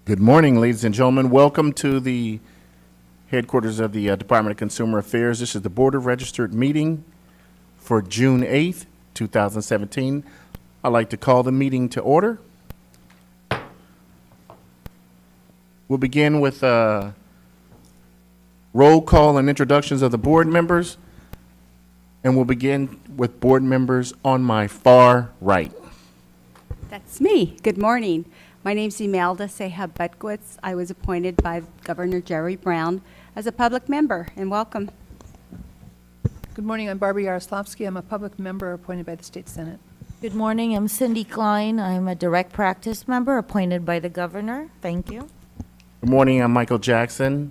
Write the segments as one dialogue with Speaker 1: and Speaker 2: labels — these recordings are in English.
Speaker 1: Good morning, ladies and gentlemen. Welcome to the headquarters of the Department of Consumer Affairs. This is the Board of Registered meeting for June 8th, 2017. I'd like to call the meeting to order. We'll begin with roll call and introductions of the board members, and we'll begin with board members on my far right.
Speaker 2: That's me. Good morning. My name's Imelda Ceja-Butkowitz. I was appointed by Governor Jerry Brown as a public member, and welcome.
Speaker 3: Good morning. I'm Barbara Yaroslavsky. I'm a public member appointed by the State Senate.
Speaker 4: Good morning. I'm Cindy Klein. I'm a direct practice member appointed by the governor. Thank you.
Speaker 1: Good morning. I'm Michael Jackson,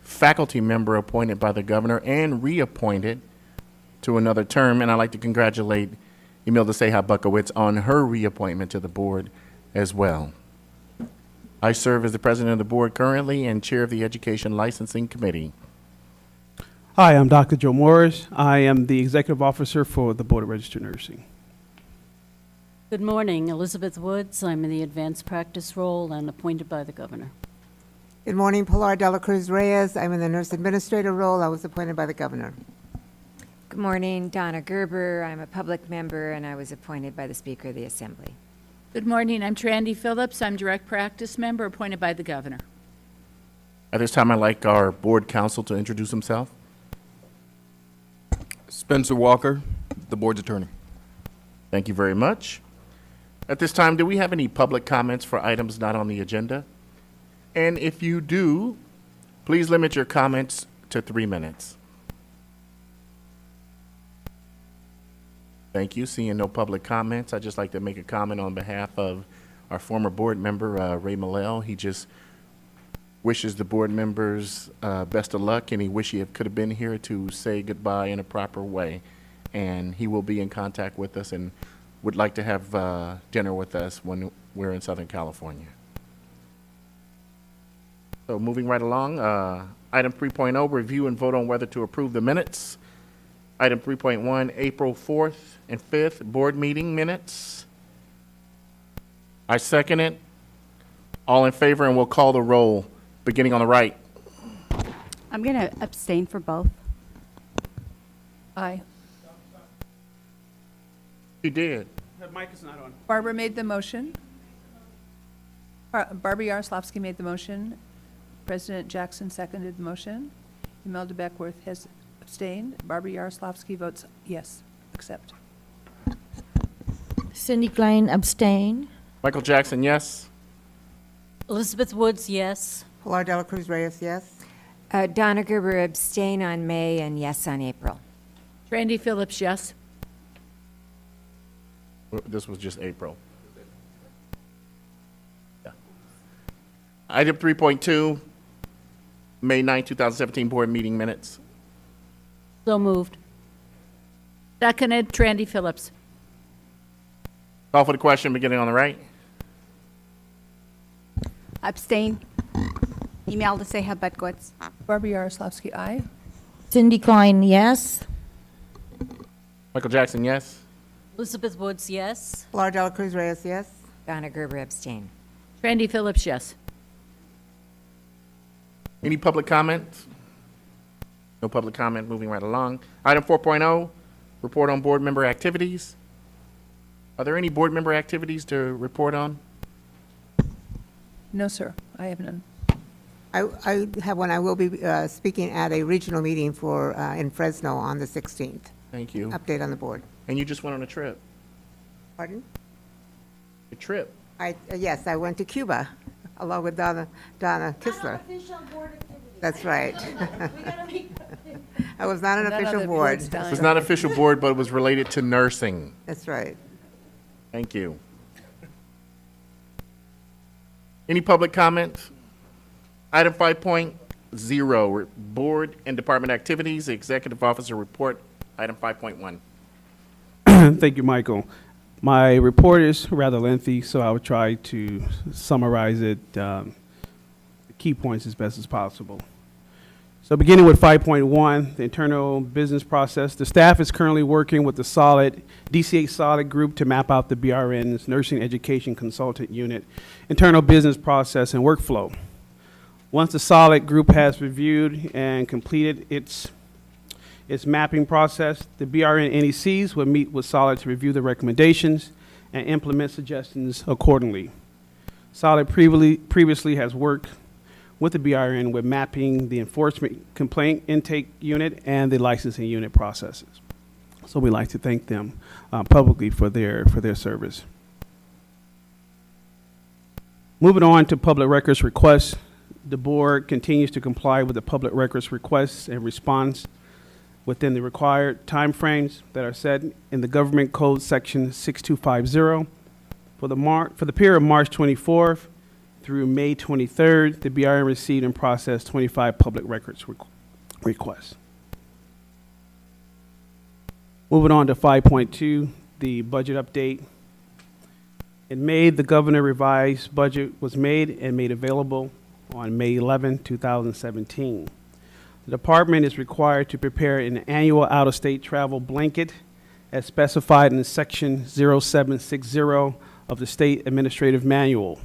Speaker 1: faculty member appointed by the governor and reappointed to another term, and I'd like to congratulate Imelda Ceja-Butkowitz on her reappointment to the board as well. I serve as the president of the board currently and chair of the Education Licensing Committee.
Speaker 5: Hi, I'm Dr. Joe Morris. I am the executive officer for the Board of Registered Nursing.
Speaker 6: Good morning, Elizabeth Woods. I'm in the advanced practice role and appointed by the governor.
Speaker 7: Good morning, Pilar Dela Cruz Reyes. I'm in the nurse administrator role. I was appointed by the governor.
Speaker 8: Good morning, Donna Gerber. I'm a public member and I was appointed by the Speaker of the Assembly.
Speaker 9: Good morning. I'm Trandy Phillips. I'm direct practice member appointed by the governor.
Speaker 1: At this time, I'd like our board counsel to introduce himself.
Speaker 10: Spencer Walker, the board's attorney.
Speaker 1: Thank you very much. At this time, do we have any public comments for items not on the agenda? And if you do, please limit your comments to 3 minutes. Thank you. Seeing no public comments, I'd just like to make a comment on behalf of our former board member, Ray Millell. He just wishes the board members best of luck, and he wished he could have been here to say goodbye in a proper way. And he will be in contact with us and would like to have dinner with us when we're in Southern California. So moving right along, item 3.0, review and vote on whether to approve the minutes. Item 3.1, April 4th and 5th board meeting minutes. I second it. All in favor, and we'll call the roll, beginning on the right.
Speaker 2: I'm going to abstain for both.
Speaker 3: Aye.
Speaker 1: You did.
Speaker 5: The mic is not on.
Speaker 3: Barbara made the motion. Barbara Yaroslavsky made the motion. President Jackson seconded the motion. Imelda Beckworth has abstained. Barbara Yaroslavsky votes yes, accept.
Speaker 4: Cindy Klein, abstain.
Speaker 1: Michael Jackson, yes.
Speaker 6: Elizabeth Woods, yes.
Speaker 7: Pilar Dela Cruz Reyes, yes.
Speaker 8: Donna Gerber abstain on May and yes on April.
Speaker 9: Trandy Phillips, yes.
Speaker 1: This was just April. Yeah. Item 3.2, May 9, 2017 board meeting minutes.
Speaker 6: So moved.
Speaker 9: Seconded, Trandy Phillips.
Speaker 1: Call for the question, beginning on the right.
Speaker 2: Abstain. Imelda Ceja-Butkowitz.
Speaker 3: Barbara Yaroslavsky, aye.
Speaker 4: Cindy Klein, yes.
Speaker 1: Michael Jackson, yes.
Speaker 6: Elizabeth Woods, yes.
Speaker 7: Pilar Dela Cruz Reyes, yes.
Speaker 8: Donna Gerber abstain.
Speaker 9: Trandy Phillips, yes.
Speaker 1: Any public comments? No public comment, moving right along. Item 4.0, report on board member activities. Are there any board member activities to report on?
Speaker 3: No, sir. I have none.
Speaker 7: I have one. I will be speaking at a regional meeting for in Fresno on the 16th.
Speaker 1: Thank you.
Speaker 7: Update on the board.
Speaker 1: And you just went on a trip?
Speaker 7: Pardon?
Speaker 1: A trip?
Speaker 7: Yes, I went to Cuba along with Donna Kistler. That's right. I was not an
Speaker 3: None of
Speaker 7: official
Speaker 3: the
Speaker 7: board.
Speaker 3: board's done.
Speaker 1: It was not official board, but it was related to nursing.
Speaker 7: That's right.
Speaker 1: Thank you. Any public comments? Item 5.0, board and department activities, executive officer report, item 5.1.
Speaker 5: Thank you, Michael. My report is rather lengthy, so I will try to summarize it, the key points as best as possible. So So beginning with 5.1, the internal business process, the staff is currently working with the DCA Solid Group to map out the BRN's Nursing Education Consultant Unit, internal business process and workflow. Once the Solid Group has reviewed and completed its mapping process, the BRN NECs will meet with Solid to review the recommendations and implement suggestions accordingly. Solid previously has worked with the BRN with mapping the enforcement complaint intake unit and the licensing unit processes. So we'd like to thank them publicly for their service. Moving on to public records requests, the board continues to comply with the public records requests and response within the required timeframes that are set in the Government Code Section 6250. For the period of March 24th through May 23rd, the BRN received and processed 25 public records requests. Moving on to 5.2, the budget update. In May, the governor revised budget was made and made available on May 11, 2017. The department is required to prepare an annual out-of-state travel blanket as specified in Section 0760 of the State Administrative Manual,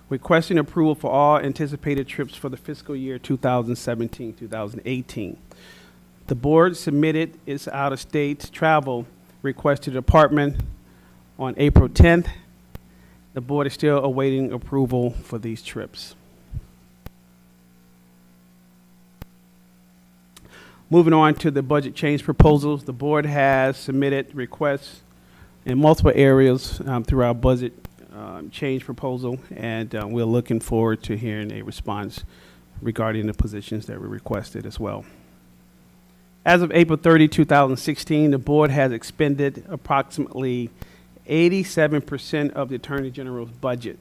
Speaker 5: requesting approval for all anticipated trips for the fiscal year 2017-2018. The board submitted its out-of-state travel request to the department on April 10th. The board is still awaiting approval for these trips. Moving on to the budget change proposals, the board has submitted requests in multiple areas through our budget change proposal, and we're looking forward to hearing a response regarding the positions that were requested as well. As of April 30, 2016, the board has expended approximately 87% of the Attorney General's budget.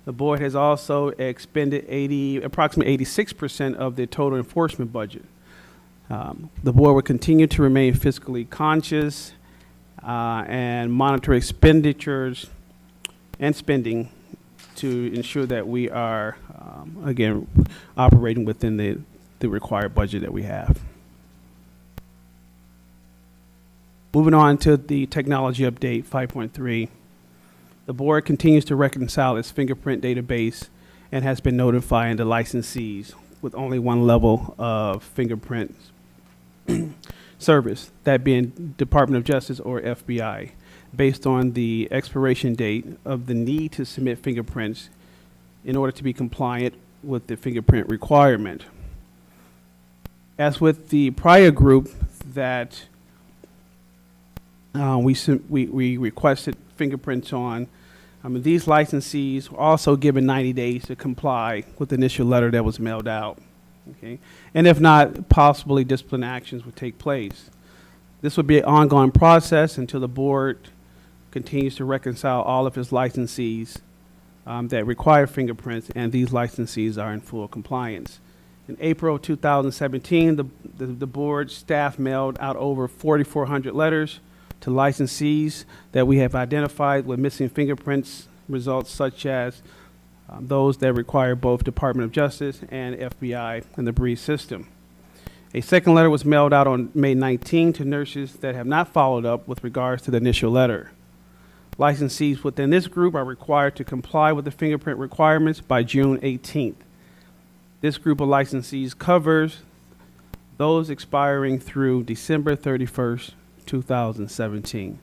Speaker 5: The board has also expended approximately 86% of the total enforcement budget. The board will continue to remain fiscally conscious and monitor expenditures and spending to ensure that we are, again, operating within the required budget that we have. Moving on to the technology update 5.3. The board continues to reconcile its fingerprint database and has been notifying the licensees with only one level of fingerprint service, that being Department of Justice or FBI, based on the expiration date of the need to submit fingerprints in order to be compliant with the fingerprint requirement. As with the prior group that we requested fingerprints on, these licensees were also given 90 days to comply with the initial letter that was mailed out. Okay, and if not, possibly discipline actions would take place. This would be an ongoing process until the board continues to reconcile all of its licensees that require fingerprints, and these licensees are in full compliance. In April 2017, the board staff mailed out over 4,400 letters to licensees that we have identified with missing fingerprints results, such as those that require both Department of Justice and FBI in the BREEZE system. A second letter was mailed out on May 19 to nurses that have not followed up with regards to the initial letter. Licensees within this group are required to comply with the fingerprint requirements by June 18th. This group of licensees covers those expiring through December 31st, 2017.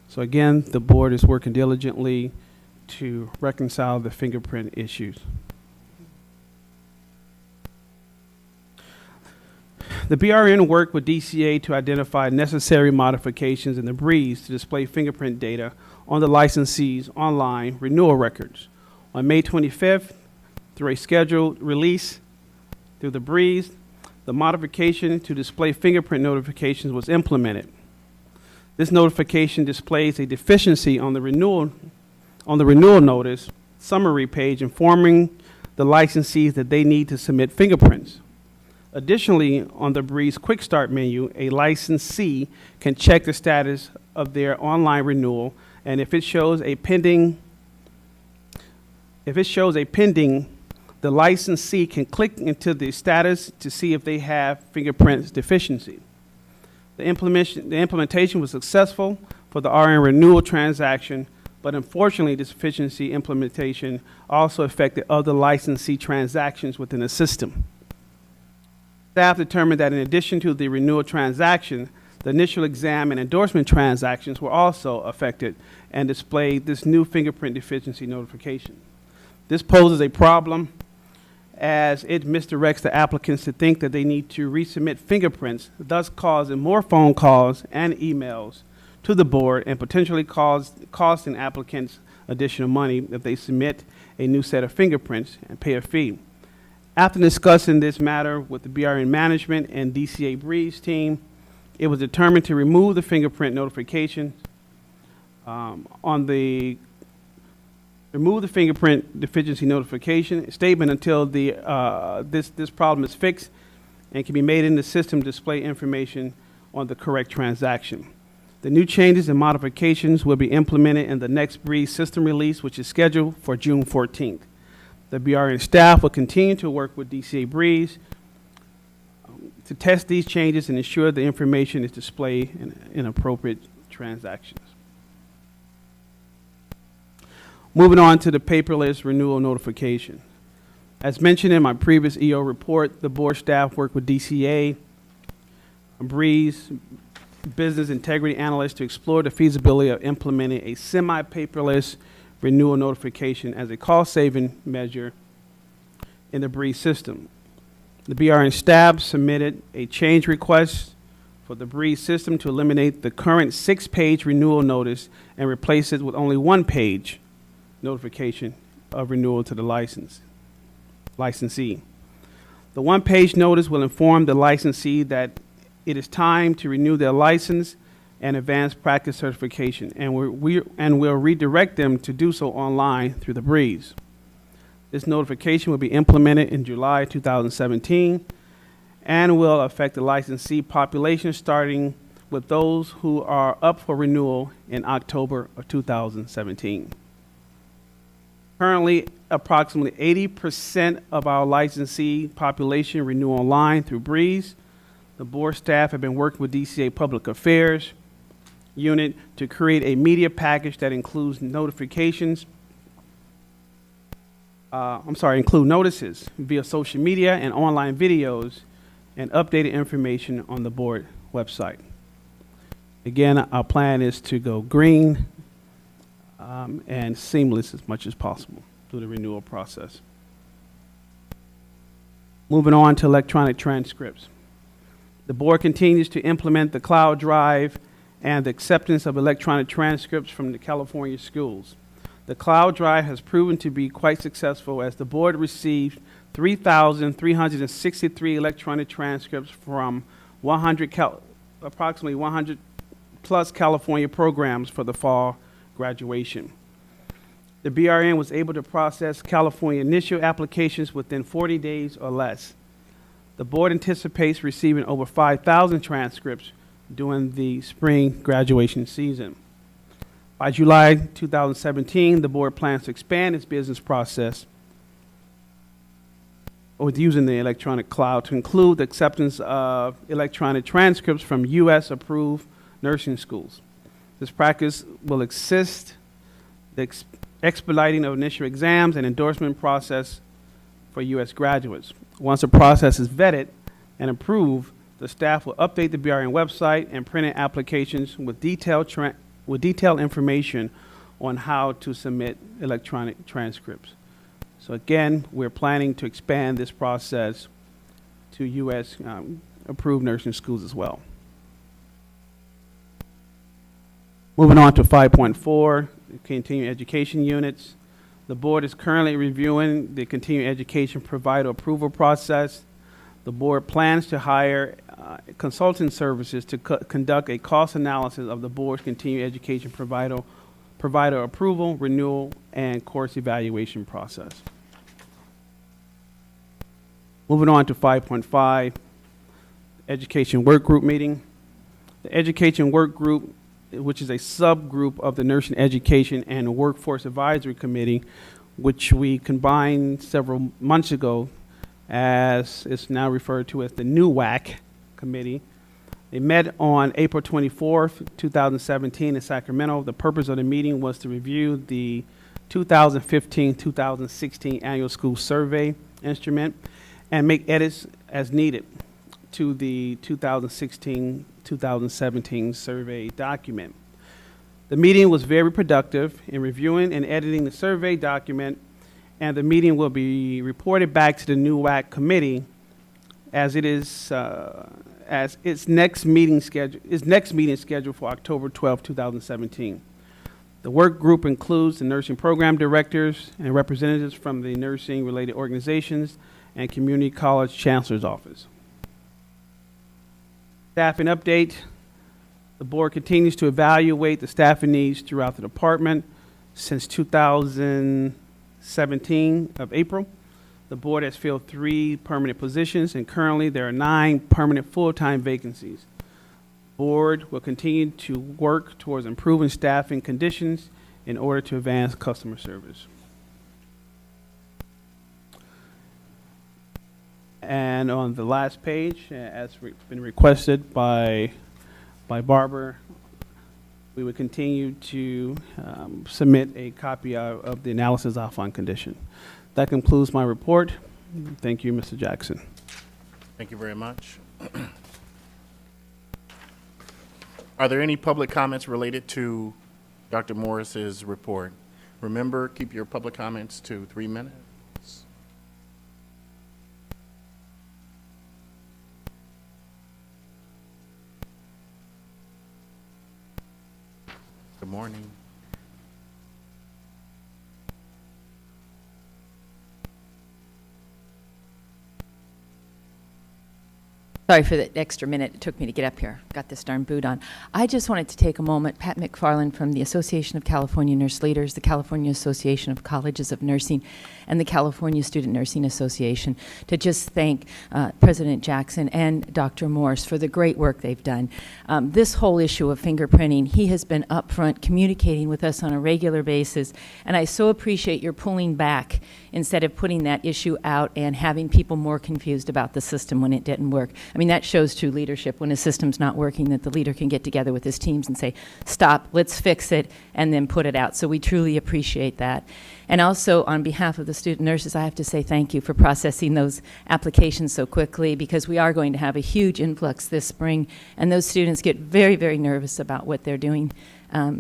Speaker 5: So again, the board is working diligently to reconcile the fingerprint issues. The BRN worked with DCA to identify necessary modifications in the BREEZE to display fingerprint data on the licensee's online renewal records. On May 25th, through a scheduled release through the BREEZE, the modification to display fingerprint notifications was implemented. This notification displays a deficiency on the renewal notice summary page informing the licensees that they need to submit fingerprints. Additionally, on the BREEZE Quick Start menu, a licensee can check the status of their online renewal, and if it shows a pending the licensee can click into the status to see if they have fingerprints deficiency. The implementation was successful for the RN renewal transaction, but unfortunately, this deficiency implementation also affected other licensee transactions within the system. Staff determined that in addition to the renewal transaction, the initial exam and endorsement transactions were also affected and displayed this new fingerprint deficiency notification. This poses a problem as it misdirects the applicants to think that they need to resubmit fingerprints, thus causing more phone calls and emails to the board and potentially costing applicants additional money if they submit a new set of fingerprints and pay a fee. After discussing this matter with the BRN management and DCA Breeze team, it was determined to remove the fingerprint notification remove the fingerprint deficiency notification statement until this problem is fixed and can be made in the system to display information on the correct transaction. The new changes and modifications will be implemented in the next Breeze system release, which is scheduled for June 14th. The BRN staff will continue to work with DCA Breeze to test these changes and ensure the information is displayed in appropriate transactions. Moving on to the paperless renewal notification. As mentioned in my previous EO report, the board staff worked with DCA, Breeze, business integrity analysts to explore the feasibility of implementing a semi-paperless renewal notification as a cost-saving measure in the Breeze system. The BRN staff submitted a change request for the Breeze system to eliminate the current 6-page renewal notice and replace it with only 1-page notification of renewal to the licensee. The 1-page notice will inform the licensee that it is time to renew their license and advanced practice certification, and we'll redirect them to do so online through the Breeze. This notification will be implemented in July 2017 and will affect the licensee population starting with those who are up for renewal in October of 2017. Currently, approximately 80% of our licensee population renew online through Breeze. The board staff have been working with DCA Public Affairs Unit to create a media package that includes notifications, include notices via social media and online videos and updated information on the board website. Again, our plan is to go green and seamless as much as possible through the renewal process. Moving on to electronic transcripts. The board continues to implement the cloud drive and the acceptance of electronic transcripts from the California schools. The cloud drive has proven to be quite successful as the board received 3,363 electronic transcripts from approximately 100 plus California programs for the fall graduation. The BRN was able to process California initial applications within 40 days or less. The board anticipates receiving over 5,000 transcripts during the spring graduation season. By July 2017, the board plans to expand its business process with using the electronic cloud to include the acceptance of electronic transcripts from U.S.-approved nursing schools. This practice will assist the expediting of initial exams and endorsement process for U.S. graduates. Once the process is vetted and approved, the staff will update the BRN website and print applications with detailed information on how to submit electronic transcripts. So again, we're planning to expand this process to U.S. Approved nursing schools as well. Moving on to 5.4, continuing education units. The board is currently reviewing the continuing education provider approval process. The board plans to hire consulting services to conduct a cost analysis of the board's continuing education provider approval, renewal, and course evaluation process. Moving on to 5.5, education work group meeting. The education work group, which is a subgroup of the Nursing Education and Workforce Advisory Committee, which we combined several months ago, as it's now referred to as the new WAC Committee. They met on April 24th, 2017 in Sacramento. The purpose of the meeting was to review the 2015-2016 Annual School Survey Instrument and make edits as needed to the 2016-2017 survey document. The meeting was very productive in reviewing and editing the survey document, and the meeting will be reported back to the new WAC committee as it is as its next meeting scheduled for October 12, 2017. The work group includes the nursing program directors and representatives from the nursing-related organizations and community college chancellor's office. Staffing update. The board continues to evaluate the staffing needs throughout the department. Since 2017 of April, the board has filled 3 permanent positions, and currently there are 9 permanent full-time vacancies. Board will continue to work towards improving staffing conditions in order to advance customer service. And on the last page, as been requested by Barbara, we would continue to submit a copy of the analysis off on condition. That concludes my report. Thank you, Mr. Jackson.
Speaker 1: Thank you very much. Are there any public comments related to Dr. Morris's report? Remember, keep your public comments to 3 minutes. Good morning.
Speaker 9: Sorry for the extra minute it took me to get up here. Got this darn boot on. I just wanted to take a moment, Pat McFarland from the Association of California Nurse Leaders, the California Association of Colleges of Nursing, and the California Student Nursing Association, to just thank President Jackson and Dr. Morse for the great work they've done. This whole issue of fingerprinting, he has been upfront communicating with us on a regular basis, and I so appreciate your pulling back instead of putting that issue out and having people more confused about the system when it didn't work. I mean, that shows true leadership when a system's not working, that the leader can get together with his teams and say, stop, let's fix it, and then put it out. So we truly appreciate that. And also, on behalf of the student nurses, I have to say thank you for processing those applications so quickly, because we are going to have a huge influx this spring, and those students get very, very nervous about what they're doing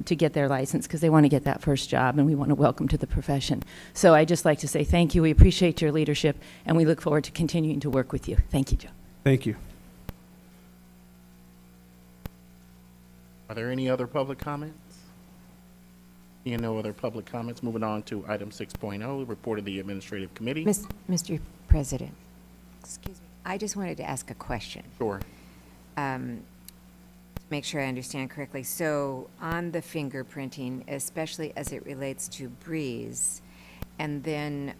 Speaker 9: to get their license, because they want to get that first job, and we want to welcome to the profession. So I'd just like to say thank you. We appreciate your leadership, and we look forward to continuing to work with you. Thank you, Joe.
Speaker 5: Thank you.
Speaker 1: Are there any other public comments? Seeing no other public comments, moving on to item 6.0, report of the administrative committee.
Speaker 8: Mr. President, excuse me, I just wanted to ask a question.
Speaker 1: Sure.
Speaker 8: To make sure I understand correctly. So on the fingerprinting, especially as it relates to Breeze, and then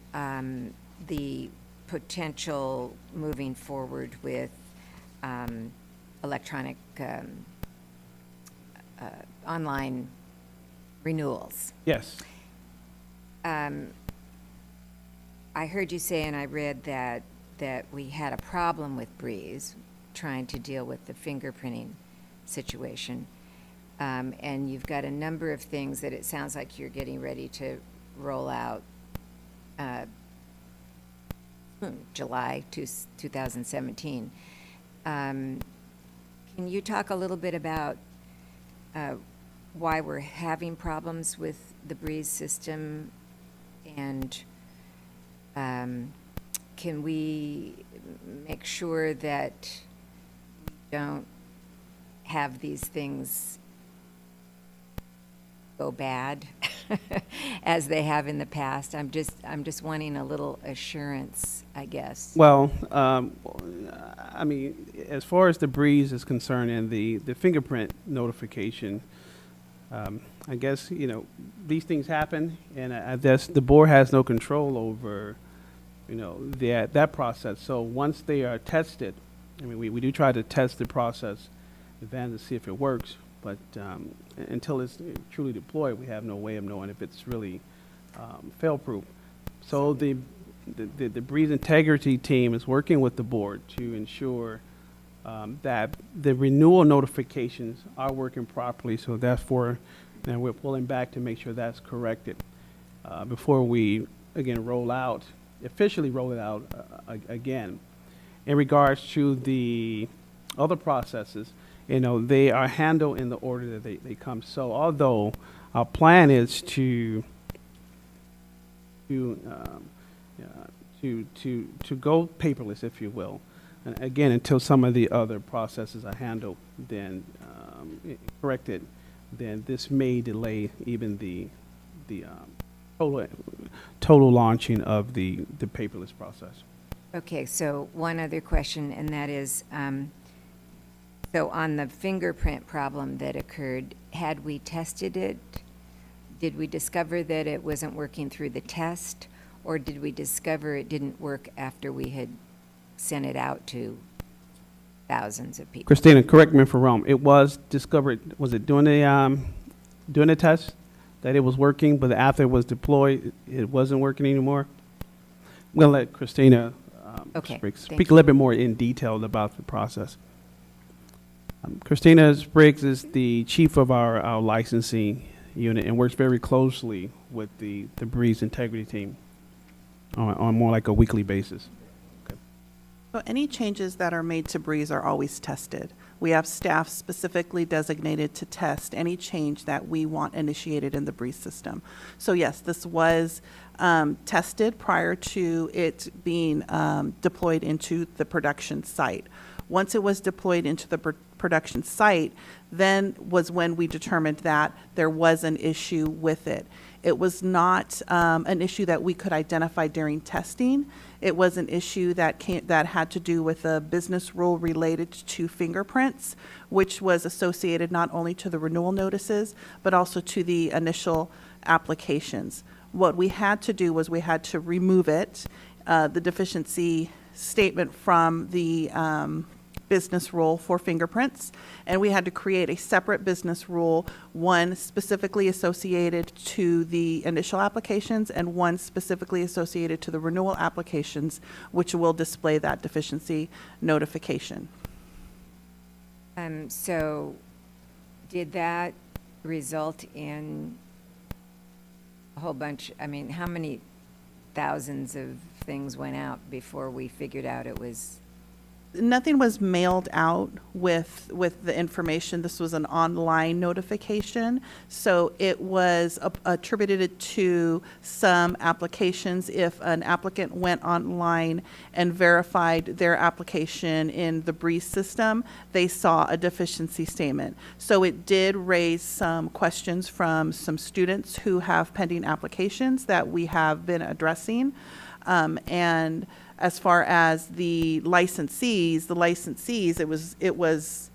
Speaker 8: the potential moving forward with electronic online renewals.
Speaker 5: Yes.
Speaker 8: I heard you say, and I read that we had a problem with Breeze trying to deal with the fingerprinting situation. And you've got a number of things that it sounds like you're getting ready to roll out July 2017. Can you talk a little bit about why we're having problems with the Breeze system, and can we make sure that we don't have these things go bad as they have in the past? I'm just wanting a little assurance, I guess.
Speaker 5: Well, I mean, as far as the Breeze is concerned and the fingerprint notification, I guess, you know, these things happen, and I guess the board has no control over, you know, that process. So once they are tested, I mean, we do try to test the process in advance to see if it works, but until it's truly deployed, we have no way of knowing if it's really fail-proof. So the Breeze Integrity team is working with the board to ensure that the renewal notifications are working properly. So therefore, and we're pulling back to make sure that's corrected before we, again, officially roll it out again. In regards to the other processes, they are handled in the order that they come. So although our plan is to go paperless, if you will, and again, until some of the other processes are handled, then corrected, then this may delay even the total launching of the paperless process.
Speaker 8: Okay, so one other question, and that is, so on the fingerprint problem that occurred, had we tested it, did we discover that it wasn't working through the test, or did we discover it didn't work after we had sent it out to thousands of people?
Speaker 5: Christina, correct me if I'm wrong. It was discovered, was it during the test that it was working, but after it was deployed, it wasn't working anymore? I'm going to let Christina
Speaker 8: Okay,
Speaker 5: speak a little bit more in detail about the process. Christina Spriggs is the chief of our licensing unit and works very closely with the Breeze Integrity team on more like a weekly basis.
Speaker 11: So any changes that are made to Breeze are always tested. We have staff specifically designated to test any change that we want initiated in the Breeze system. So yes, this was tested prior to it being deployed into the production site. Once it was deployed into the production site, then was when we determined that there was an issue with it. It was not an issue that we could identify during testing. It was an issue that had to do with a business rule related to fingerprints, which was associated not only to the renewal notices, but also to the initial applications. What we had to do was we had to remove it, the deficiency statement from the business rule for fingerprints, and we had to create a separate business rule, one specifically associated to the initial applications and one specifically associated to the renewal applications, which will display that deficiency notification.
Speaker 8: So did that result in a whole bunch, how many thousands of things went out before we figured out it was?
Speaker 11: Nothing was mailed out with the information. This was an online notification, so it was attributed to some applications. If an applicant went online and verified their application in the Breeze system, they saw a deficiency statement. So it did raise some questions from some students who have pending applications that we have been addressing, and as far as the licensees, it was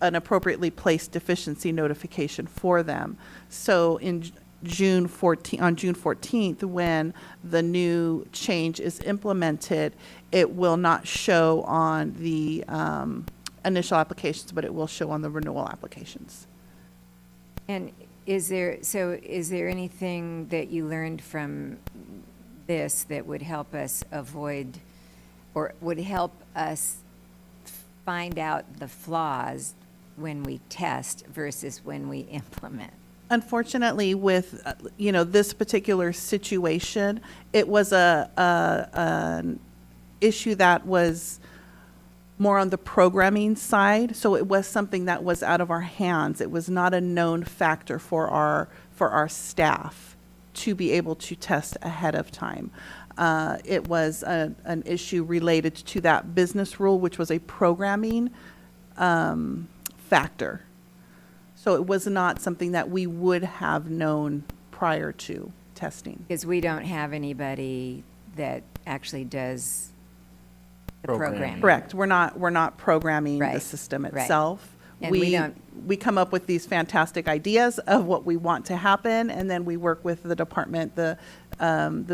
Speaker 11: an appropriately placed deficiency notification for them. So on June 14th, when the new change is implemented, it will not show on the initial applications, but it will show on the renewal applications.
Speaker 8: And is there anything that you learned from this that would help us avoid, or would help us find out the flaws when we test versus when we implement?
Speaker 11: Unfortunately, with this particular situation, it was an issue that was more on the programming side, so it was something that was out of our hands. It was not a known factor for our staff to be able to test ahead of time. It was an issue related to that business rule, which was a programming factor. So it was not something that we would have known prior to testing.
Speaker 8: Because we don't have anybody that actually does the programming.
Speaker 11: Correct. We're not programming the
Speaker 8: Right.
Speaker 11: system
Speaker 8: Right.
Speaker 11: itself.
Speaker 8: And we don't-
Speaker 11: We come up with these fantastic ideas of what we want to happen, and then we work with the department, the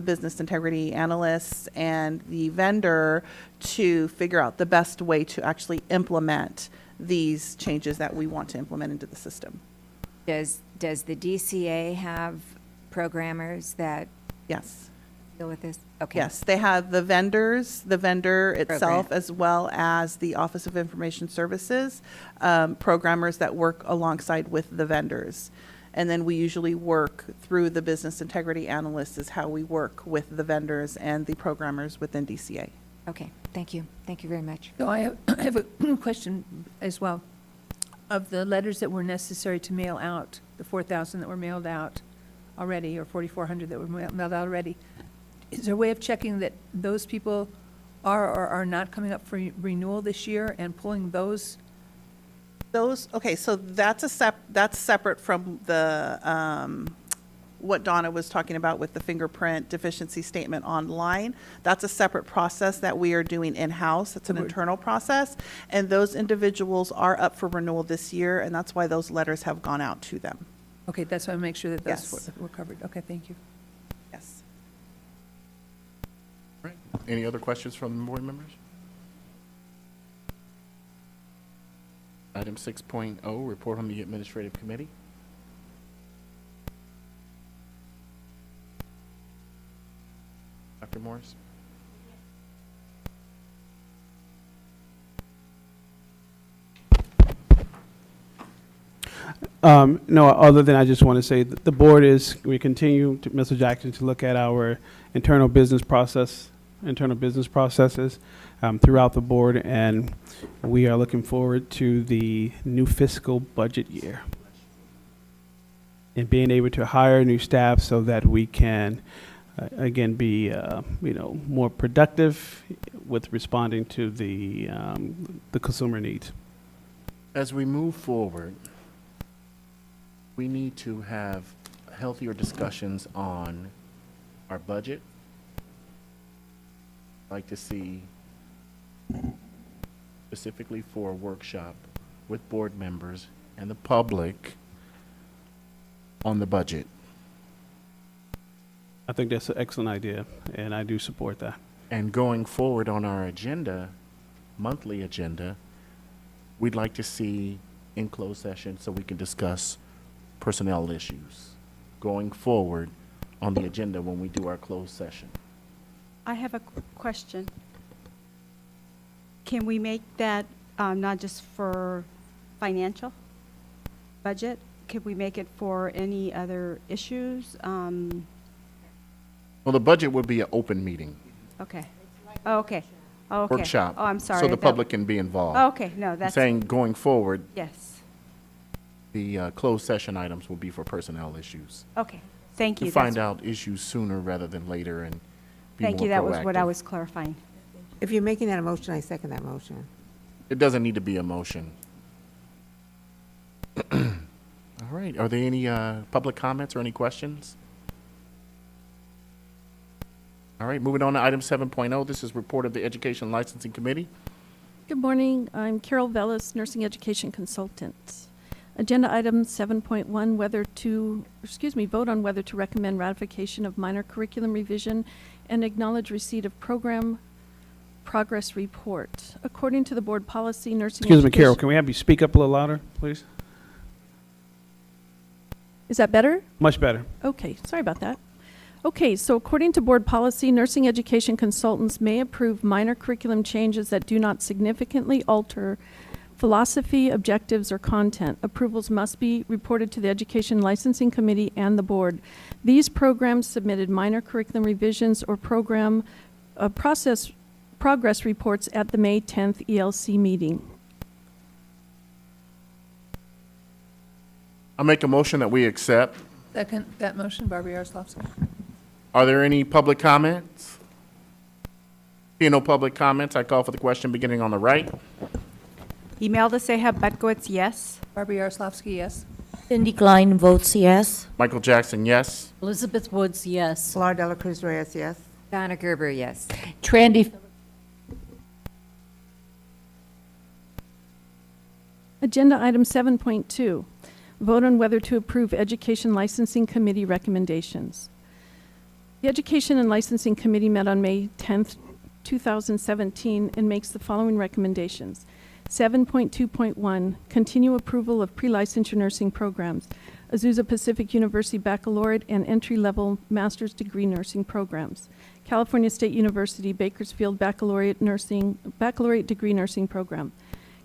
Speaker 11: business integrity analysts and the vendor to figure out the best way to actually implement these changes that we want to implement into the system.
Speaker 8: Does the DCA have programmers that?
Speaker 11: Yes.
Speaker 8: deal with this? Okay.
Speaker 11: Yes, they have the vendors, the vendor itself,
Speaker 8: Program.
Speaker 11: as well as the Office of Information Services, programmers that work alongside with the vendors. And then we usually work through the business integrity analysts is how we work with the vendors and the programmers within DCA.
Speaker 8: Okay, thank you. Thank you very much.
Speaker 3: So I have a question as well. Of the letters that were necessary to mail out, the 4,000 that were mailed out already, or 4,400 that were mailed out already, is there a way of checking that those people are or are not coming up for renewal this year and pulling those?
Speaker 11: Okay, so that's that's separate from the, what Donna was talking about with the fingerprint deficiency statement online. That's a separate process that we are doing in-house. It's an internal process. And those individuals are up for renewal this year, and that's why those letters have gone out to them.
Speaker 3: Okay, that's why I make sure that those
Speaker 11: Yes.
Speaker 3: were covered. Okay, thank you.
Speaker 11: Yes.
Speaker 1: Right. Any other questions from the board members? Item 6.0, report on the administrative committee. Dr. Morris?
Speaker 5: No, other than I just want to say that the board we continue, to Mr. Jackson, to look at our internal business processes throughout the board, and we are looking forward to the new fiscal budget year and being able to hire new staff so that we can, again, be more productive with responding to the consumer needs.
Speaker 1: As we move forward, we need to have healthier discussions on our budget. I'd like to see, specifically for a workshop with board members and the public on the budget.
Speaker 5: I think that's an excellent idea, and I do support that.
Speaker 1: And going forward on our agenda, monthly agenda, we'd like to see in closed session so we can discuss personnel issues going forward on the agenda when we do our closed session.
Speaker 2: I have a question. Can we make that not just for financial budget? Could we make it for any other issues?
Speaker 1: Well, the budget would be an open meeting,
Speaker 2: Okay. Oh, okay. Oh, okay.
Speaker 1: workshop.
Speaker 2: Oh, I'm sorry.
Speaker 1: So the
Speaker 2: That-
Speaker 1: public can be involved.
Speaker 2: Oh, okay, no,
Speaker 1: I'm
Speaker 2: that's,
Speaker 1: saying going forward,
Speaker 2: yes.
Speaker 1: the closed session items will be for personnel issues.
Speaker 2: Okay, thank you.
Speaker 1: To find
Speaker 2: That's-
Speaker 1: out issues sooner rather than later and be more
Speaker 2: Thank you, that was what I
Speaker 1: proactive.
Speaker 2: was clarifying.
Speaker 7: If you're making that a motion, I second that motion.
Speaker 1: It doesn't need to be a motion. All right, are there any public comments or any questions? All right, moving on to item 7.0, this is report of the Education Licensing Committee.
Speaker 12: Good morning. I'm Carol Vellis, Nursing Education Consultant. Agenda item 7.1, vote on whether to recommend ratification of minor curriculum revision and acknowledge receipt of program progress report. According to the board policy, nursing
Speaker 5: Excuse me, Carol,
Speaker 12: education-
Speaker 5: can we have you speak up a little louder, please?
Speaker 12: Is that better?
Speaker 5: Much better.
Speaker 12: Okay, sorry about that. Okay, so according to board policy, nursing education consultants may approve minor curriculum changes that do not significantly alter philosophy, objectives, or content. Approvals must be reported to the Education Licensing Committee and the board. These programs submitted minor curriculum revisions or program progress reports at the May 10th ELC meeting.
Speaker 1: I make a motion that we accept.
Speaker 3: Second that motion, Barbara Yaroslavsky.
Speaker 1: Are there any public comments? Seeing no public comments, I call for the question beginning on the right.
Speaker 2: Imelda Seha Butkowitz, yes.
Speaker 3: Barbara Yaroslavsky, yes.
Speaker 4: Cindy Klein votes yes.
Speaker 1: Michael Jackson, yes.
Speaker 6: Elizabeth Woods, yes.
Speaker 7: Flor Dela Cruz Reyes, yes.
Speaker 8: Donna Gerber, yes.
Speaker 4: Trandy,
Speaker 12: Agenda item 7.2, vote on whether to approve Education Licensing Committee recommendations. The Education and Licensing Committee met on May 10th, 2017, and makes the following recommendations. 7.2.1, continue approval of pre-licensure nursing programs. Azusa Pacific University Baccalaureate and Entry-Level Master's Degree Nursing Programs. California State University Bakersfield Baccalaureate Degree Nursing Program.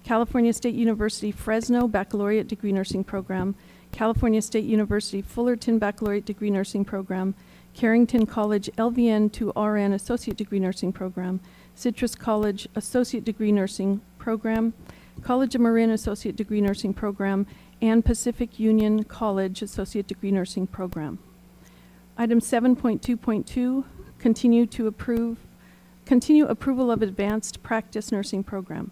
Speaker 12: California State University Fresno Baccalaureate Degree Nursing Program. California State University Fullerton Baccalaureate Degree Nursing Program. Carrington College LVN to RN Associate Degree Nursing Program. Citrus College Associate Degree Nursing Program. College of Marin Associate Degree Nursing Program, and Pacific Union College Associate Degree Nursing Program. Item 7.2.2, continue approval of Advanced Practice Nursing Program.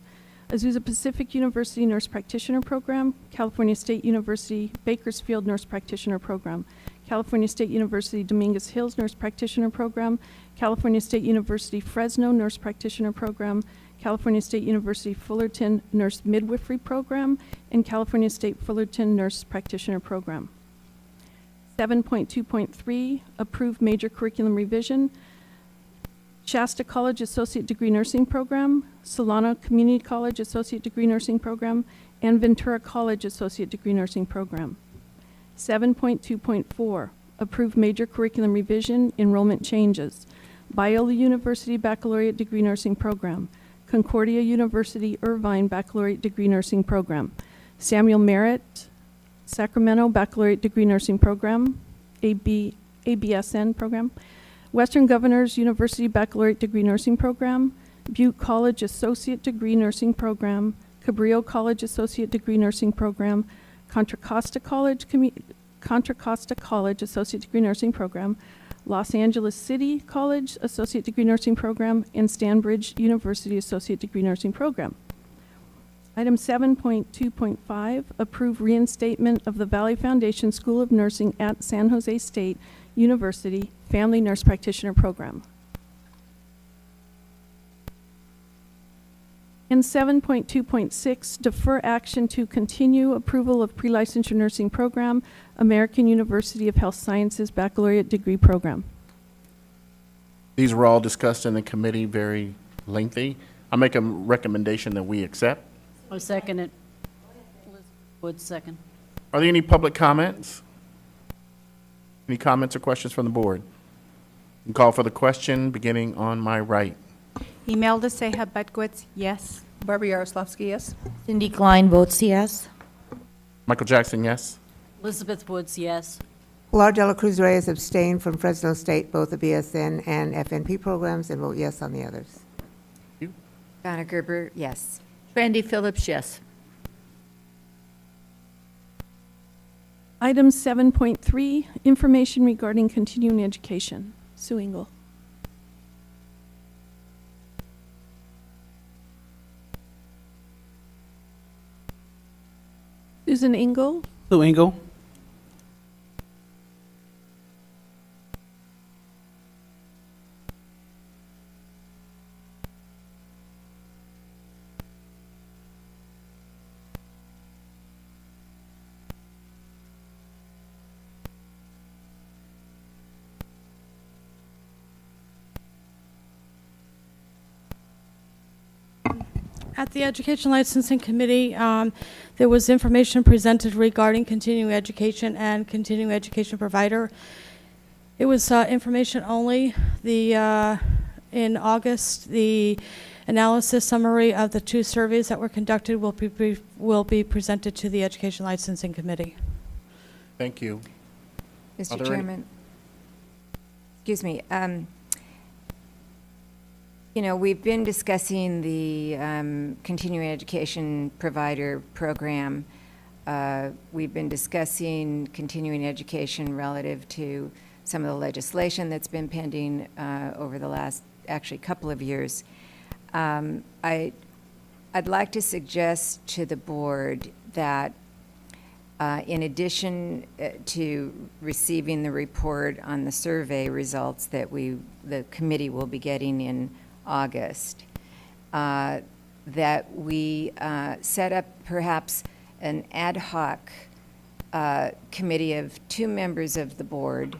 Speaker 12: Azusa Pacific University Nurse Practitioner Program, California State University Bakersfield Nurse Practitioner Program, California State University Dominguez Hills Nurse Practitioner Program, California State University Fresno Nurse Practitioner Program, California State University Fullerton Nurse Midwifery Program, and California State Fullerton Nurse Practitioner Program. 7.2.3, approve major curriculum revision. Shasta College Associate Degree Nursing Program, Solano Community College Associate Degree Nursing Program, and Ventura College Associate Degree Nursing Program. 7.2.4, approve major curriculum revision, enrollment changes. Biola University Baccalaureate Degree Nursing Program, Concordia University Irvine Baccalaureate Degree Nursing Program, Samuel Merritt Sacramento Baccalaureate Degree Nursing Program, ABSN Program, Western Governors University Baccalaureate Degree Nursing Program, Butte College Associate Degree Nursing Program, Cabrillo College Associate Degree Nursing Program, Contra Costa College Associate Degree Nursing Program, Los Angeles City College Associate Degree Nursing Program, and Stanbridge University Associate Degree Nursing Program. Item 7.2.5, approve reinstatement of the Valley Foundation School of Nursing at San Jose State University Family Nurse Practitioner Program. And 7.2.6, defer action to continue approval of pre-licensure nursing program, American University of Health Sciences Baccalaureate Degree Program.
Speaker 1: These were all discussed in the committee, very lengthy. I make a recommendation that we accept.
Speaker 6: I second it. Woods, second.
Speaker 1: Are there any public comments? Any comments or questions from the board? You can call for the question, beginning on my right.
Speaker 2: Imelda Seja Butkwitz, yes.
Speaker 3: Barbara Yaroslavsky, yes.
Speaker 4: Cindy Klein votes yes.
Speaker 1: Michael Jackson, yes.
Speaker 6: Elizabeth Woods, yes.
Speaker 7: Pilar de la Cruz Reyes abstained from Fresno State, both the BSN and FNP programs, and vote yes on the others.
Speaker 8: Donna Gerber, yes.
Speaker 4: Randy Phillips, yes.
Speaker 12: Item 7.3, information regarding continuing education. Sue Engel. Susan Engel.
Speaker 5: Sue Engel.
Speaker 13: At the Education Licensing Committee, there was information presented regarding continuing education and continuing education provider. It was information only. In August, the analysis summary of the 2 surveys that were conducted will be presented to the Education Licensing Committee.
Speaker 1: Thank you. Are
Speaker 8: Mr.
Speaker 1: there
Speaker 8: Chairman, excuse me. You know, we've been discussing the continuing education provider program. We've been discussing continuing education relative to some of the legislation that's been pending over the last, actually, couple of years. I'd like to suggest to the board that in addition to receiving the report on the survey results that the committee will be getting in August, that we set up perhaps an ad hoc committee of 2 members of the board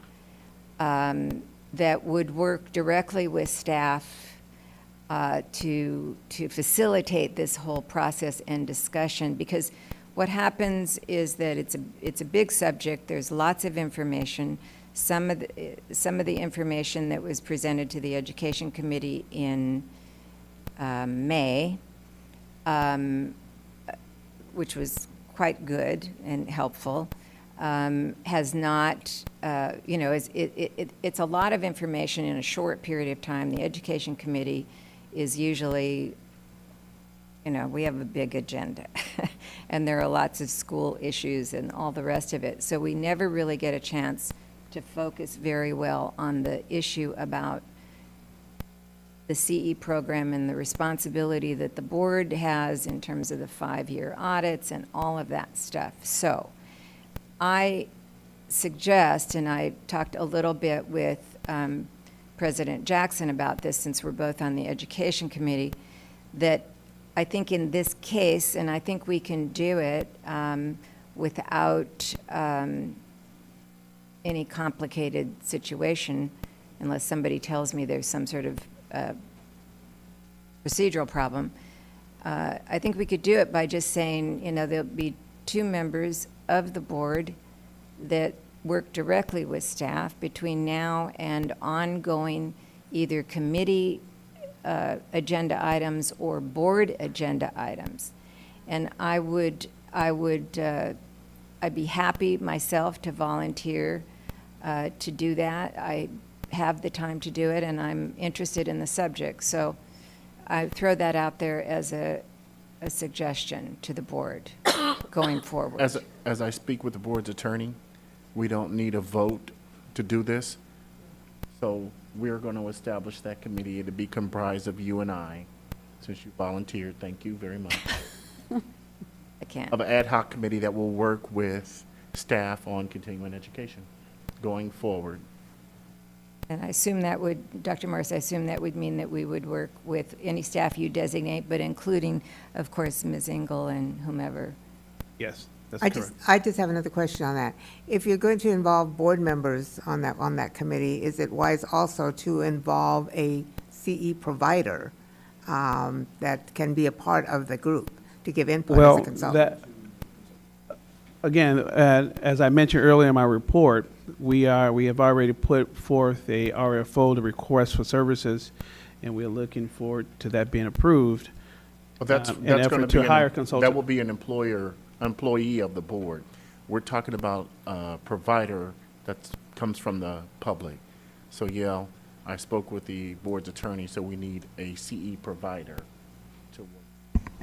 Speaker 8: that would work directly with staff to facilitate this whole process and discussion, because what happens is that it's a big subject. There's lots of information. Some of the information that was presented to the Education Committee in May, which was quite good and helpful, has not, it's a lot of information in a short period of time. The Education Committee is usually, we have a big agenda, and there are lots of school issues and all the rest of it. So we never really get a chance to focus very well on the issue about the CE program and the responsibility that the board has in terms of the 5-year audits and all of that stuff. So I suggest, and I talked a little bit with President Jackson about this since we're both on the Education Committee, that I think in this case, and I think we can do it without any complicated situation, unless somebody tells me there's some sort of procedural problem. I think we could do it by just saying, there'll be 2 members of the board that work directly with staff between now and ongoing either committee agenda items or board agenda items. And I'd be happy myself to volunteer to do that. I have the time to do it, and I'm interested in the subject. So I throw that out there as a suggestion to the board going forward.
Speaker 1: As I speak with the board's attorney, we don't need a vote to do this. So we're going to establish that committee. It'll be comprised of you and I, since you volunteered. Thank you very much.
Speaker 8: I can't.
Speaker 1: Of an ad hoc committee that will work with staff on continuing education going forward.
Speaker 8: And I assume that would, Dr. Morris, I assume that would mean that we would work with any staff you designate, but including, of course, Ms. Engel and whomever.
Speaker 5: Yes, that's
Speaker 7: I
Speaker 5: correct.
Speaker 7: just have another question on that. If you're going to involve board members on that committee, is it wise also to involve a CE provider that can be a part of the group to give input as a consultant?
Speaker 5: Again, as I mentioned earlier in my report, we have already put forth a RFO, the request for services, and we're looking forward to that being approved.
Speaker 1: Well, that's
Speaker 5: an
Speaker 1: going
Speaker 5: effort
Speaker 1: to
Speaker 5: to hire a consultant.
Speaker 1: That will be an employee of the board. We're talking about a provider that comes from the public. So yeah, I spoke with the board's attorney, so we need a CE provider to work.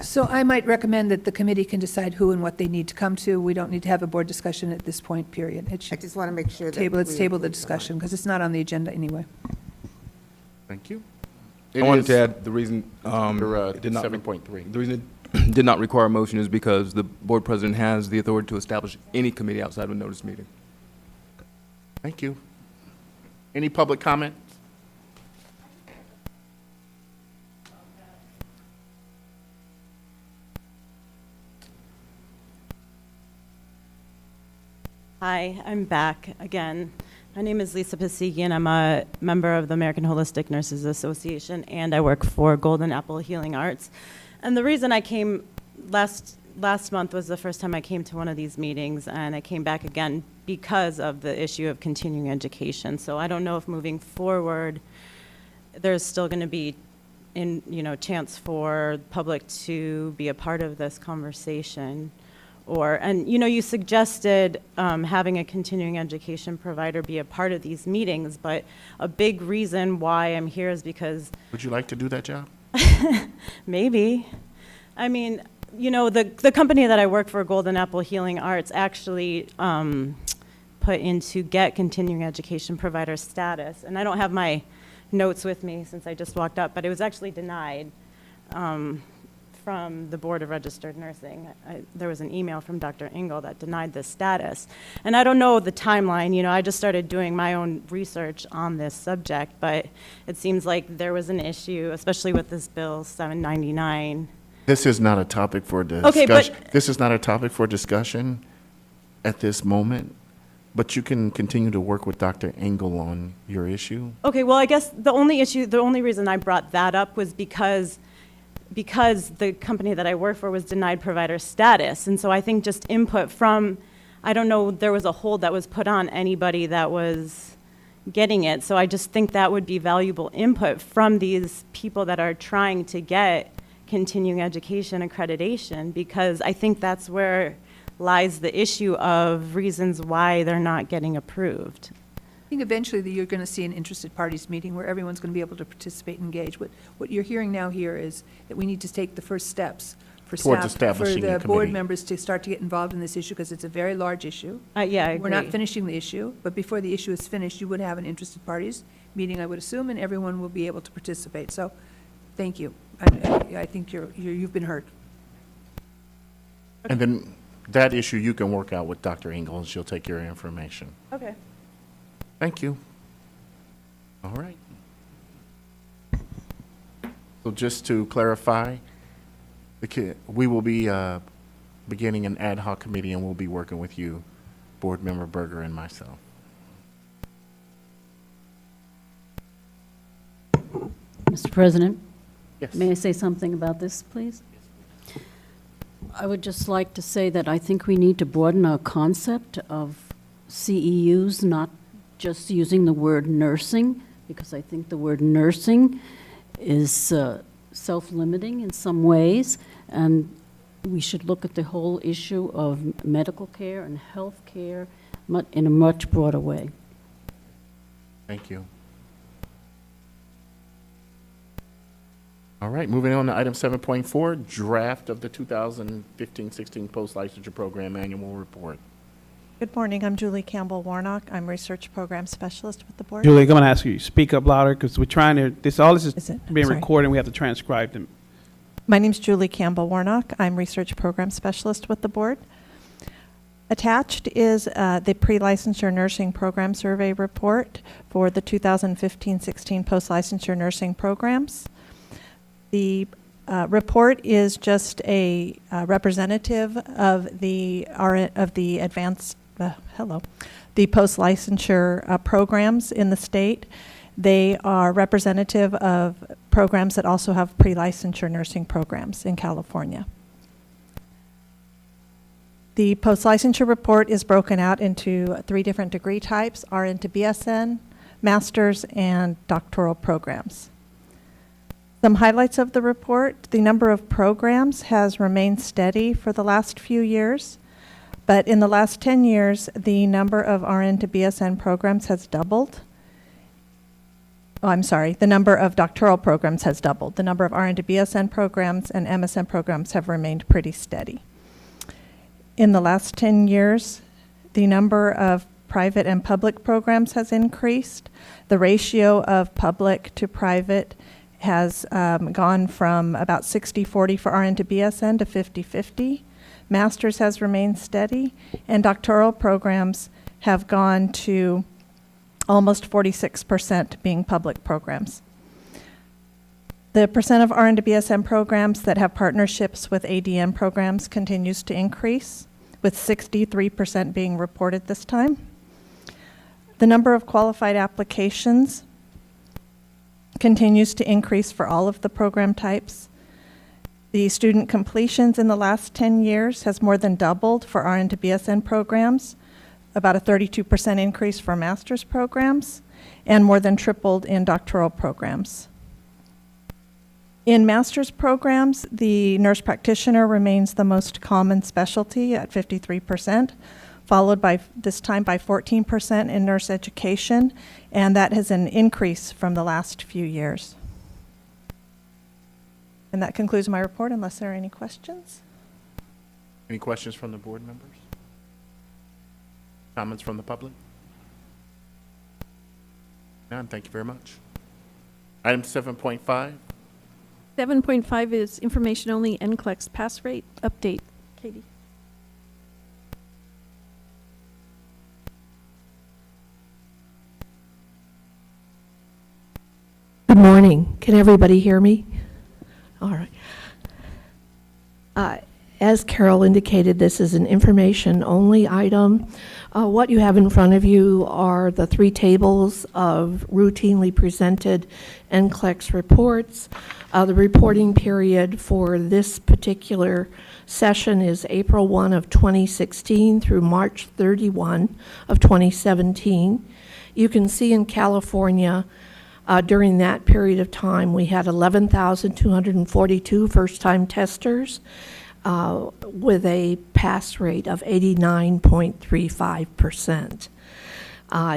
Speaker 3: So I might recommend that the committee can decide who and what they need to come to. We don't need to have a board discussion at this point, period. It
Speaker 7: I
Speaker 3: should
Speaker 7: just want to make sure that.
Speaker 3: table the
Speaker 7: include
Speaker 3: discussion, because it's not on the agenda anyway.
Speaker 1: Thank you.
Speaker 10: I wanted to add the reason
Speaker 1: Under
Speaker 10: it did not
Speaker 1: 7.3.
Speaker 10: the reason it did not require a motion is because the board president has the authority to establish any committee outside of a notice meeting.
Speaker 1: Thank you. Any public comment?
Speaker 14: Hi, I'm back again. My name is Lisa Pasigi, and I'm a member of the American Holistic Nurses Association, and I work for Golden Apple Healing Arts. And the reason I came last month was the first time I came to one of these meetings, and I came back again because of the issue of continuing education. So I don't know if moving forward, there's still going to be chance for the public to be a part of this conversation. You suggested having a continuing education provider be a part of these meetings, but a big reason why I'm here is because...
Speaker 1: Would you like to do that job?
Speaker 14: Maybe. I mean, the company that I work for, Golden Apple Healing Arts, actually put in to get continuing education provider status. And I don't have my notes with me since I just walked up, but it was actually denied. From the Board of Registered Nursing. There was an email from Dr. Engel that denied this status. And I don't know the timeline, I just started doing my own research on this subject, but it seems like there was an issue, especially with this bill 799.
Speaker 1: This is not a topic for discussion.
Speaker 14: Okay, but
Speaker 1: this is not a topic for discussion at this moment, but you can continue to work with Dr. Engel on your issue.
Speaker 14: Okay, well, I guess the only reason I brought that up was because because the company that I work for was denied provider status. And so I think just input from, I don't know, there was a hold that was put on anybody that was getting it. So I just think that would be valuable input from these people that are trying to get continuing education accreditation, because I think that's where lies the issue of reasons why they're not getting approved.
Speaker 3: I think eventually that you're going to see an interested parties meeting where everyone's going to be able to participate and engage. What you're hearing now here is that we need to take the first steps for
Speaker 1: Towards
Speaker 3: staff, for
Speaker 1: establishing a
Speaker 3: the board
Speaker 1: committee.
Speaker 3: members to start to get involved in this issue, because it's a very large issue.
Speaker 14: Yeah, I agree.
Speaker 3: We're not finishing the issue, but before the issue is finished, you would have an interested parties meeting, I would assume, and everyone will be able to participate. So, thank you. I think you've been heard.
Speaker 1: And then that issue you can work out with Dr. Engel, and she'll take your information.
Speaker 14: Okay.
Speaker 1: Thank you. All right. So just to clarify, we will be beginning an ad hoc committee, and we'll be working with you, Board Member Berger and myself.
Speaker 6: Mr. President?
Speaker 1: Yes.
Speaker 6: May I say something about this, please? I would just like to say that I think we need to broaden our concept of CEUs, not just using the word nursing, because I think the word nursing is self-limiting in some ways, and we should look at the whole issue of medical care and health care in a much broader way.
Speaker 1: Thank you. All right, moving on to item 7.4, draft of the 2015-16 post-licensure program annual report.
Speaker 15: Good morning. I'm Julie Campbell Warnock. I'm Research Program Specialist with the board.
Speaker 5: Julie, I'm going to ask you to speak up louder because we're trying to, all this is
Speaker 15: it?
Speaker 5: being
Speaker 15: Sorry.
Speaker 5: recorded and we have to transcribe them.
Speaker 15: My name's Julie Campbell Warnock. I'm Research Program Specialist with the board. Attached is the Pre-Licensure Nursing Program Survey Report for the 2015-16 post-licensure nursing programs. The report is just a representative of the the post-licensure programs in the state. They are representative of programs that also have pre-licensure nursing programs in California. The post-licensure report is broken out into 3 different degree types: RN to BSN, master's, and doctoral programs. Some highlights of the report: the number of programs has remained steady for the last few years, but in the last 10 years, the number of RN to BSN programs has doubled. Oh, I'm sorry, the number of doctoral programs has doubled. The number of RN to BSN programs and MSN programs have remained pretty steady. In the last 10 years, the number of private and public programs has increased. The ratio of public to private has gone from about 60-40 for RN to BSN to 50-50. Master's has remained steady, and doctoral programs have gone to almost 46% being public programs. The percent of RN to BSN programs that have partnerships with ADN programs continues to increase, with 63% being reported this time. The number of qualified applications continues to increase for all of the program types. The student completions in the last 10 years has more than doubled for RN to BSN programs, about a 32% increase for master's programs, and more than tripled in doctoral programs. In master's programs, the nurse practitioner remains the most common specialty at 53%, followed by this time by 14% in nurse education, and that has an increase from the last few years. And that concludes my report, unless there are any questions.
Speaker 1: Any questions from the board members? Comments from the public? None, thank you very much. Item 7.5.
Speaker 12: 7.5 is information only NCLEX pass rate update. Katie.
Speaker 16: Good morning. Can everybody hear me? All right. As Carol indicated, this is an information-only item. What you have in front of you are the 3 tables of routinely presented NCLEX reports. The reporting period for this particular session is April 1 of 2016 through March 31 of 2017. You can see in California, during that period of time, we had 11,242 first-time testers, with a pass rate of 89.35%.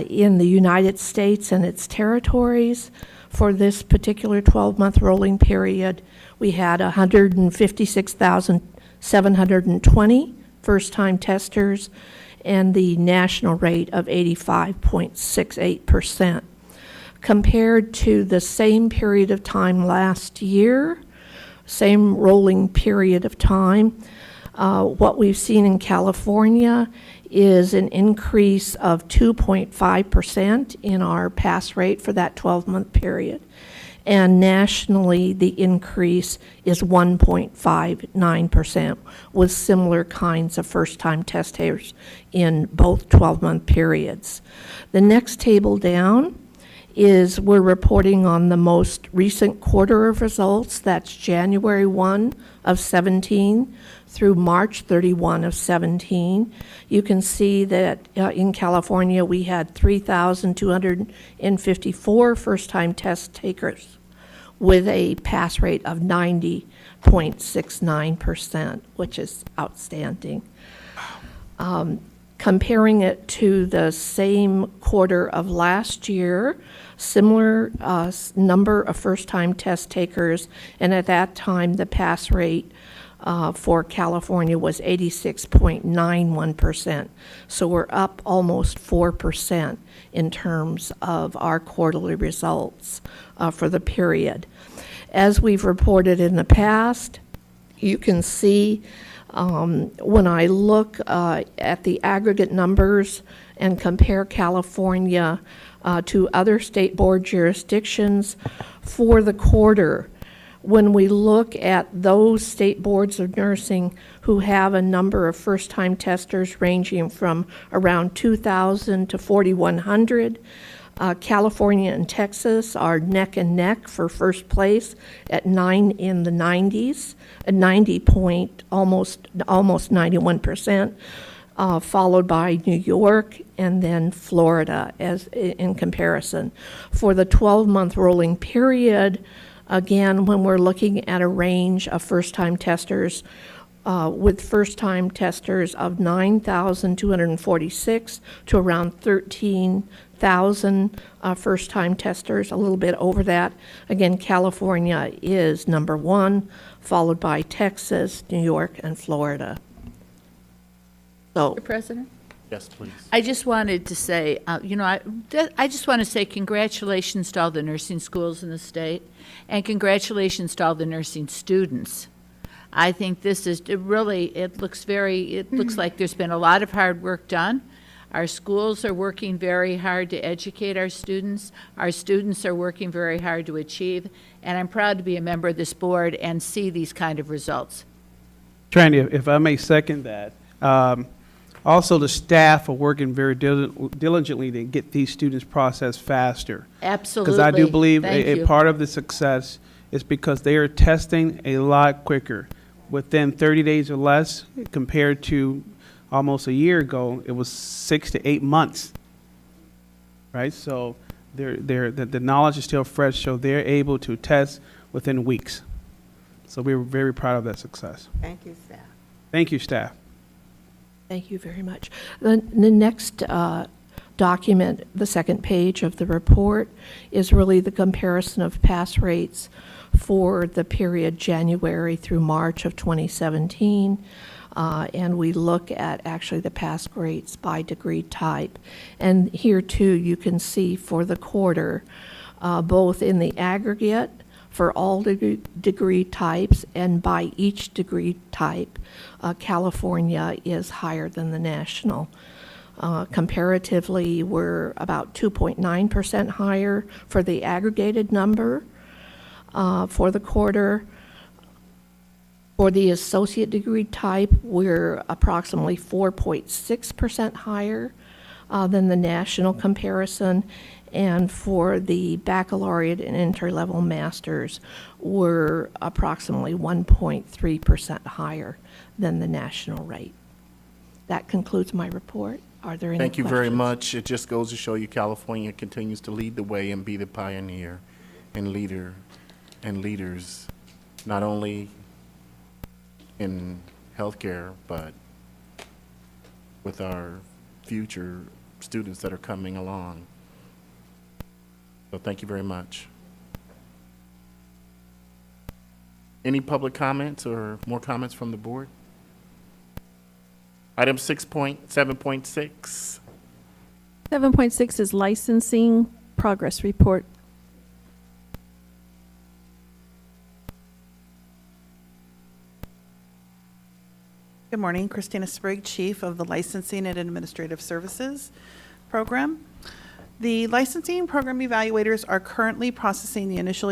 Speaker 16: In the United States and its territories, for this particular 12-month rolling period, we had 156,720 first-time testers and the national rate of 85.68%. Compared to the same period of time last year, same rolling period of time, what we've seen in California is an increase of 2.5% in our pass rate for that 12-month period. And nationally, the increase is 1.59%, with similar kinds of first-time testers in both 12-month periods. The next table down is we're reporting on the most recent quarter of results. That's January 1 of 17 through March 31 of 17. You can see that in California we had 3,254 first-time test takers with a pass rate of 90.69%, which is outstanding. Comparing it to the same quarter of last year, similar number of first-time test takers, and at that time the pass rate for California was 86.91%. So we're up almost 4% in terms of our quarterly results for the period. As we've reported in the past, you can see when I look at the aggregate numbers and compare California to other state board jurisdictions for the quarter, when we look at those state boards of nursing who have a number of first-time testers ranging from around 2,000 to 4,100, California and Texas are neck and neck for first place at 9 in the 90s, almost 91%, followed by New York and then Florida as in comparison. For the 12-month rolling period, again, when we're looking at a range of first-time testers, with first-time testers of 9,246 to around 13,000 first-time testers, a little bit over that. Again, California is number 1, followed by Texas, New York, and Florida. So,
Speaker 17: Mr. President?
Speaker 1: Yes, please.
Speaker 17: I just wanted to say, I just want to say congratulations to all the nursing schools in the state, and congratulations to all the nursing students. I think this is it looks like there's been a lot of hard work done. Our schools are working very hard to educate our students. Our students are working very hard to achieve, and I'm proud to be a member of this board and see these kind of results.
Speaker 5: Trandy, if I may second that. Also, the staff are working very diligently to get these students processed faster.
Speaker 17: Absolutely.
Speaker 5: Because I do believe
Speaker 17: Thank
Speaker 5: a
Speaker 17: you.
Speaker 5: part of the success is because they are testing a lot quicker. Within 30 days or less, compared to almost a year ago, it was 6 to 8 months. Right? So the knowledge is still fresh, so they're able to test within weeks. So we were very proud of that success.
Speaker 7: Thank you, staff.
Speaker 5: Thank you, staff.
Speaker 16: thank you very much. The next document, the second page of the report, is really the comparison of pass rates for the period January through March of 2017. And we look at actually the pass rates by degree type. And here too, you can see for the quarter, both in the aggregate for all degree types and by each degree type, California is higher than the national. Comparatively, we're about 2.9% higher for the aggregated number for the quarter. For the associate degree type, we're approximately 4.6% higher than the national comparison. And for the baccalaureate and entry-level masters, we're approximately 1.3% higher than the national rate. That concludes my report. Are there any
Speaker 1: Thank you very
Speaker 16: questions?
Speaker 1: much. It just goes to show you California continues to lead the way and be the pioneer and leaders, not only in healthcare, but with our future students that are coming along. So thank you very much. Any public comments or more comments from the board? Item 6.7.6.
Speaker 12: 7.6 is licensing progress report.
Speaker 11: Good morning, Christina Sprigg, Chief of the Licensing and Administrative Services Program. The licensing program evaluators are currently processing the initial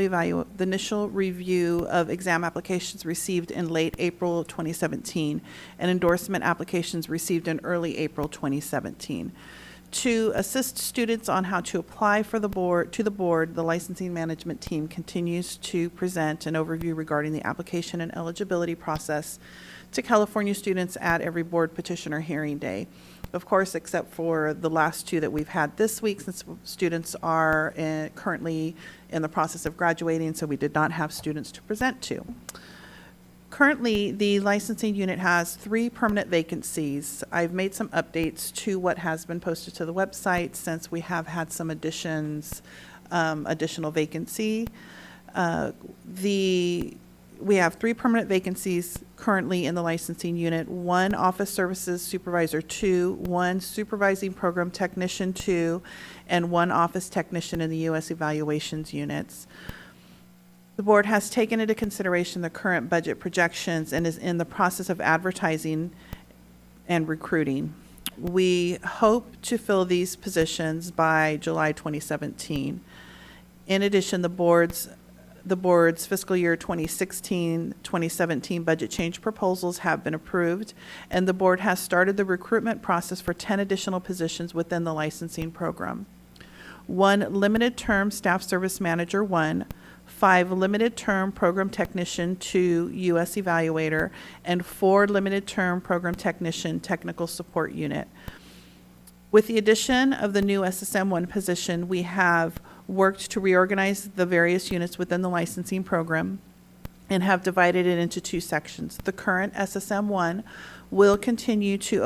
Speaker 11: review of exam applications received in late April 2017 and endorsement applications received in early April 2017. To assist students on how to apply for the board, the licensing management team continues to present an overview regarding the application and eligibility process to California students at every board petitioner hearing day. Of course, except for the last two that we've had this week, since students are currently in the process of graduating, so we did not have students to present to. Currently, the licensing unit has 3 permanent vacancies. I've made some updates to what has been posted to the website since we have had some additional vacancy. We have 3 permanent vacancies currently in the licensing unit, 1 office services supervisor 2, 1 supervising program technician 2, and 1 office technician in the U.S. evaluations units. The board has taken into consideration the current budget projections and is in the process of advertising and recruiting. We hope to fill these positions by July 2017. In addition, the board's fiscal year 2016-2017 budget change proposals have been approved, and the board has started the recruitment process for 10 additional positions within the licensing program. 1 limited term staff service manager 1, 5 limited term program technician 2 U.S. evaluator, and 4 limited term program technician technical support unit. With the addition of the new SSM1 position, we have worked to reorganize the various units within the licensing program and have divided it into 2 sections. The current SSM1 will continue to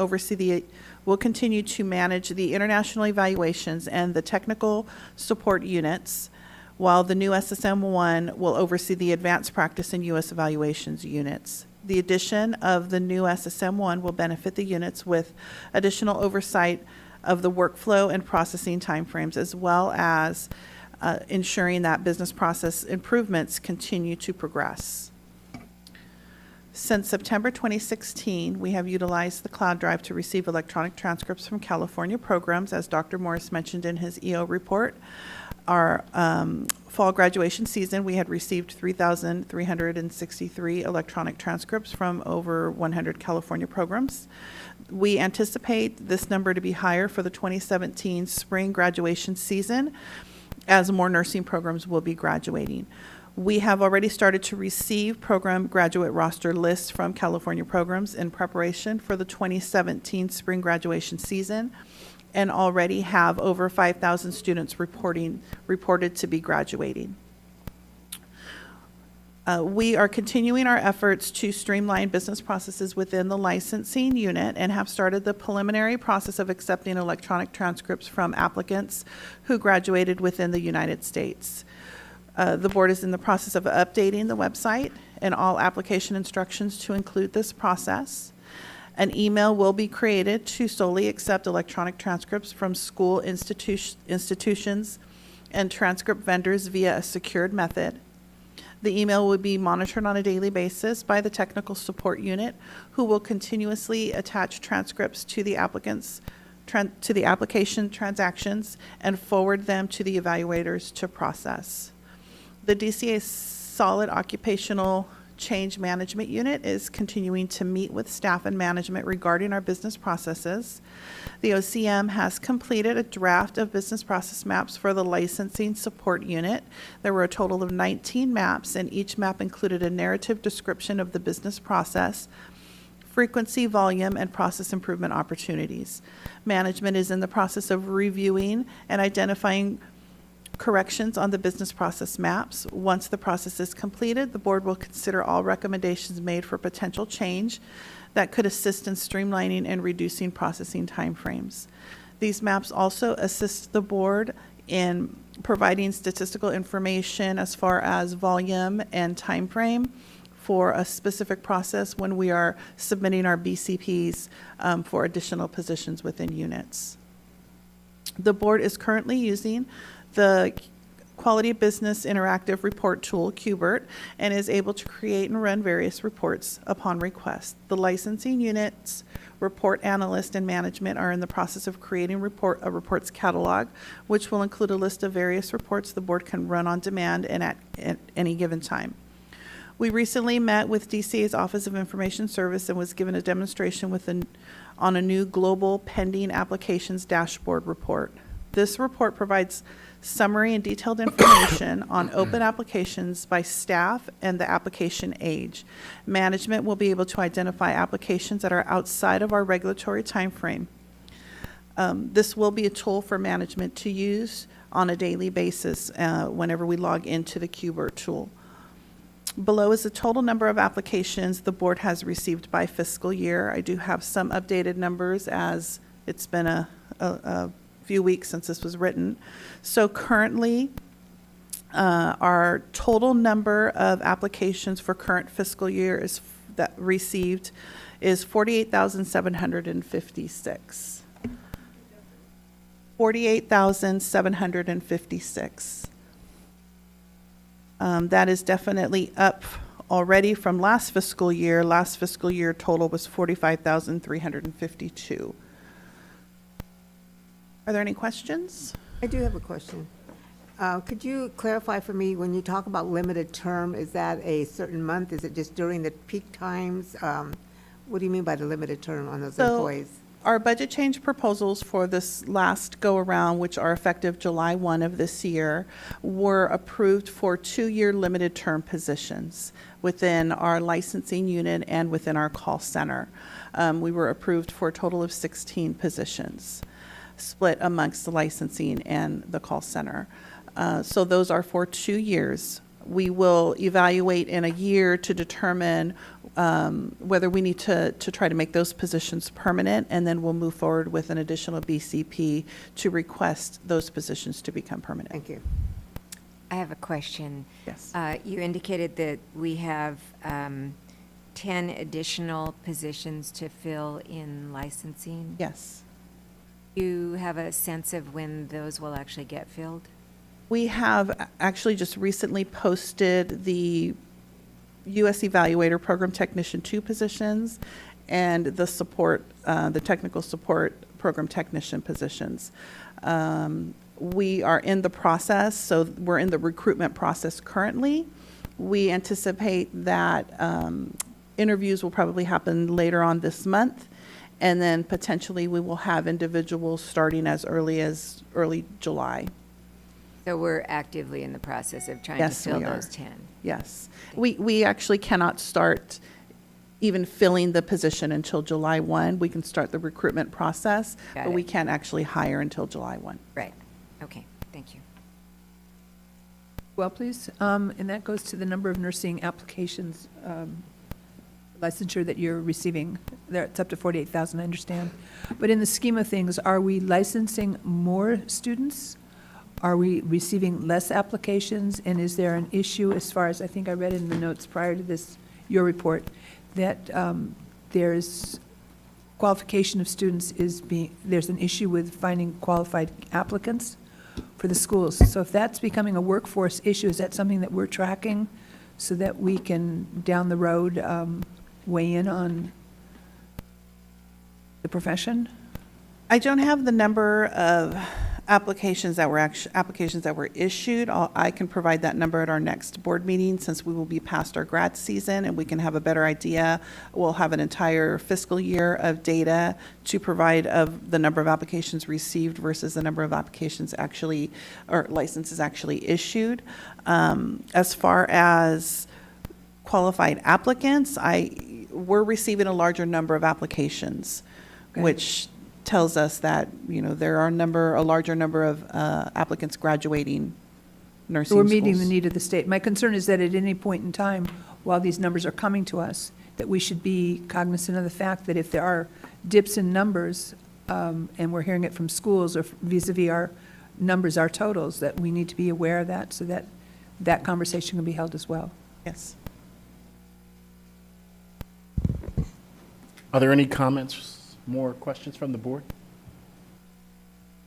Speaker 11: manage the international evaluations and the technical support units, while the new SSM1 will oversee the advanced practice and U.S. evaluations units. The addition of the new SSM1 will benefit the units with additional oversight of the workflow and processing timeframes, as well as ensuring that business process improvements continue to progress. Since September 2016, we have utilized the cloud drive to receive electronic transcripts from California programs, as Dr. Morris mentioned in his EO report. Our fall graduation season, we had received 3,363 electronic transcripts from over 100 California programs. We anticipate this number to be higher for the 2017 spring graduation season, as more nursing programs will be graduating. We have already started to receive program graduate roster lists from California programs in preparation for the 2017 spring graduation season, and already have over 5,000 students reported to be graduating. We are continuing our efforts to streamline business processes within the licensing unit and have started the preliminary process of accepting electronic transcripts from applicants who graduated within the United States. The board is in the process of updating the website and all application instructions to include this process. An email will be created to solely accept electronic transcripts from school institutions and transcript vendors via a secured method. The email will be monitored on a daily basis by the technical support unit, who will continuously attach transcripts to the application transactions and forward them to the evaluators to process. The DCA Solid Occupational Change Management Unit is continuing to meet with staff and management regarding our business processes. The OCM has completed a draft of business process maps for the Licensing Support Unit. There were a total of 19 maps, and each map included a narrative description of the business process, frequency, volume, and process improvement opportunities. Management is in the process of reviewing and identifying corrections on the business process maps. Once the process is completed, the board will consider all recommendations made for potential change that could assist in streamlining and reducing processing timeframes. These maps also assist the board in providing statistical information as far as volume and timeframe for a specific process when we are submitting our BCPs for additional positions within units. The board is currently using the Quality of Business Interactive Report Tool, QBERT, and is able to create and run various reports upon request. The licensing units, report analyst, and management are in the process of creating a reports catalog, which will include a list of various reports the board can run on demand and at any given time. We recently met with DCA's Office of Information Service and was given a demonstration on a new global pending applications dashboard report. This report provides summary and detailed information on open applications by staff and the application age. Management will be able to identify applications that are outside of our regulatory timeframe. This will be a tool for management to use on a daily basis whenever we log into the QBERT tool. Below is the total number of applications the board has received by fiscal year. I do have some updated numbers as it's been a few weeks since this was written. So currently, our total number of applications for current fiscal year is that received is 48,756. 48,756. That is definitely up already from last fiscal year. Last fiscal year total was 45,352. Are there any questions?
Speaker 7: I do have a question. Could you clarify for me, when you talk about limited term, is that a certain month? Is it just during the peak times? What do you mean by the limited term on those employees?
Speaker 11: Our budget change proposals for this last go-around, which are effective July 1 of this year, were approved for 2-year limited term positions within our licensing unit and within our call center. We were approved for a total of 16 positions, split amongst the licensing and the call center. So those are for 2 years. We will evaluate in a year to determine whether we need to try to make those positions permanent, and then we'll move forward with an additional BCP to request those positions to become permanent.
Speaker 7: Thank you.
Speaker 8: I have a question.
Speaker 11: Yes.
Speaker 8: You indicated that we have 10 additional positions to fill in licensing.
Speaker 11: Yes.
Speaker 8: Do you have a sense of when those will actually get filled?
Speaker 11: We have actually just recently posted the U.S. Evaluator Program Technician 2 positions and the support, the Technical Support Program Technician positions. We are in the process, so we're in the recruitment process currently. We anticipate that interviews will probably happen later on this month, and then potentially we will have individuals starting as early July.
Speaker 8: So we're actively in the process of trying to fill those 10.
Speaker 11: Yes. We actually cannot start even filling the position until July 1. We can start the recruitment process, but we can't actually hire until July 1.
Speaker 8: Right. Okay. Thank you.
Speaker 3: Well, please. And that goes to the number of nursing applications, licensure that you're receiving. It's up to 48,000, I understand. But in the scheme of things, are we licensing more students? Are we receiving less applications? And is there an issue, as far as I think I read in the notes prior to this, your report, that there's qualification of students there's an issue with finding qualified applicants for the schools. So if that's becoming a workforce issue, is that something that we're tracking so that we can, down the road, weigh in on the profession?
Speaker 11: I don't have the number of Applications that were issued, I can provide that number at our next board meeting, since we will be past our grad season and we can have a better idea. We'll have an entire fiscal year of data to provide of the number of applications received versus the number of applications actually, or licenses actually issued. As far as qualified applicants, we're receiving a larger number of applications, which tells us that, there are a larger number of applicants graduating nursing
Speaker 3: So we're
Speaker 11: schools.
Speaker 3: meeting the need of the state. My concern is that at any point in time, while these numbers are coming to us, that we should be cognizant of the fact that if there are dips in numbers, and we're hearing it from schools or vis-a-vis our numbers, our totals, that we need to be aware of that so that that conversation can be held as well.
Speaker 11: Yes.
Speaker 1: Are there any comments, more questions from the board?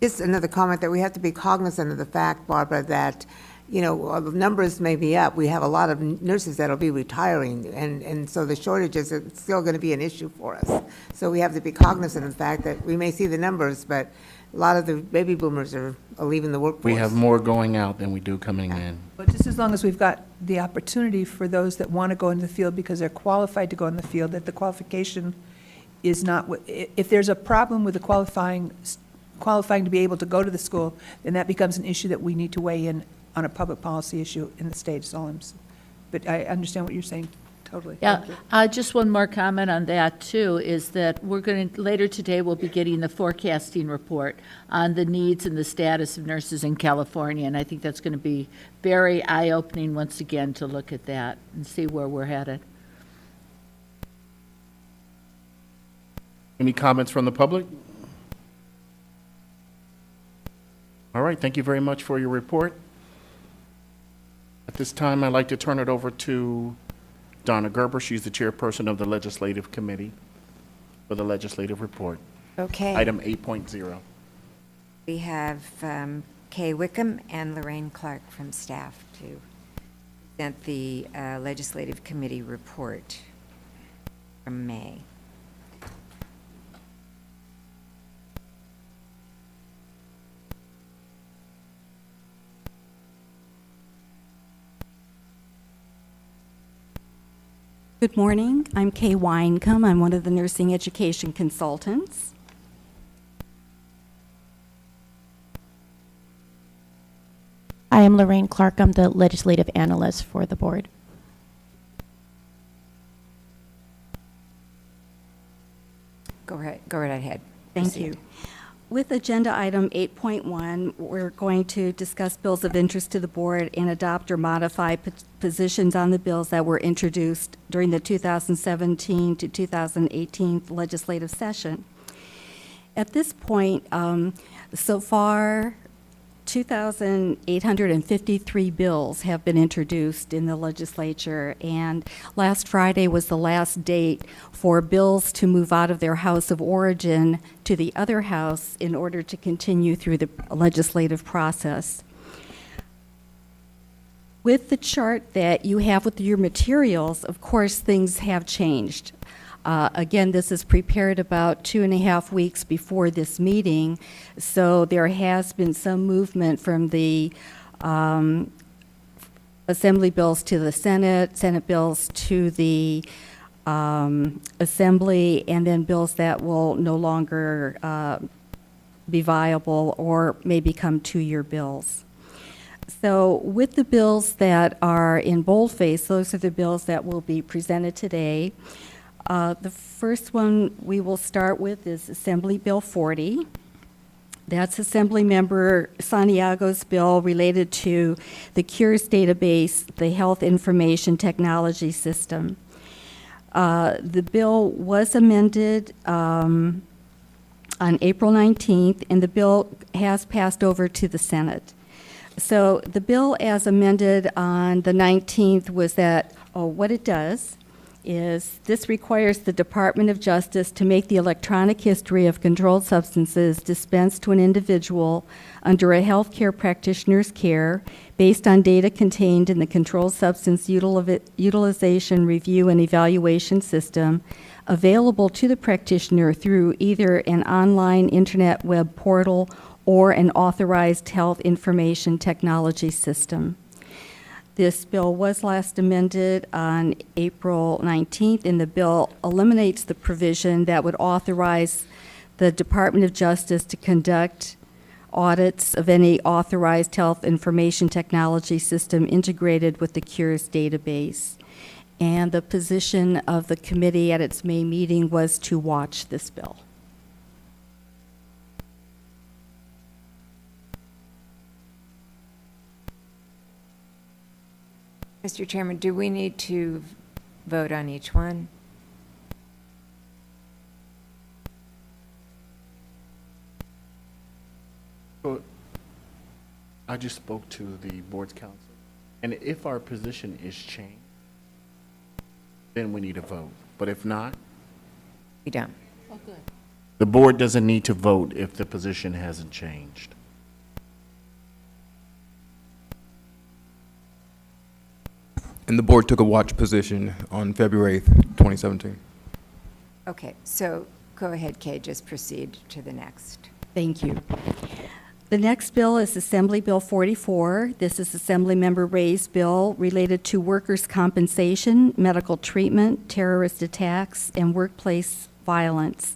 Speaker 7: Just another comment that we have to be cognizant of the fact, Barbara, that, while the numbers may be up, we have a lot of nurses that'll be retiring, and so the shortages are still going to be an issue for us. So we have to be cognizant of the fact that we may see the numbers, but a lot of the baby boomers are leaving the workforce.
Speaker 1: We have more going out than we do coming in.
Speaker 3: But just as long as we've got the opportunity for those that want to go into the field because they're qualified to go in the field, that the qualification is not, if there's a problem with the qualifying to be able to go to the school, then that becomes an issue that we need to weigh in on a public policy issue in the state, is all I'm saying. But I understand what you're saying, totally.
Speaker 17: Yeah,
Speaker 3: Thank you.
Speaker 17: just one more comment on that, too, is that we're going to, later today, we'll be getting the forecasting report on the needs and the status of nurses in California, and I think that's going to be very eye-opening once again to look at that and see where we're headed.
Speaker 1: Any comments from the public? All right, thank you very much for your report. At this time, I'd like to turn it over to Donna Gerber. She's the chairperson of the Legislative Committee for the legislative report.
Speaker 8: Okay.
Speaker 1: Item 8.0.
Speaker 8: We have Kay Wickham and Lorraine Clark from staff to present the Legislative Committee report from May.
Speaker 2: Good morning. I'm Kay Winecombe. I'm one of the nursing education consultants.
Speaker 18: I am Lorraine Clark. I'm the legislative analyst for the board.
Speaker 8: Go right ahead.
Speaker 2: Thank
Speaker 8: Proceed.
Speaker 2: you. With agenda item 8.1, we're going to discuss bills of interest to the board and adopt or modify positions on the bills that were introduced during the 2017 to 2018 legislative session. At this point, so far, 2,853 bills have been introduced in the legislature, and last Friday was the last date for bills to move out of their house of origin to the other house in order to continue through the legislative process. With the chart that you have with your materials, of course, things have changed. Again, this is prepared about 2.5 weeks before this meeting, so there has been some movement from the Assembly bills to the Senate, Senate bills to the Assembly, and then bills that will no longer be viable or may become 2-year bills. So with the bills that are in boldface, those are the bills that will be presented today. The first one we will start with is Assembly Bill 40. That's Assemblymember Santiago's bill related to the Cures database, the Health Information Technology System. The bill was amended on April 19th, and the bill has passed over to the Senate. So the bill as amended on the 19th was that, what it does is this requires the Department of Justice to make the electronic history of controlled substances dispensed to an individual under a healthcare practitioner's care based on data contained in the Controlled Substance Utilization Review and Evaluation System available to the practitioner through either an online internet web portal or an authorized health information technology system. This bill was last amended on April 19th, and the bill eliminates the provision that would authorize the Department of Justice to conduct audits of any authorized health information technology system integrated with the Cures database. And the position of the committee at its May meeting was to watch this bill.
Speaker 8: Mr. Chairman, do we need to vote on each one?
Speaker 1: Well, I just spoke to the board's counsel, and if our position is changed, then we need a vote. But if not,
Speaker 8: We don't.
Speaker 1: the board doesn't need to vote if the position hasn't changed.
Speaker 10: And the board took a watch position on February 8th, 2017.
Speaker 8: Okay, so go ahead, Kay, just proceed to the next.
Speaker 2: Thank you. The next bill is Assembly Bill 44. This is Assemblymember Ray's bill related to workers' compensation, medical treatment, terrorist attacks, and workplace violence.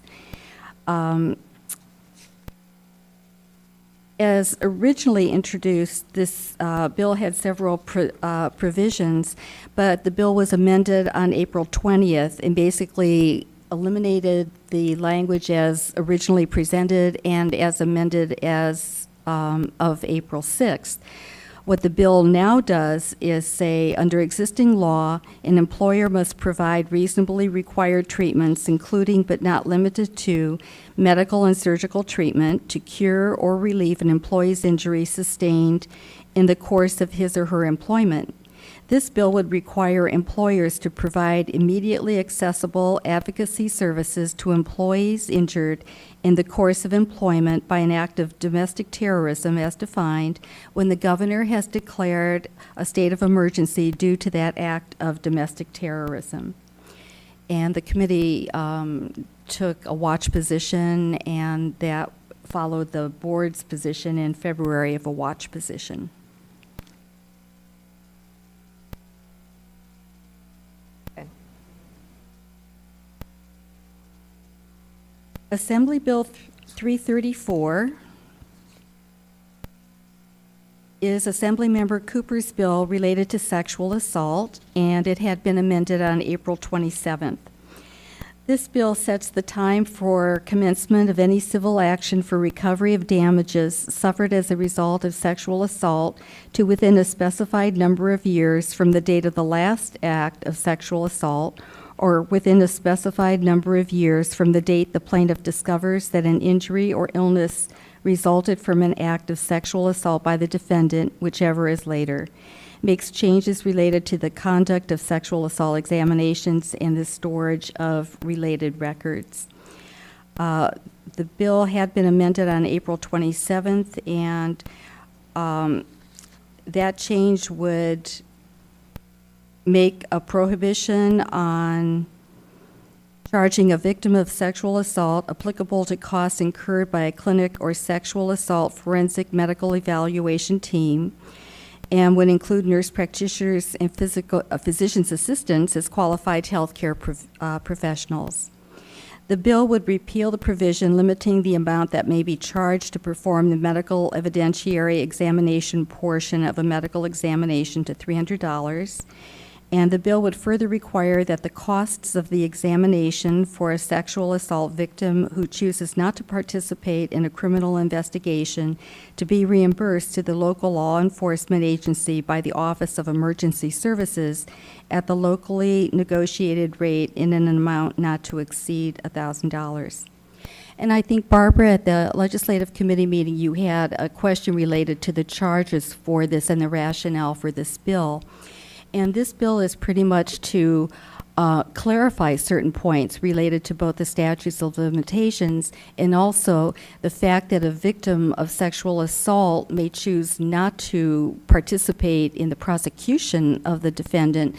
Speaker 2: As originally introduced, this bill had several provisions, but the bill was amended on April 20th and basically eliminated the language as originally presented and as amended as of April 6th. What the bill now does is say, under existing law, an employer must provide reasonably required treatments, including but not limited to medical and surgical treatment, to cure or relieve an employee's injury sustained in the course of his or her employment. This bill would require employers to provide immediately accessible advocacy services to employees injured in the course of employment by an act of domestic terrorism as defined when the governor has declared a state of emergency due to that act of domestic terrorism. And the committee took a watch position, and that followed the board's position in February of a watch position. Assembly Bill 334 is Assemblymember Cooper's bill related to sexual assault, and it had been amended on April 27th. This bill sets the time for commencement of any civil action for recovery of damages suffered as a result of sexual assault to within a specified number of years from the date of the last act of sexual assault, or within a specified number of years from the date the plaintiff discovers that an injury or illness resulted from an act of sexual assault by the defendant, whichever is later. Makes changes related to the conduct of sexual assault examinations and the storage of related records. The bill had been amended on April 27th, and that change would make a prohibition on charging a victim of sexual assault applicable to costs incurred by a clinic or sexual assault forensic medical evaluation team, and would include nurse practitioners and physician's assistants as qualified healthcare professionals. The bill would repeal the provision limiting the amount that may be charged to perform the medical evidentiary examination portion of a medical examination to $300. And the bill would further require that the costs of the examination for a sexual assault victim who chooses not to participate in a criminal investigation to be reimbursed to the local law enforcement agency by the Office of Emergency Services at the locally negotiated rate in an amount not to exceed $1,000. And I think, Barbara, at the Legislative Committee meeting, you had a question related to the charges for this and the rationale for this bill. And this bill is pretty much to clarify certain points related to both the statutes of limitations and also the fact that a victim of sexual assault may choose not to participate in the prosecution of the defendant,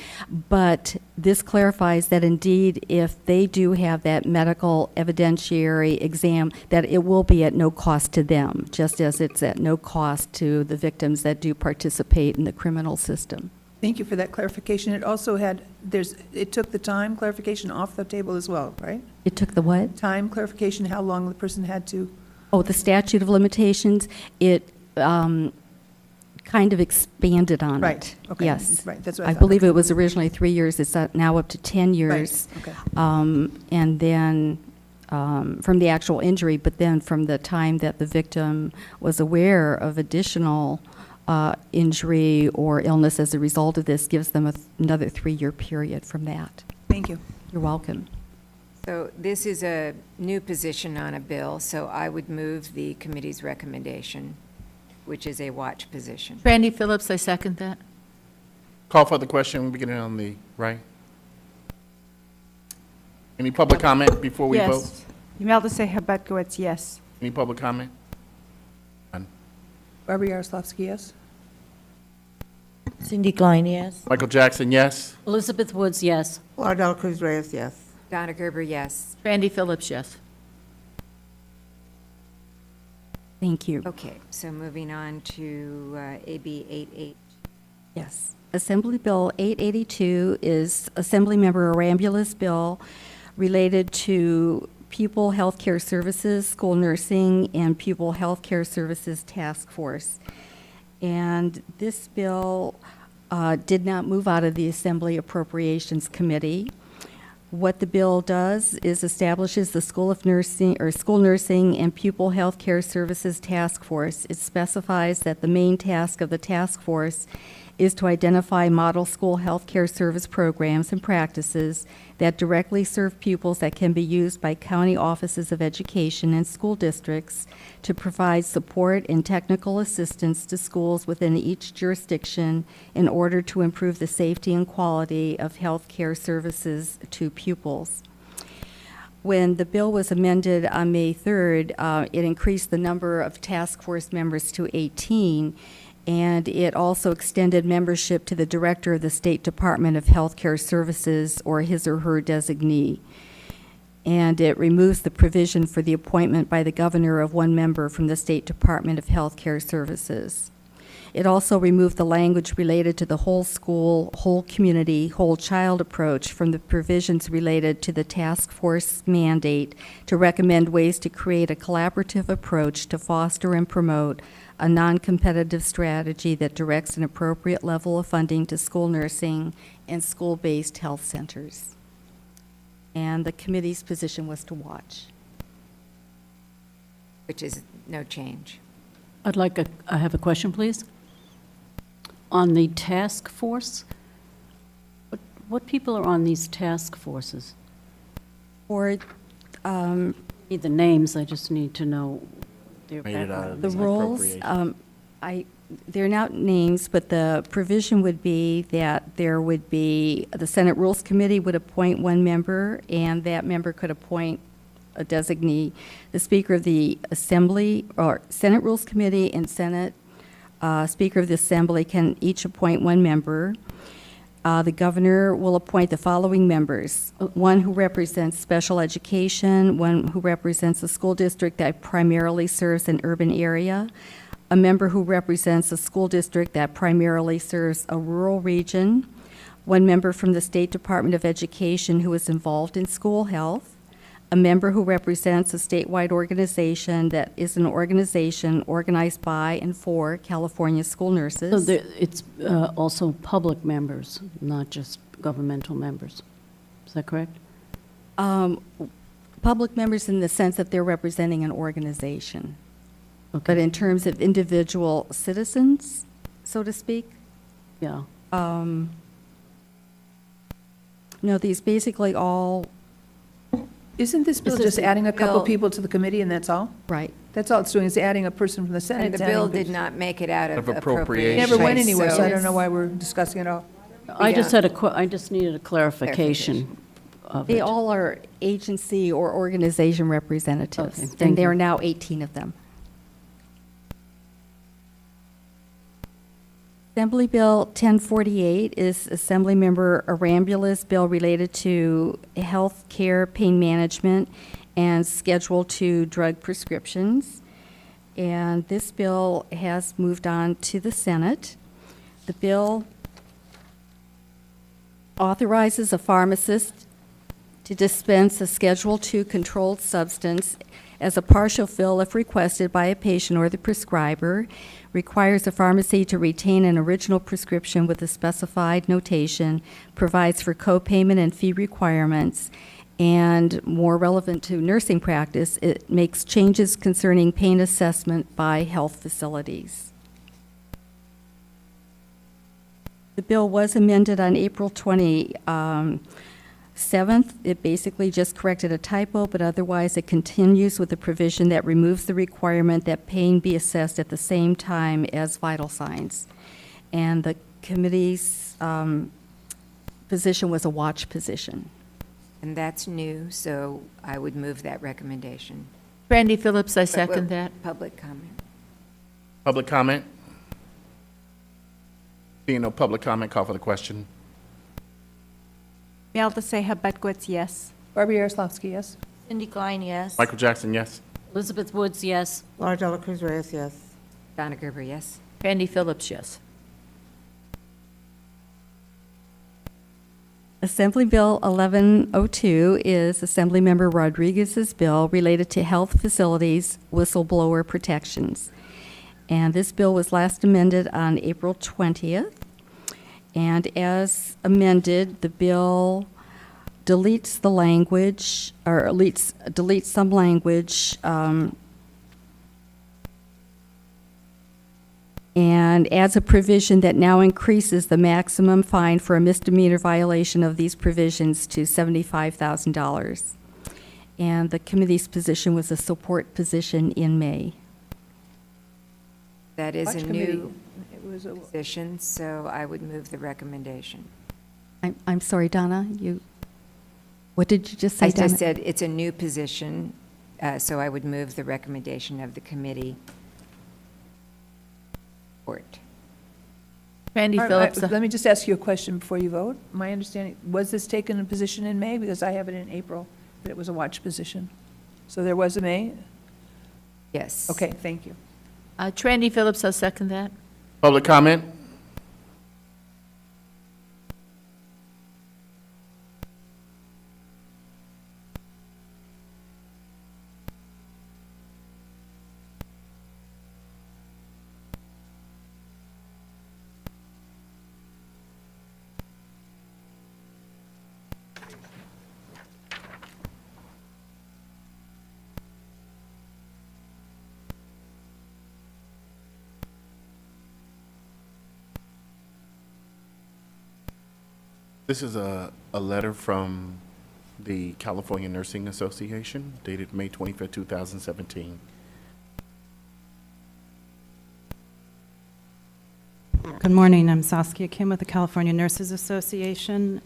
Speaker 2: but this clarifies that indeed if they do have that medical evidentiary exam, that it will be at no cost to them, just as it's at no cost to the victims that do participate in the criminal system.
Speaker 3: Thank you for that clarification. It also had, it took the time clarification off the table as well, right?
Speaker 2: It took the what?
Speaker 3: Time clarification, how long the person had to,
Speaker 2: Oh, the statute of limitations, it kind of expanded on it.
Speaker 3: Right, okay,
Speaker 2: Yes.
Speaker 3: right, that's what I
Speaker 2: I
Speaker 3: thought.
Speaker 2: believe it was originally 3 years, it's now up to 10 years.
Speaker 3: okay.
Speaker 2: And then from the actual injury, but then from the time that the victim was aware of additional injury or illness as a result of this gives them another 3-year period from that.
Speaker 3: Thank you.
Speaker 2: You're welcome.
Speaker 8: So this is a new position on a bill, so I would move the committee's recommendation, which is a watch position.
Speaker 17: Randy Phillips, I second that.
Speaker 1: Call for the question, we begin on the right. Any public comment before we vote?
Speaker 19: Imelda Seher-Betkowitz, yes.
Speaker 1: Any public comment? None.
Speaker 3: Barbara Yaroslavsky, yes?
Speaker 4: Cindy Klein, yes.
Speaker 1: Michael Jackson, yes.
Speaker 6: Elizabeth Woods, yes.
Speaker 7: Lauderdale Cruz Reyes, yes.
Speaker 8: Donna Gerber, yes.
Speaker 17: Randy Phillips, yes.
Speaker 2: Thank you.
Speaker 8: Okay, so moving on to AB 88.
Speaker 2: Yes. Assembly Bill 882 is Assemblymember Arambulis bill related to Pupil Healthcare Services, School Nursing, and Pupil Healthcare Services Task Force. And this bill did not move out of the Assembly Appropriations Committee. What the bill does is establishes the School of Nursing or School Nursing and Pupil Healthcare Services Task Force. It specifies that the main task of the task force is to identify model school healthcare service programs and practices that directly serve pupils that can be used by county offices of education and school districts to provide support and technical assistance to schools within each jurisdiction in order to improve the safety and quality of healthcare services to pupils. When the bill was amended on May 3rd, it increased the number of task force members to 18, and it also extended membership to the director of the State Department of Healthcare Services or his or her designee. And it removes the provision for the appointment by the governor of one member from the State Department of Healthcare Services. It also removed the language related to the whole school, whole community, whole child approach from the provisions related to the task force mandate to recommend ways to create a collaborative approach to foster and promote a non-competitive strategy that directs an appropriate level of funding to school nursing and school-based health centers. And the committee's position was to watch.
Speaker 8: Which is no change.
Speaker 6: I have a question, please. On the task force, what people are on these task forces?
Speaker 2: Or
Speaker 6: need the names, I just need to know their
Speaker 1: Made it out of
Speaker 6: background.
Speaker 2: the roles, they're not names, but the provision would be that there would be, the Senate Rules Committee would appoint one member, and that member could appoint a designee. The Speaker of the Assembly, or Senate Rules Committee and Senate Speaker of the Assembly can each appoint one member. The governor will appoint the following members: one who represents special education, one who represents a school district that primarily serves an urban area, a member who represents a school district that primarily serves a rural region, one member from the State Department of Education who is involved in school health, a member who represents a statewide organization that is an organization organized by and for California school nurses.
Speaker 6: So it's also public members, not just governmental members. Is that correct?
Speaker 2: Public members in the sense that they're representing an organization. Okay. But in terms of individual citizens, so to speak?
Speaker 6: Yeah.
Speaker 2: No, these basically all...
Speaker 3: Isn't this bill just adding a couple people to the committee and that's all?
Speaker 2: Right.
Speaker 3: That's all it's doing, is adding a person from the Senate.
Speaker 8: And the
Speaker 3: it's adding
Speaker 8: bill
Speaker 3: the-
Speaker 8: did not make it out of
Speaker 1: Of appropriation.
Speaker 3: It never went
Speaker 8: Right,
Speaker 3: anywhere, so I don't
Speaker 8: it's-
Speaker 3: know why we're discussing it all.
Speaker 6: I just had I just needed a clarification of
Speaker 2: They
Speaker 6: it.
Speaker 2: all are agency or organization representatives,
Speaker 6: Okay,
Speaker 2: and
Speaker 6: thank
Speaker 2: there
Speaker 6: you.
Speaker 2: are now 18 of them. Assembly Bill 1048 is Assemblymember Arambula's bill related to health care, pain management, and Schedule II drug prescriptions. And this bill has moved on to the Senate. The bill authorizes a pharmacist to dispense a Schedule II controlled substance as a partial fill if requested by a patient or the prescriber, requires a pharmacy to retain an original prescription with a specified notation, provides for co-payment and fee requirements, and more relevant to nursing practice, it makes changes concerning pain assessment by health facilities. The bill was amended on April 27th. It basically just corrected a typo, but otherwise it continues with the provision that removes the requirement that pain be assessed at the same time as vital signs. And the committee's position was a watch position.
Speaker 8: And that's new, so I would move that recommendation.
Speaker 17: Randy Phillips, I
Speaker 8: But
Speaker 17: second
Speaker 8: what-
Speaker 17: that.
Speaker 8: Public comment.
Speaker 1: Public comment? Being no public comment, call for the question.
Speaker 19: Meldaseha Bedgoeds, yes.
Speaker 3: Barbara Yaroslavsky, yes.
Speaker 4: Cindy Klein, yes.
Speaker 1: Michael Jackson, yes.
Speaker 6: Elizabeth Woods, yes.
Speaker 7: Laura Dela Cruz Reyes, yes.
Speaker 8: Donna Gerber, yes.
Speaker 17: Randy Phillips, yes.
Speaker 2: Assembly Bill 1102 is Assemblymember Rodriguez's bill related to health facilities whistleblower protections. And this bill was last amended on April 20th. And as amended, the bill deletes the language, or deletes some language, and adds a provision that now increases the maximum fine for a misdemeanor violation of these provisions to $75,000. And the committee's position was a support position in May.
Speaker 8: That is a
Speaker 3: Watch committee.
Speaker 8: new
Speaker 3: It was a,
Speaker 8: position, so I would move the recommendation.
Speaker 2: I'm sorry, Donna, what did you just say,
Speaker 8: I
Speaker 2: Donna?
Speaker 8: just said it's a new position, so I would move the recommendation of the committee. Court.
Speaker 17: Randy
Speaker 3: All right,
Speaker 17: Phillips.
Speaker 3: let me just ask you a question before you vote. My understanding, was this taken a position in May? Because I have it in April, that it was a watch position. So there was a May?
Speaker 8: Yes.
Speaker 3: Okay, thank you.
Speaker 17: Randy Phillips, I'll second that.
Speaker 1: Public comment? This is a letter from the California Nursing Association dated May 25th, 2017.
Speaker 20: Good morning. I'm Saskia Kim with the California Nurses Association.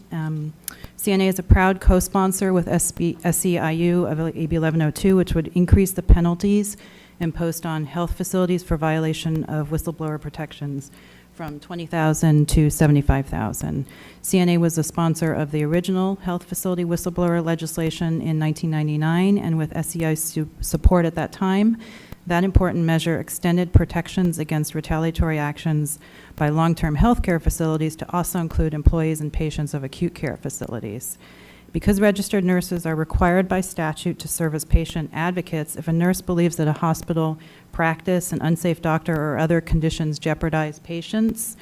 Speaker 20: CNA is a proud co-sponsor with SEIU of AB 1102, which would increase the penalties imposed on health facilities for violation of whistleblower protections from $20,000 to $75,000. CNA was a sponsor of the original health facility whistleblower legislation in 1999, and with SEIU support at that time, that important measure extended protections against retaliatory actions by long-term health care facilities to also include employees and patients of acute care facilities. Because registered nurses are required by statute to serve as patient advocates, if a nurse believes that a hospital practice, an unsafe doctor, or other conditions jeopardize patients,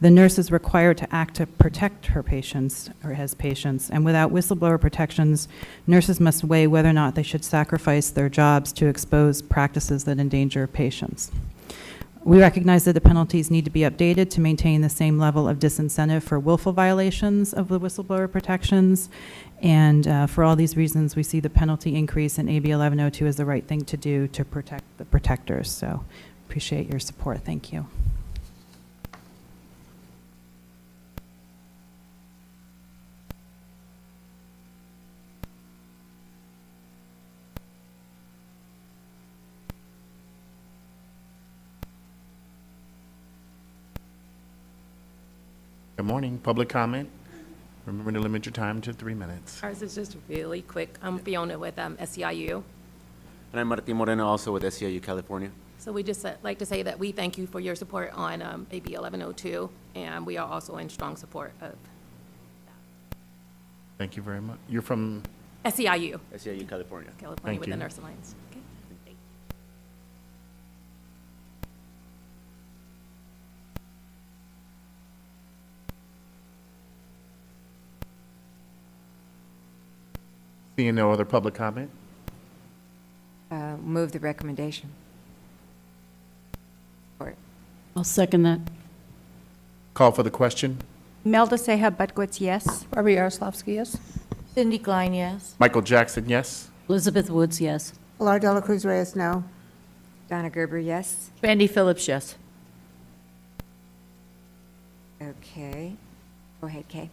Speaker 20: the nurse is required to act to protect her patients or his patients. And without whistleblower protections, nurses must weigh whether or not they should sacrifice their jobs to expose practices that endanger patients. We recognize that the penalties need to be updated to maintain the same level of disincentive for willful violations of the whistleblower protections. And for all these reasons, we see the penalty increase in AB 1102 as the right thing to do to protect the protectors. So appreciate your support. Thank you.
Speaker 1: Good morning. Public comment. Remember to limit your time to 3 minutes.
Speaker 21: Ours is just really quick. I'm Fiona with SEIU.
Speaker 22: And I'm Martin Moreno, also with SEIU California.
Speaker 21: So we just like to say that we thank you for your support on AB 1102, and we are also in strong support of
Speaker 1: Thank you very much. You're from?
Speaker 21: SEIU.
Speaker 22: SEIU California.
Speaker 21: California
Speaker 1: Thank
Speaker 21: with
Speaker 1: you.
Speaker 21: the Nurse Alliance. Okay.
Speaker 1: Seeing no other public comment?
Speaker 8: Move the recommendation. Support.
Speaker 6: I'll second that.
Speaker 1: Call for the question.
Speaker 19: Melda Seha Budgwitz, yes.
Speaker 3: Barbara Yaroslavsky, yes.
Speaker 4: Cindy Klein, yes.
Speaker 1: Michael Jackson, yes.
Speaker 6: Elizabeth Woods, yes.
Speaker 7: Pilar Dela Cruz Reyes, no.
Speaker 8: Donna Gerber, yes.
Speaker 17: Randy Phillips, yes.
Speaker 8: Okay. Go ahead, Kay.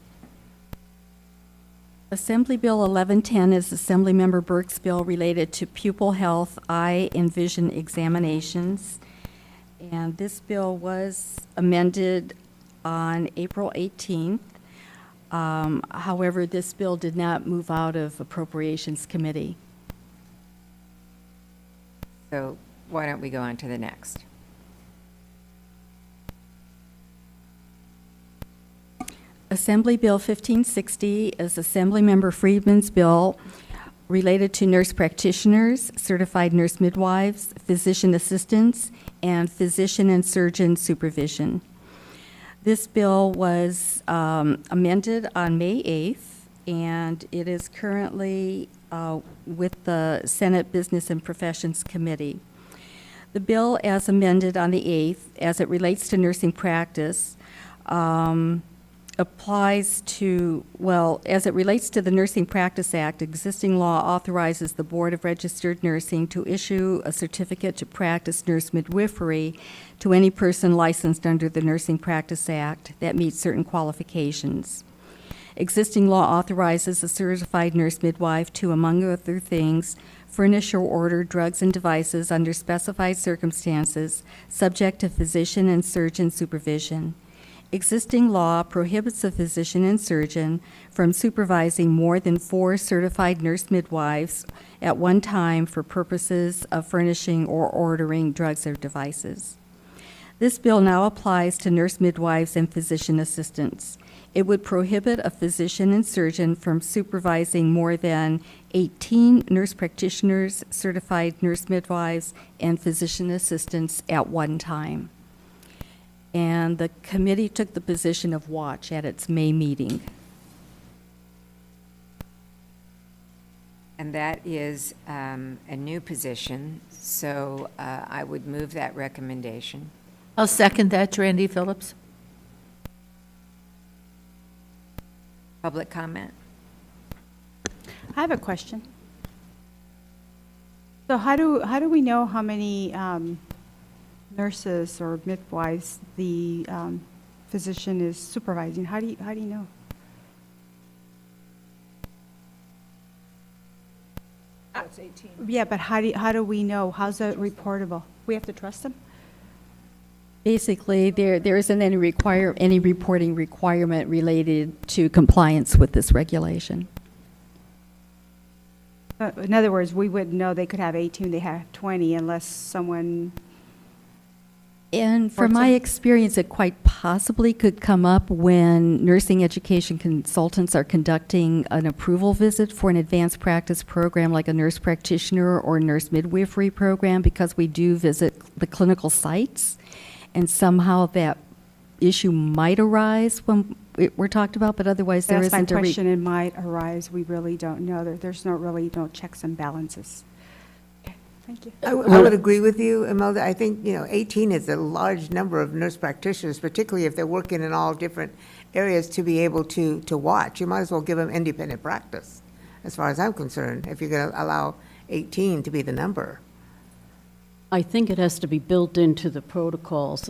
Speaker 2: Assembly Bill 1110 is Assemblymember Burke's bill related to pupil health, eye, and vision examinations. And this bill was amended on April 18th. However, this bill did not move out of Appropriations Committee.
Speaker 8: So why don't we go on to the next?
Speaker 2: Assembly Bill 1560 is Assemblymember Friedman's bill related to nurse practitioners, certified nurse midwives, physician assistants, and physician and surgeon supervision. This bill was amended on May 8th, and it is currently with the Senate Business and Professions Committee. The bill as amended on the 8th, as it relates to nursing practice, applies to, well, as it relates to the Nursing Practice Act, existing law authorizes the Board of Registered Nursing to issue a certificate to practice nurse midwifery to any person licensed under the Nursing Practice Act that meets certain qualifications. Existing law authorizes a certified nurse midwife to, among other things, furnish or order drugs and devices under specified circumstances, subject to physician and surgeon supervision. Existing law prohibits a physician and surgeon from supervising more than 4 certified nurse midwives at one time for purposes of furnishing or ordering drugs or devices. This bill now applies to nurse midwives and physician assistants. It would prohibit a physician and surgeon from supervising more than 18 nurse practitioners, certified nurse midwives, and physician assistants at one time. And the committee took the position of watch at its May meeting.
Speaker 8: And that is a new position, so I would move that recommendation.
Speaker 17: I'll second that, Randy Phillips.
Speaker 8: Public comment?
Speaker 19: I have a question. So how do we know how many nurses or midwives the physician is supervising? How do you know?
Speaker 3: That's 18.
Speaker 19: Yeah, but how do we know? How's it reportable? We have to trust them?
Speaker 2: Basically, there isn't any reporting requirement related to compliance with this regulation.
Speaker 19: In other words, we wouldn't know they could have 18, they have 20 unless someone...
Speaker 2: And from my experience, it quite possibly could come up when nursing education consultants are conducting an approval visit for an advanced practice program like a nurse practitioner or nurse midwifery program, because we do visit the clinical sites, and somehow that issue might arise when we're talked about, but otherwise there
Speaker 19: That's my
Speaker 2: isn't a...
Speaker 19: question, it might arise. We really don't know. There's no checks and balances. Okay, thank you.
Speaker 7: I would agree with you, Imelda. I think, 18 is a large number of nurse practitioners, particularly if they're working in all different areas, to be able to watch. You might as well give them independent practice, as far as I'm concerned, if you're going to allow 18 to be the number.
Speaker 6: I think it has to be built into the protocols.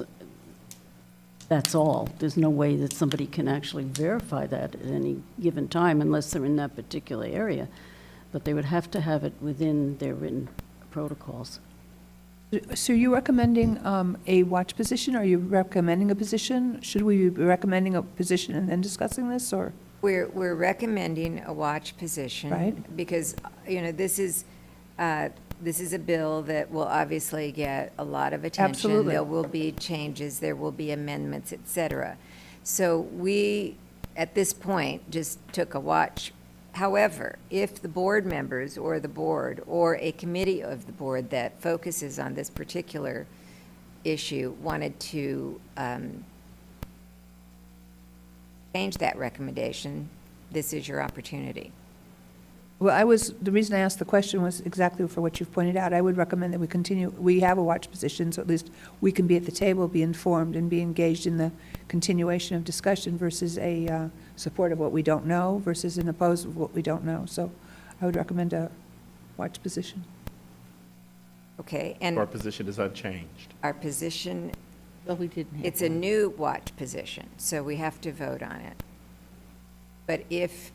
Speaker 6: That's all. There's no way that somebody can actually verify that at any given time unless they're in that particular area. But they would have to have it within their written protocols.
Speaker 3: So you're recommending a watch position? Are you recommending a position? Should we be recommending a position and then discussing this, or?
Speaker 8: We're recommending a watch position.
Speaker 3: Right.
Speaker 8: Because, this is a bill that will obviously get a lot of attention.
Speaker 3: Absolutely.
Speaker 8: There will be changes, there will be amendments, et cetera. So we, at this point, just took a watch. However, if the board members or the board or a committee of the board that focuses on this particular issue wanted to change that recommendation, this is your opportunity.
Speaker 3: Well, the reason I asked the question was exactly for what you've pointed out. I would recommend that we continue, we have a watch position, so at least we can be at the table, be informed, and be engaged in the continuation of discussion versus a support of what we don't know versus an oppose of what we don't know. So I would recommend a watch position.
Speaker 8: Okay, and
Speaker 1: Our position is unchanged.
Speaker 8: our position,
Speaker 17: Well, we didn't have
Speaker 8: it's a new watch position, so we have to vote on it. But if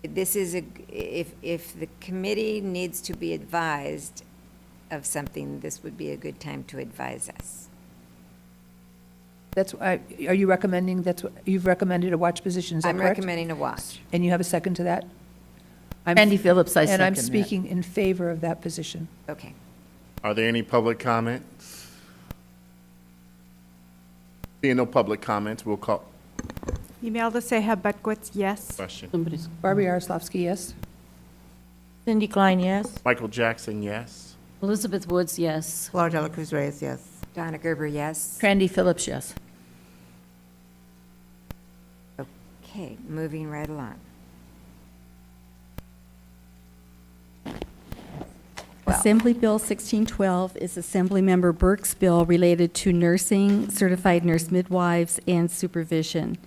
Speaker 8: this is if the committee needs to be advised of something, this would be a good time to advise us.
Speaker 3: That's, are you recommending, you've recommended a watch position, is that
Speaker 8: I'm
Speaker 3: correct?
Speaker 8: recommending a watch.
Speaker 3: And you have a second to that?
Speaker 17: Randy Phillips, I
Speaker 3: And I'm
Speaker 17: second that.
Speaker 3: speaking in favor of that position.
Speaker 8: Okay.
Speaker 1: Are there any public comments? Seeing no public comments, we'll call
Speaker 19: Imelda Seja Betquits, yes.
Speaker 1: question.
Speaker 17: Somebody's,
Speaker 3: Barbie Yaroslavsky, yes?
Speaker 4: Cindy Klein, yes.
Speaker 1: Michael Jackson, yes.
Speaker 6: Elizabeth Woods, yes.
Speaker 7: Flor Dela Cruz Reyes, yes.
Speaker 8: Donna Gerber, yes.
Speaker 17: Randy Phillips, yes.
Speaker 8: Okay, moving right along.
Speaker 2: Assembly Bill 1612 is Assemblymember Burke's bill related to nursing, certified nurse midwives, and supervision.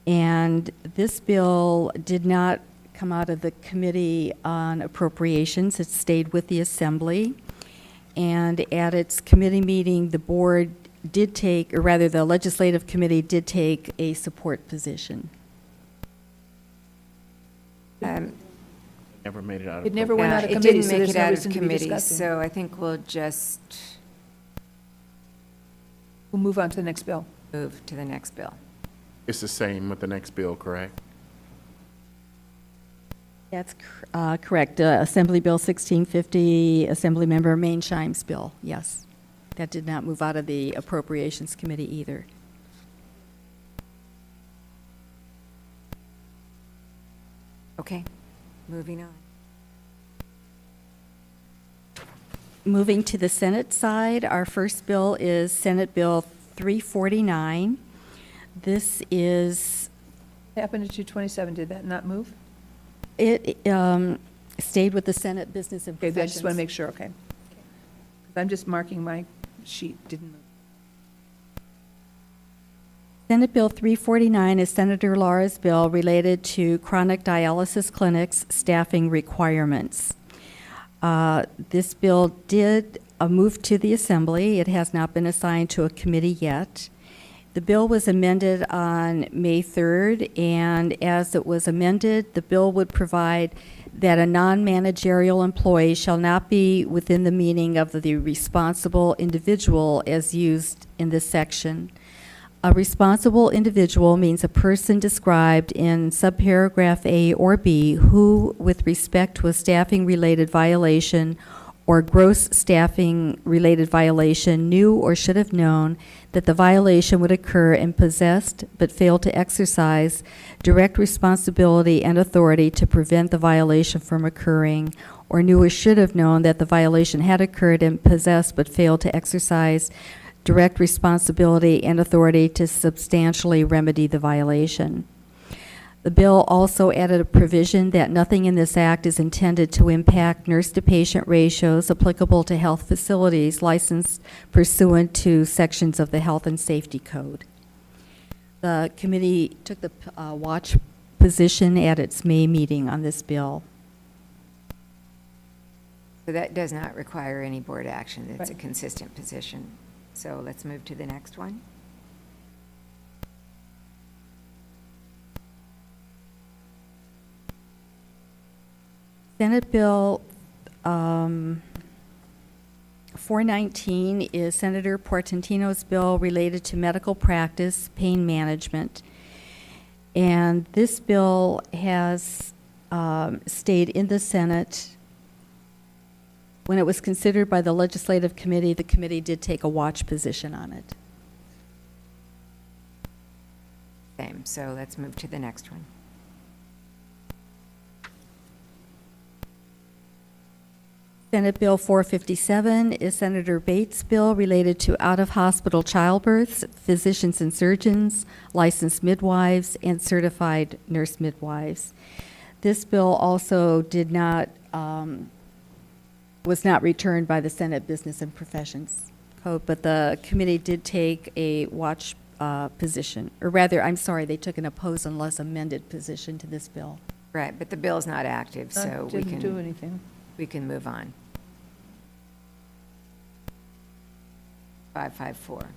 Speaker 2: And this bill did not come out of the Committee on Appropriations. It stayed with the Assembly. And at its committee meeting, the board did take, or rather the Legislative Committee did take a support position.
Speaker 1: Never made it out of.
Speaker 3: It never went out of
Speaker 8: It
Speaker 3: committee,
Speaker 8: didn't
Speaker 3: so
Speaker 8: make
Speaker 3: there's
Speaker 8: it
Speaker 3: no
Speaker 8: out of
Speaker 3: reason to be
Speaker 8: committee,
Speaker 3: discussing.
Speaker 8: so I think we'll just
Speaker 3: We'll move on to the next bill.
Speaker 8: move to the next bill.
Speaker 1: It's the same with the next bill, correct?
Speaker 2: That's correct. Assembly Bill 1650, Assemblymember Mainshine's bill, yes. That did not move out of the Appropriations Committee either.
Speaker 8: Okay, moving on.
Speaker 2: Moving to the Senate side, our first bill is Senate Bill 349. This is,
Speaker 3: What happened to 227? Did that not move?
Speaker 2: it stayed with the Senate Business and
Speaker 3: Okay, I
Speaker 2: Professions.
Speaker 3: just want to make sure, okay. 'Cause I'm just marking my sheet, didn't move.
Speaker 2: Senate Bill 349 is Senator Lara's bill related to chronic dialysis clinics staffing requirements. This bill did move to the Assembly. It has not been assigned to a committee yet. The bill was amended on May 3rd, and as it was amended, the bill would provide that a non-managerial employee shall not be within the meaning of the responsible individual as used in this section. A responsible individual means a person described in subparagraph A or B who, with respect to a staffing-related violation or gross staffing-related violation, knew or should have known that the violation would occur and possessed but failed to exercise direct responsibility and authority to prevent the violation from occurring, or knew or should have known that the violation had occurred and possessed but failed to exercise direct responsibility and authority to substantially remedy the violation. The bill also added a provision that nothing in this act is intended to impact nurse-to-patient ratios applicable to health facilities licensed pursuant to sections of the Health and Safety Code. The committee took the watch position at its May meeting on this bill.
Speaker 8: So that does not require any board action. It's a
Speaker 3: Right.
Speaker 8: consistent position. So let's move to the next one.
Speaker 2: Senate Bill 419 is Senator Portantino's bill related to medical practice pain management. And this bill has stayed in the Senate. When it was considered by the Legislative Committee, the committee did take a watch position on it.
Speaker 8: Same, so let's move to the next one.
Speaker 2: Senate Bill 457 is Senator Bates' bill related to out-of-hospital childbirths, physicians and surgeons, licensed midwives, and certified nurse midwives. This bill also did not, was not returned by the Senate Business and Professions Code, but the committee did take a watch position, or rather, I'm sorry, they took an oppose unless amended position to this bill.
Speaker 8: Right, but the bill's not active, so we
Speaker 3: Didn't do
Speaker 8: can,
Speaker 3: anything.
Speaker 8: we can move on. 554.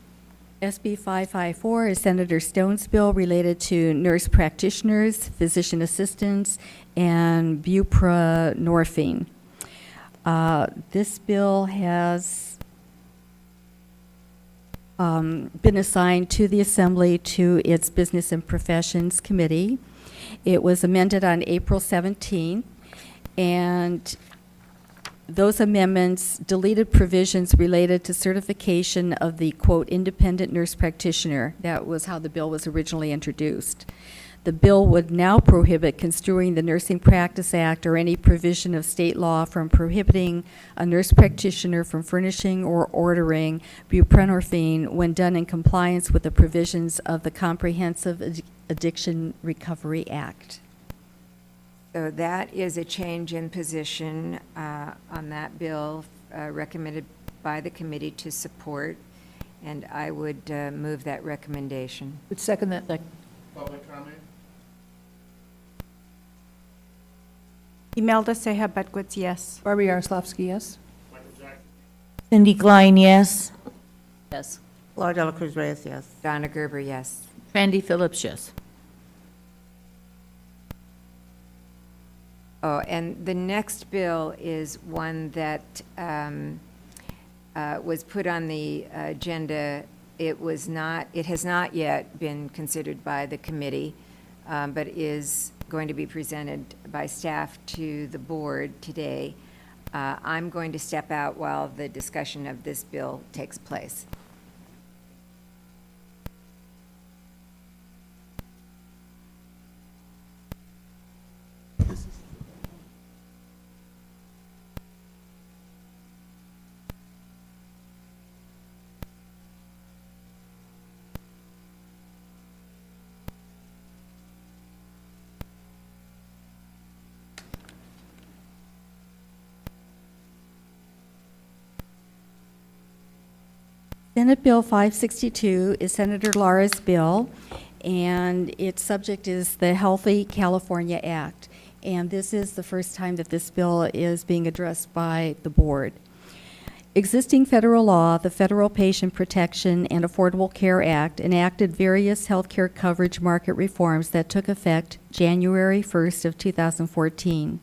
Speaker 2: SB 554 is Senator Stone's bill related to nurse practitioners, physician assistants, and buprenorphine. This bill has been assigned to the Assembly to its Business and Professions Committee. It was amended on April 17th, and those amendments deleted provisions related to certification of the, quote, independent nurse practitioner. That was how the bill was originally introduced. The bill would now prohibit construing the Nursing Practice Act or any provision of state law from prohibiting a nurse practitioner from furnishing or ordering buprenorphine when done in compliance with the provisions of the Comprehensive Addiction Recovery Act.
Speaker 8: So that is a change in position on that bill recommended by the committee to support, and I would move that recommendation.
Speaker 3: Would second that.
Speaker 1: Public comment?
Speaker 19: Imelda Seja Bedwitz, yes.
Speaker 3: Barbara Yaroslavsky, yes.
Speaker 4: Cindy Klein, yes.
Speaker 17: Yes.
Speaker 7: Laura Dela Cruz Reyes, yes.
Speaker 8: Donna Gerber, yes.
Speaker 17: Randy Phillips, yes.
Speaker 8: Oh, and the next bill is one that was put on the agenda. It has not yet been considered by the committee, but is going to be presented by staff to the board today. I'm going to step out while the discussion of this bill takes place.
Speaker 2: Senate Bill 562 is Senator Lara's bill, and its subject is the Healthy California Act. And this is the first time that this bill is being addressed by the board. Existing federal law, the Federal Patient Protection and Affordable Care Act, enacted various health care coverage market reforms that took effect January 1st of 2014.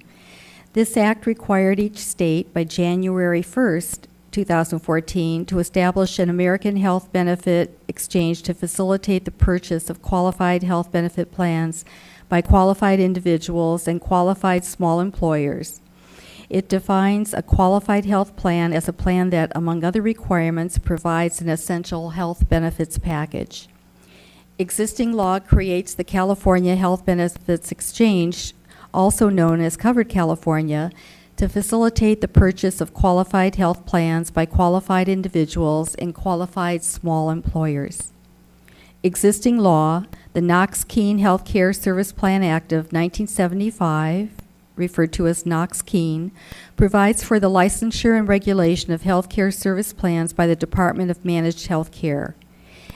Speaker 2: This act required each state by January 1st, 2014, to establish an American health benefit exchange to facilitate the purchase of qualified health benefit plans by qualified individuals and qualified small employers. It defines a qualified health plan as a plan that, among other requirements, provides an essential health benefits package. Existing law creates the California Health Benefits Exchange, also known as Covered California, to facilitate the purchase of qualified health plans by qualified individuals and qualified small employers. Existing law, the Knox-Keene Health Care Service Plan Act of 1975, referred to as Knox-Keene, provides for the licensure and regulation of health care service plans by the Department of Managed Health Care.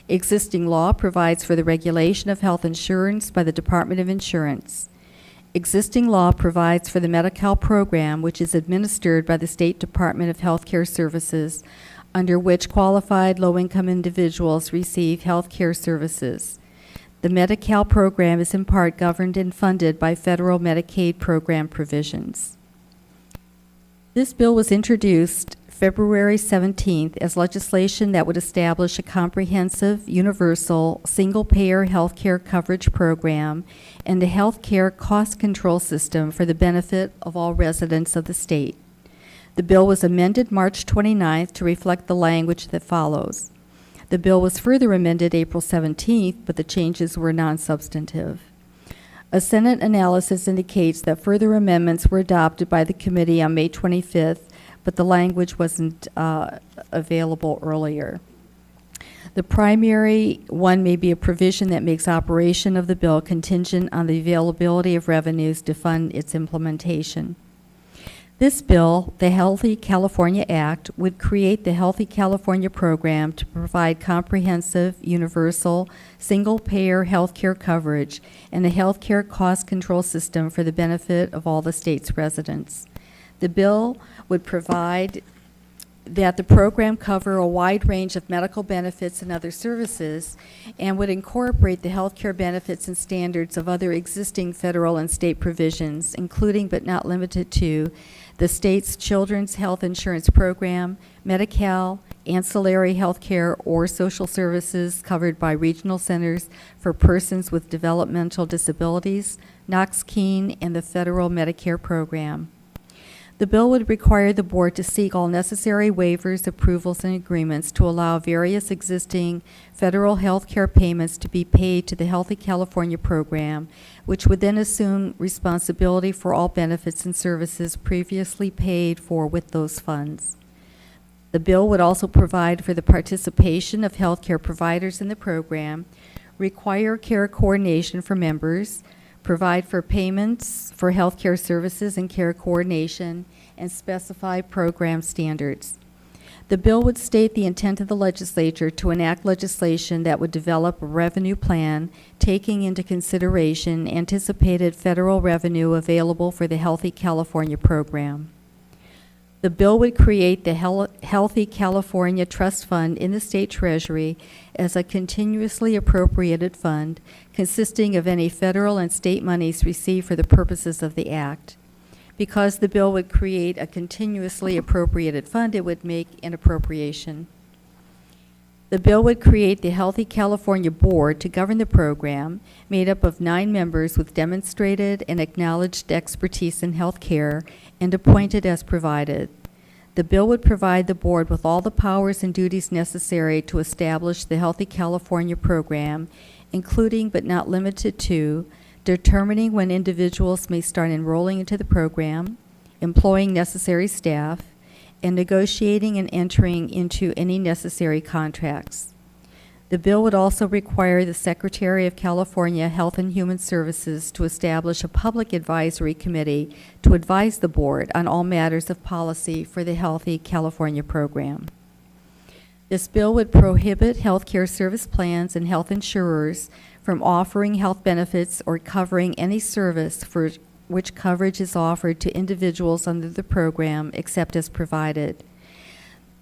Speaker 2: Existing law provides for the regulation of health insurance by the Department of Insurance. Existing law provides for the Medi-Cal program, which is administered by the State Department of Health Care Services, under which qualified low-income individuals receive health care services. The Medi-Cal program is in part governed and funded by federal Medicaid program provisions. This bill was introduced February 17th as legislation that would establish a comprehensive, universal, single-payer health care coverage program and a health care cost control system for the benefit of all residents of the state. The bill was amended March 29th to reflect the language that follows. The bill was further amended April 17th, but the changes were non-substantive. A Senate analysis indicates that further amendments were adopted by the committee on May 25th, but the language wasn't available earlier. The primary one may be a provision that makes operation of the bill contingent on the availability of revenues to fund its implementation. This bill, the Healthy California Act, would create the Healthy California Program to provide comprehensive, universal, single-payer health care coverage and a health care cost control system for the benefit of all the state's residents. The bill would provide that the program cover a wide range of medical benefits and other services and would incorporate the health care benefits and standards of other existing federal and state provisions, including but not limited to the state's Children's Health Insurance Program, Medi-Cal, ancillary health care or social services covered by regional centers for persons with developmental disabilities, Knox-Keene, and the federal Medicare program. The bill would require the board to seek all necessary waivers, approvals, and agreements to allow various existing federal health care payments to be paid to the Healthy California Program, which would then assume responsibility for all benefits and services previously paid for with those funds. The bill would also provide for the participation of health care providers in the program, require care coordination for members, provide for payments for health care services and care coordination, and specify program standards. The bill would state the intent of the legislature to enact legislation that would develop a revenue plan taking into consideration anticipated federal revenue available for the Healthy California Program. The bill would create the Healthy California Trust Fund in the state treasury as a continuously appropriated fund consisting of any federal and state monies received for the purposes of the act. Because the bill would create a continuously appropriated fund, it would make an appropriation. The bill would create the Healthy California Board to govern the program, made up of 9 members with demonstrated and acknowledged expertise in health care and appointed as provided. The bill would provide the board with all the powers and duties necessary to establish the Healthy California Program, including but not limited to determining when individuals may start enrolling into the program, employing necessary staff, and negotiating and entering into any necessary contracts. The bill would also require the Secretary of California Health and Human Services to establish a public advisory committee to advise the board on all matters of policy for the Healthy California Program. This bill would prohibit health care service plans and health insurers from offering health benefits or covering any service for which coverage is offered to individuals under the program except as provided.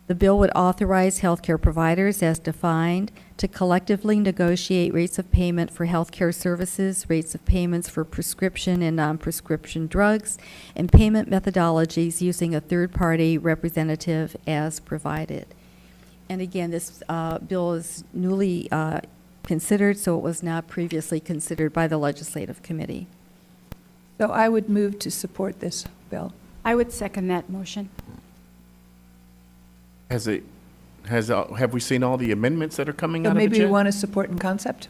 Speaker 2: The bill would authorize healthcare providers as defined to collectively negotiate rates of payment for healthcare services, rates of payments for prescription and non-prescription drugs, and payment methodologies using a third-party representative as provided. And again, this bill is newly considered, so it was not previously considered by the Legislative Committee.
Speaker 3: So I would move to support this bill.
Speaker 19: I would second that motion.
Speaker 1: Have we seen all the amendments that are coming
Speaker 3: So
Speaker 1: out of it
Speaker 3: maybe we
Speaker 1: yet?
Speaker 3: want to support in concept?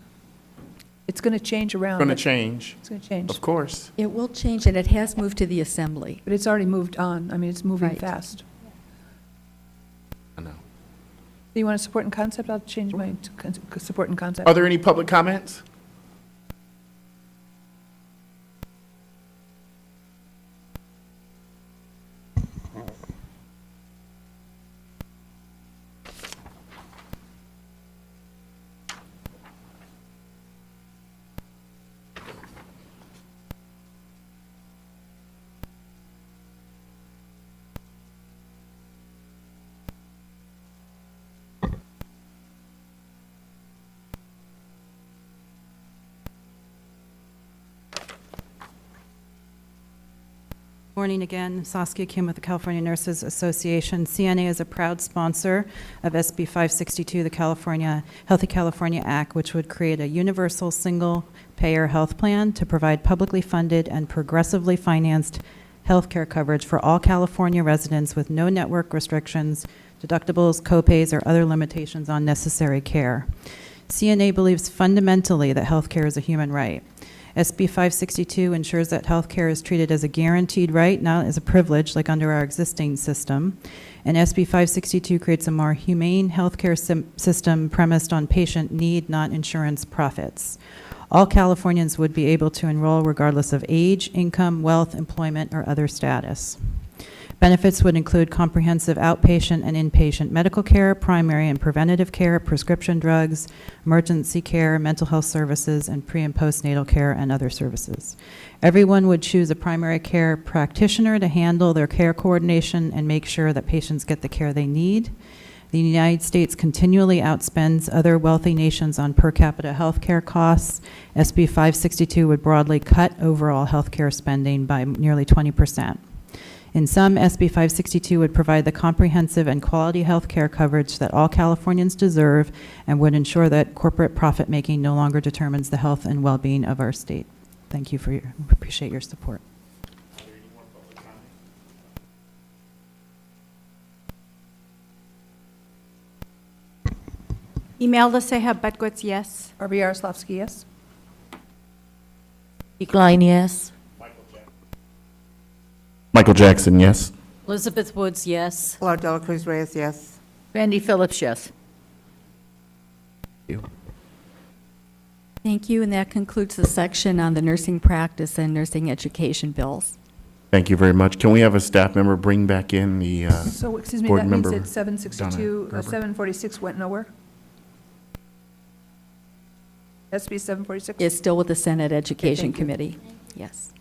Speaker 3: It's going to change around.
Speaker 1: Going to
Speaker 3: but-
Speaker 1: change,
Speaker 3: It's going to change.
Speaker 1: of course.
Speaker 2: It will change, and it has moved to the Assembly.
Speaker 3: But it's already moved on. I mean, it's moving
Speaker 2: Right.
Speaker 3: fast.
Speaker 1: I know.
Speaker 3: Do you want to support in concept? I'll change mine to support in concept.
Speaker 1: Are there any public comments?
Speaker 20: Morning again. Saskia Kim with the California Nurses Association. CNA is a proud sponsor of SB 562, the Healthy California Act, which would create a universal single-payer health plan to provide publicly funded and progressively financed health care coverage for all California residents with no network restrictions, deductibles, copays, or other limitations on necessary care. CNA believes fundamentally that health care is a human right. SB 562 ensures that health care is treated as a guaranteed right, not as a privilege like under our existing system. And SB 562 creates a more humane health care system premised on patient need, not insurance profits. All Californians would be able to enroll regardless of age, income, wealth, employment, or other status. Benefits would include comprehensive outpatient and inpatient medical care, primary and preventative care, prescription drugs, emergency care, mental health services, and pre- and postnatal care and other services. Everyone would choose a primary care practitioner to handle their care coordination and make sure that patients get the care they need. The United States continually outspends other wealthy nations on per capita health care costs. SB 562 would broadly cut overall health care spending by nearly 20%. In sum, SB 562 would provide the comprehensive and quality health care coverage that all Californians deserve and would ensure that corporate profit making no longer determines the health and well-being of our state. Thank you appreciate your support.
Speaker 19: Imelda Seha Bedgood's yes.
Speaker 3: Barbie Yaroslavsky, yes.
Speaker 4: Klein, yes.
Speaker 1: Michael Jackson, yes.
Speaker 6: Elizabeth Woods, yes.
Speaker 7: Flor Dela Cruz Reyes, yes.
Speaker 17: Randy Phillips, yes.
Speaker 2: Thank you, and that concludes the section on the nursing practice and nursing education bills.
Speaker 1: Thank you very much. Can we have a staff member bring back in the
Speaker 3: So, excuse me,
Speaker 1: board
Speaker 3: that means
Speaker 1: member
Speaker 3: that 762,
Speaker 1: Donna Gerber?
Speaker 3: 746 went nowhere? SB 746?
Speaker 2: It's still with the Senate Education
Speaker 3: thank you.
Speaker 2: Committee. Yes.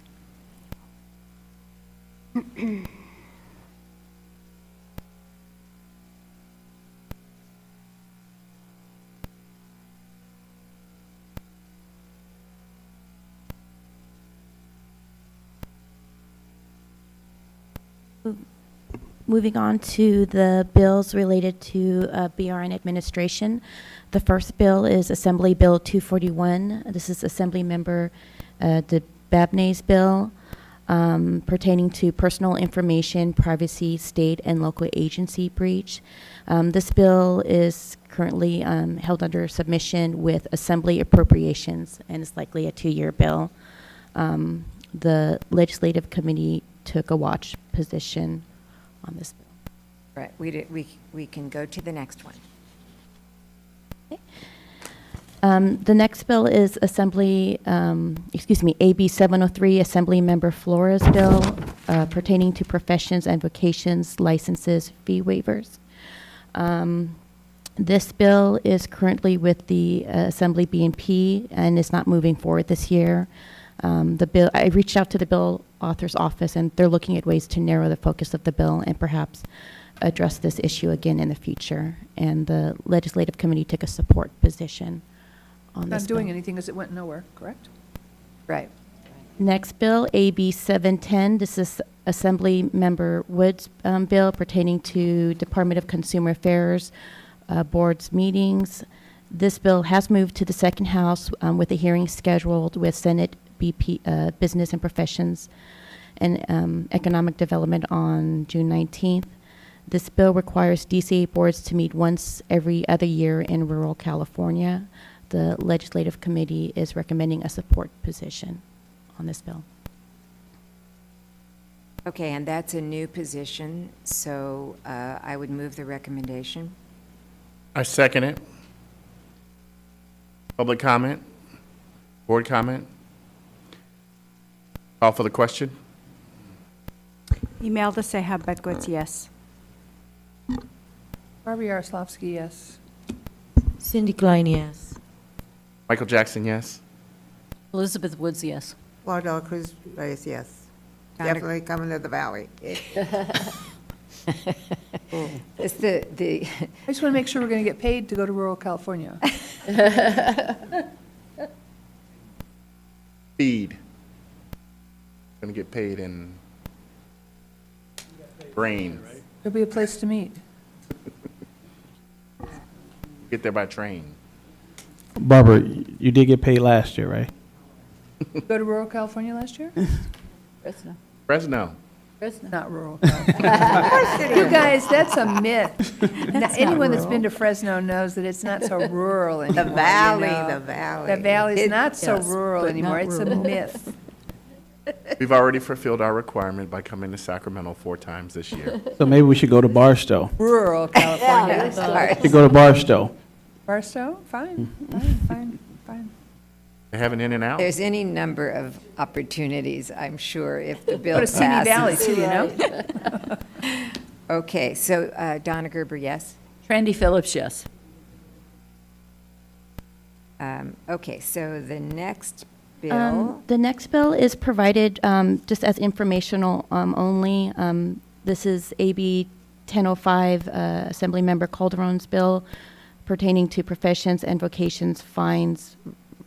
Speaker 18: Moving on to the bills related to BRN administration. The first bill is Assembly Bill 241. This is Assembly Member DeBabney's bill pertaining to personal information, privacy, state and local agency breach. This bill is currently held under submission with Assembly appropriations and is likely a 2-year bill. The Legislative Committee took a watch position on this bill.
Speaker 8: Right, we can go to the next one.
Speaker 18: The next bill is AB 703, Assembly Member Flores' bill pertaining to professions and vocations licenses fee waivers. This bill is currently with the Assembly B&P and is not moving forward this year. The bill, I reached out to the bill author's office, and they're looking at ways to narrow the focus of the bill and perhaps address this issue again in the future. And the Legislative Committee took a support position on this
Speaker 3: Not doing
Speaker 18: bill.
Speaker 3: anything because it went nowhere, correct?
Speaker 8: Right.
Speaker 18: Next bill, AB 710. This is Assembly Member Wood's bill pertaining to Department of Consumer Affairs board's meetings. This bill has moved to the second house with a hearing scheduled with Senate Business and Professions and Economic Development on June 19th. This bill requires DCA boards to meet once every other year in rural California. The Legislative Committee is recommending a support position on this bill.
Speaker 8: Okay, and that's a new position, so I would move the recommendation.
Speaker 1: I second it. Public comment? Board comment? Call for the question?
Speaker 19: Imelda Seha Bedgood's yes.
Speaker 3: Barbie Yaroslavsky, yes.
Speaker 4: Cindy Klein, yes.
Speaker 1: Michael Jackson, yes.
Speaker 6: Elizabeth Woods, yes.
Speaker 7: Flor Dela Cruz Reyes, yes.
Speaker 8: Donna-
Speaker 7: Definitely coming to the valley.
Speaker 8: It's the
Speaker 3: I just want to make sure we're going to get paid to go to rural California.
Speaker 1: Feed. Going to get paid in Train.
Speaker 3: There'll be a place to meet.
Speaker 1: Get there by train.
Speaker 5: Barbara, you did get paid last year, right?
Speaker 3: Go to rural California last year?
Speaker 17: Fresno.
Speaker 1: Fresno.
Speaker 17: Fresno.
Speaker 3: Not rural California. You guys, that's a myth. Now, anyone that's been to Fresno knows that it's not so rural anymore.
Speaker 7: The valley,
Speaker 3: you know.
Speaker 7: the valley.
Speaker 3: The valley's not so
Speaker 17: Yes,
Speaker 3: rural
Speaker 17: but
Speaker 3: anymore.
Speaker 17: not
Speaker 3: It's a
Speaker 17: rural.
Speaker 3: myth.
Speaker 1: We've already fulfilled our requirement by coming to Sacramento 4 times this year.
Speaker 5: So maybe we should go to Barstow.
Speaker 3: Rural California.
Speaker 5: We should go to Barstow.
Speaker 3: Barstow? Fine, fine.
Speaker 1: They have an in and out.
Speaker 8: There's any number of opportunities, I'm sure, if the bill
Speaker 3: Go to
Speaker 8: passes.
Speaker 3: Simi Valley too, you know?
Speaker 8: Okay, so Donna Gerber, yes?
Speaker 17: Randy Phillips, yes.
Speaker 8: Okay, so the next bill,
Speaker 18: The next bill is provided just as informational only. This is AB 1005, Assemblymember Calderon's bill pertaining to professions and vocations fines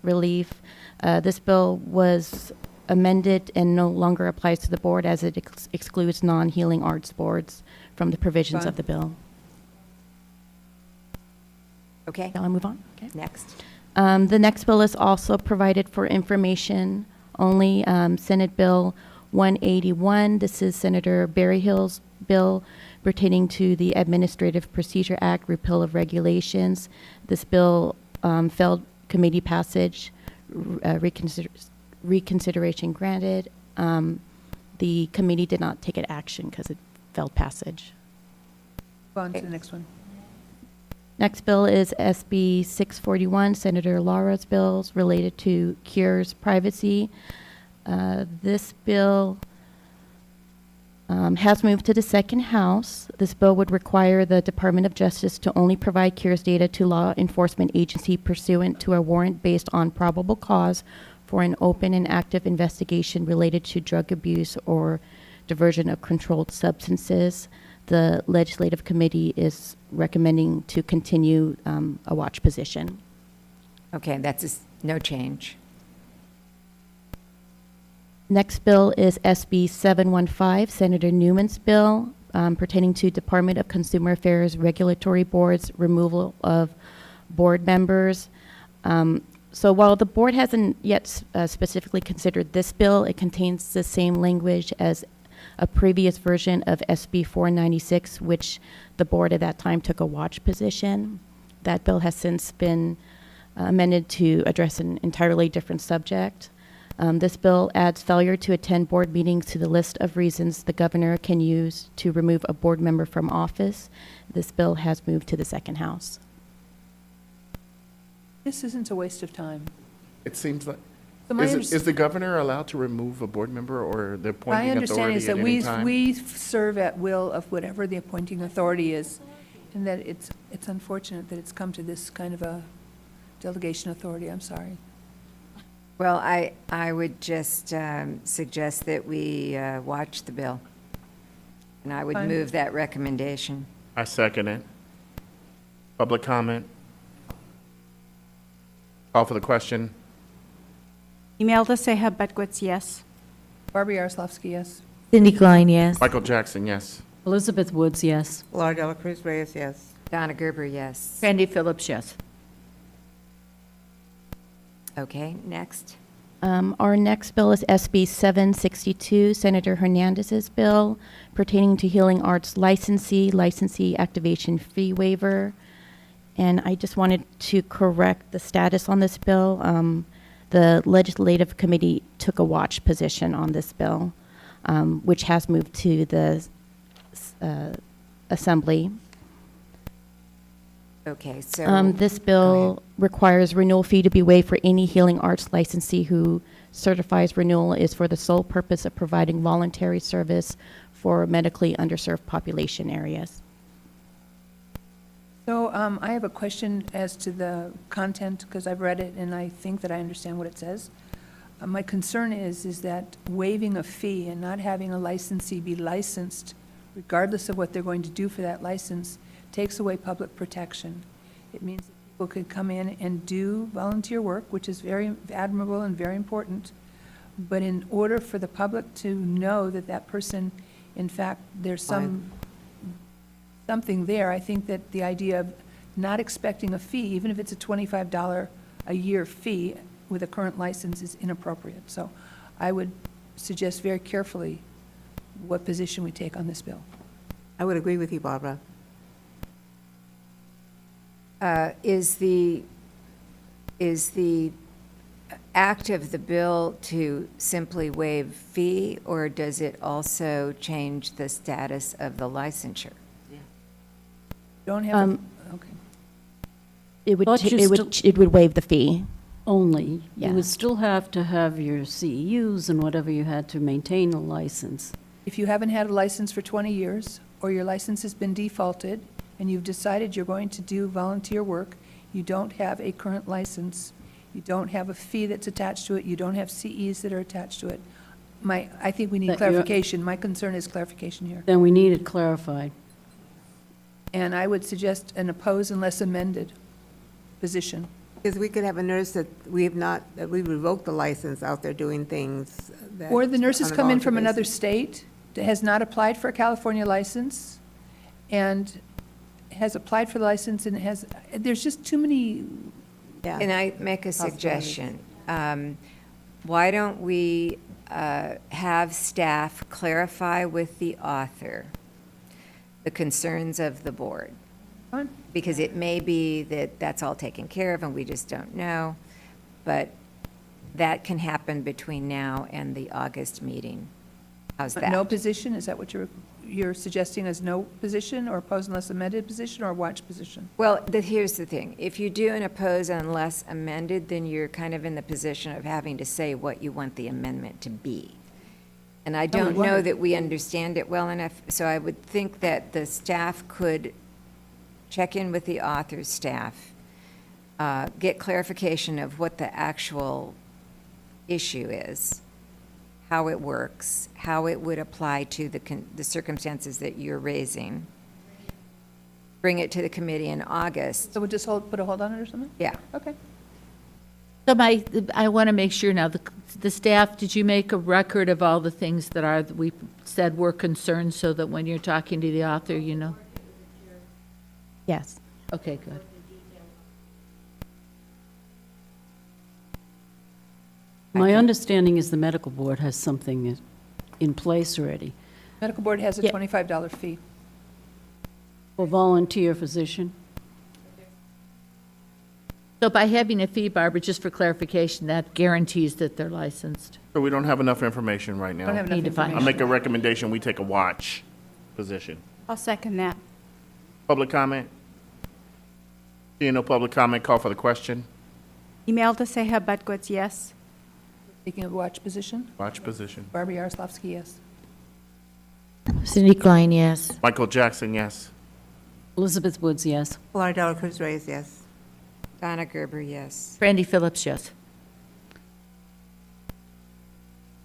Speaker 18: relief. This bill was amended and no longer applies to the board as it excludes non-healing arts boards from the provisions
Speaker 3: Fine.
Speaker 18: of the bill.
Speaker 8: okay,
Speaker 18: Shall I move on? Okay.
Speaker 8: next.
Speaker 18: The next bill is also provided for information only. Senate Bill 181. This is Senator Berryhill's bill pertaining to the Administrative Procedure Act, repeal of regulations. This bill failed committee passage, reconsideration granted. The committee did not take an action because it failed passage.
Speaker 3: Go on to the next one.
Speaker 18: Next bill is SB 641, Senator Laura's bills related to cures privacy. This bill has moved to the second house. This bill would require the Department of Justice to only provide cures data to law enforcement agency pursuant to a warrant based on probable cause for an open and active investigation related to drug abuse or diversion of controlled substances. The Legislative Committee is recommending to continue a watch position.
Speaker 8: Okay, no change.
Speaker 18: Next bill is SB 715, Senator Newman's bill pertaining to Department of Consumer Affairs Regulatory Boards, removal of board members. So while the board hasn't yet specifically considered this bill, it contains the same language as a previous version of SB 496, which the board at that time took a watch position. That bill has since been amended to address an entirely different subject. This bill adds failure to attend board meetings to the list of reasons the governor can use to remove a board member from office. This bill has moved to the second house.
Speaker 3: This isn't a waste of time.
Speaker 1: It seems like,
Speaker 3: So my
Speaker 1: is the governor allowed to remove a board member or the
Speaker 3: My
Speaker 1: appointing
Speaker 3: understanding is
Speaker 1: authority
Speaker 3: that
Speaker 1: at any time?
Speaker 3: we serve at will of whatever the appointing authority is, and that it's unfortunate that it's come to this kind of a delegation authority. I'm sorry.
Speaker 8: Well, I would just suggest that we watch the bill, and I would
Speaker 3: Fine.
Speaker 8: move that recommendation.
Speaker 1: I second it. Public comment? Call for the question.
Speaker 19: Imelda Seja Bedwitz, yes.
Speaker 3: Barbara Yaroslavsky, yes.
Speaker 4: Cindy Klein, yes.
Speaker 1: Michael Jackson, yes.
Speaker 6: Elizabeth Woods, yes.
Speaker 7: Laura Dela Cruz Reyes, yes.
Speaker 8: Donna Gerber, yes.
Speaker 17: Randy Phillips, yes.
Speaker 8: Okay, next.
Speaker 18: Our next bill is SB 762, Senator Hernandez's bill pertaining to healing arts licensee activation fee waiver. And I just wanted to correct the status on this bill. The Legislative Committee took a watch position on this bill, which has moved to the Assembly.
Speaker 8: Okay, so.
Speaker 18: This bill requires renewal fee to be waived for any healing arts licensee who certifies renewal is for the sole purpose of providing voluntary service for medically underserved population areas.
Speaker 3: So I have a question as to the content, because I've read it and I think that I understand what it says. My concern is that waiving a fee and not having a licensee be licensed, regardless of what they're going to do for that license, takes away public protection. It means that people could come in and do volunteer work, which is very admirable and very important, but in order for the public to know that that person in fact, there's something there. I think that the idea of not expecting a fee, even if it's a $25 a year fee with a current license, is inappropriate. So I would suggest very carefully what position we take on this bill.
Speaker 7: I would agree with you, Barbara.
Speaker 8: Is the act of the bill to simply waive fee, or does it also change the status of the licensure?
Speaker 3: Don't have, okay.
Speaker 18: It would,
Speaker 6: But you
Speaker 18: it would waive the fee.
Speaker 6: Only,
Speaker 18: Yeah.
Speaker 6: you would still have to have your CEUs and whatever you had to maintain a license.
Speaker 3: If you haven't had a license for 20 years, or your license has been defaulted, and you've decided you're going to do volunteer work, you don't have a current license, you don't have a fee that's attached to it, you don't have CEs that are attached to it. I think we need
Speaker 6: That you're-
Speaker 3: clarification. My concern is clarification here.
Speaker 6: Then we need it clarified.
Speaker 3: And I would suggest an oppose unless amended position.
Speaker 7: Because we could have a nurse that we revoked the license out there doing things that.
Speaker 3: Or the nurses
Speaker 7: on a
Speaker 3: come in from
Speaker 7: volunteer
Speaker 3: another
Speaker 7: basis.
Speaker 3: state that has not applied for a California license and has applied for the license and there's just too many.
Speaker 8: Can I make a suggestion? Why don't we have staff clarify with the author the concerns of the board?
Speaker 3: Fine.
Speaker 8: Because it may be that that's all taken care of and we just don't know, but that can happen between now and the August meeting. How's that?
Speaker 3: No position, is that what you're suggesting, as no position, or oppose unless amended position, or watch position?
Speaker 8: Well, here's the thing. If you do an oppose unless amended, then you're kind of in the position of having to say what you want the amendment to be. And I don't know that we understand it well enough, so I would think that the staff could check in with the author's staff, get clarification of what the actual issue is, how it works, how it would apply to the circumstances that you're raising. Bring it to the committee in August.
Speaker 3: So we'll just put a hold on it or something?
Speaker 8: Yeah.
Speaker 3: Okay.
Speaker 17: So I want to make sure now, the staff, did you make a record of all the things that we said were concerns so that when you're talking to the author, you know?
Speaker 18: Yes.
Speaker 17: Okay, good.
Speaker 6: My understanding is the medical board has something in place already.
Speaker 3: Medical board has a
Speaker 6: Yeah.
Speaker 3: $25 fee.
Speaker 6: For volunteer physician.
Speaker 17: So by having a fee, Barbara, just for clarification, that guarantees that they're licensed.
Speaker 1: So we don't have enough information right now.
Speaker 3: Don't have enough
Speaker 17: Need to find-
Speaker 1: I make a recommendation, we take a watch position.
Speaker 19: I'll second that.
Speaker 1: Public comment? Seeing no public comment, call for the question.
Speaker 19: Imelda Ceja Budwitz, yes.
Speaker 3: Taking a watch position.
Speaker 1: Watch position.
Speaker 3: Barbara Yaroslavsky, yes.
Speaker 18: Cindy Klein, yes.
Speaker 1: Michael Jackson, yes.
Speaker 6: Elizabeth Woods, yes.
Speaker 7: Laura Dela Cruz Reyes, yes.
Speaker 8: Donna Gerber, yes.
Speaker 17: Brandy Phillips, yes.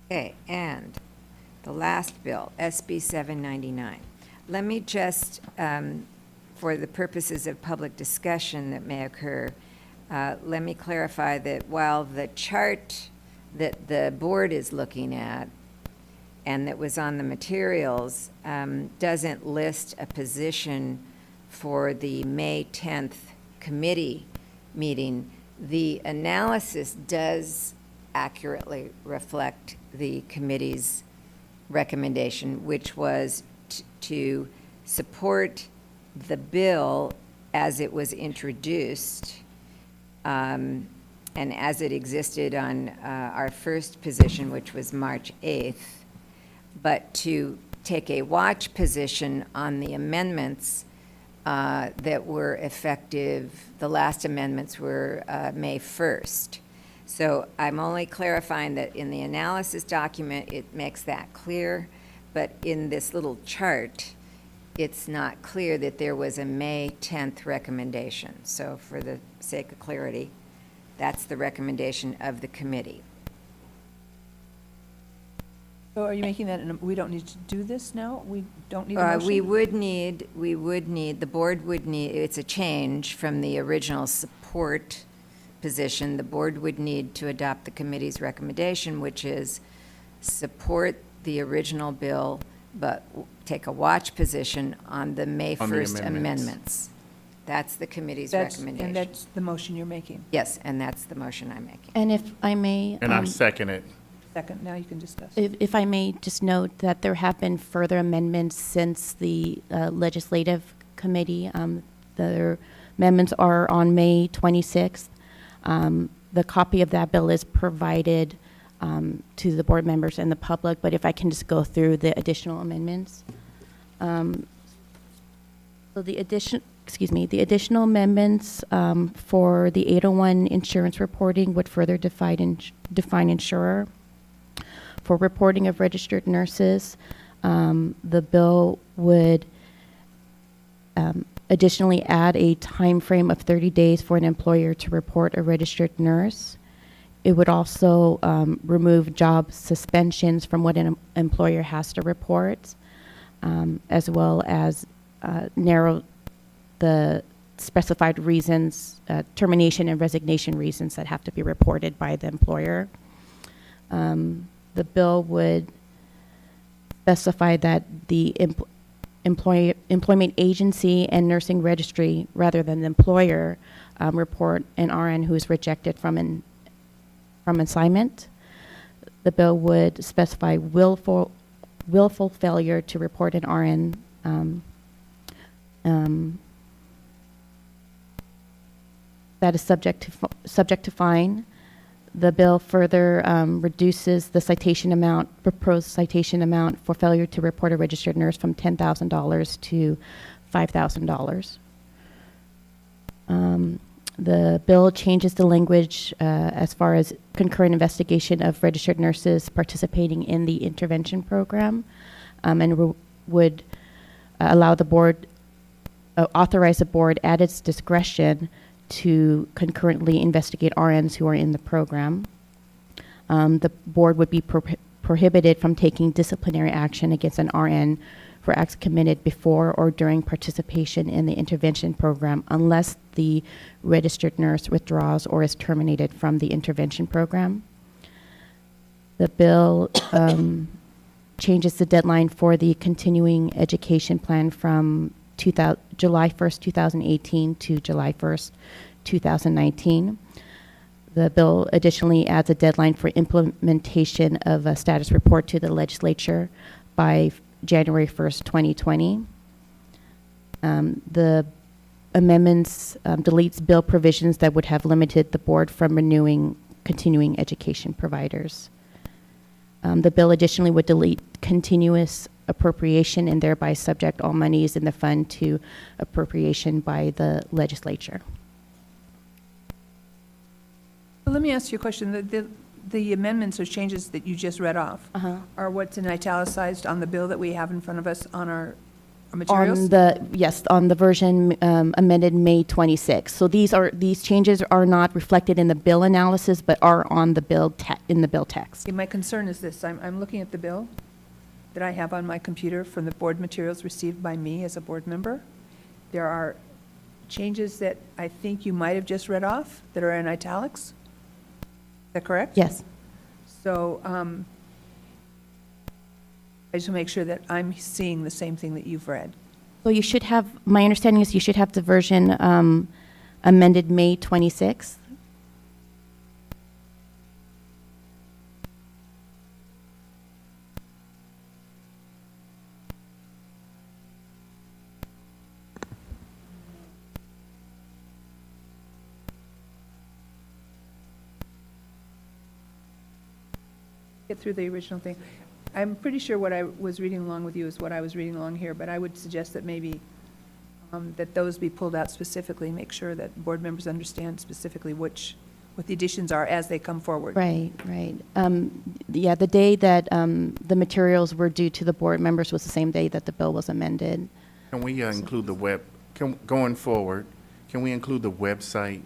Speaker 8: Okay, and the last bill, SB 799. Let me just, for the purposes of public discussion that may occur, let me clarify that while the chart that the board is looking at and that was on the materials doesn't list a position for the May 10th committee meeting, the analysis does accurately reflect the committee's recommendation, which was to support the bill as it was introduced and as it existed on our first position, which was March 8th, but to take a watch position on the amendments that were effective, the last amendments were May 1st. So I'm only clarifying that in the analysis document, it makes that clear, but in this little chart, it's not clear that there was a May 10th recommendation. So for the sake of clarity, that's the recommendation of the committee.
Speaker 3: So are you making that, we don't need to do this now? We don't need a motion?
Speaker 8: We would need, the board would need, it's a change from the original support position. The board would need to adopt the committee's recommendation, which is support the original bill but take a watch position on the May
Speaker 1: On the
Speaker 8: 1st
Speaker 1: amendments.
Speaker 8: amendments. That's the committee's
Speaker 3: And
Speaker 8: recommendation.
Speaker 3: that's the motion you're making.
Speaker 8: Yes, and that's the motion I'm making.
Speaker 18: And if I may.
Speaker 1: And I second it.
Speaker 3: Second, now you can discuss.
Speaker 18: If I may just note that there have been further amendments since the legislative committee. The amendments are on May 26th. The copy of that bill is provided to the board members and the public, but if I can just go through the additional amendments. So the additional amendments for the 801 insurance reporting would further define insurer. For reporting of registered nurses, the bill would additionally add a time frame of 30 days for an employer to report a registered nurse. It would also remove job suspensions from what an employer has to report, as well as narrow the specified reasons, termination and resignation reasons that have to be reported by the employer. The bill would specify that the employment agency and nursing registry, rather than the employer, report an RN who is rejected from assignment. The bill would specify willful failure to report an RN that is subject to fine. The bill further reduces the citation amount, proposed citation amount for failure to report a registered nurse from $10,000 to $5,000. The bill changes the language as far as concurrent investigation of registered nurses participating in the intervention program, and would allow the board, authorize the board at its discretion to concurrently investigate RNs who are in the program. The board would be prohibited from taking disciplinary action against an RN for acts committed before or during participation in the intervention program unless the registered nurse withdraws or is terminated from the intervention program. The bill changes the deadline for the continuing education plan from July 1st, 2018 to July 1st, 2019. The bill additionally adds a deadline for implementation of a status report to the legislature by January 1st, 2020. The amendments deletes bill provisions that would have limited the board from renewing continuing education providers. The bill additionally would delete continuous appropriation and thereby subject all monies in the fund to appropriation by the legislature.
Speaker 3: Well, let me ask you a question. The amendments or changes that you just read off are what's in italicized on the bill that we have in front of us on our materials?
Speaker 18: On the version amended May 26th. So these changes are not reflected in the bill analysis, but are on the bill in the bill text.
Speaker 3: Okay, my concern is this. I'm looking at the bill that I have on my computer from the board materials received by me as a board member. There are changes that I think you might have just read off that are in italics. Is that correct?
Speaker 18: Yes.
Speaker 3: So I just want to make sure that I'm seeing the same thing that you've read.
Speaker 18: So you should have, my understanding is you should have the version amended May 26th.
Speaker 3: Get through the original thing. I'm pretty sure what I was reading along with you is what I was reading along here, but I would suggest that maybe that those be pulled out specifically, make sure that board members understand specifically what the additions are as they come forward.
Speaker 18: Right. Yeah, the day that the materials were due to the board members was the same day that the bill was amended.
Speaker 1: Can we include the going forward, can we include the website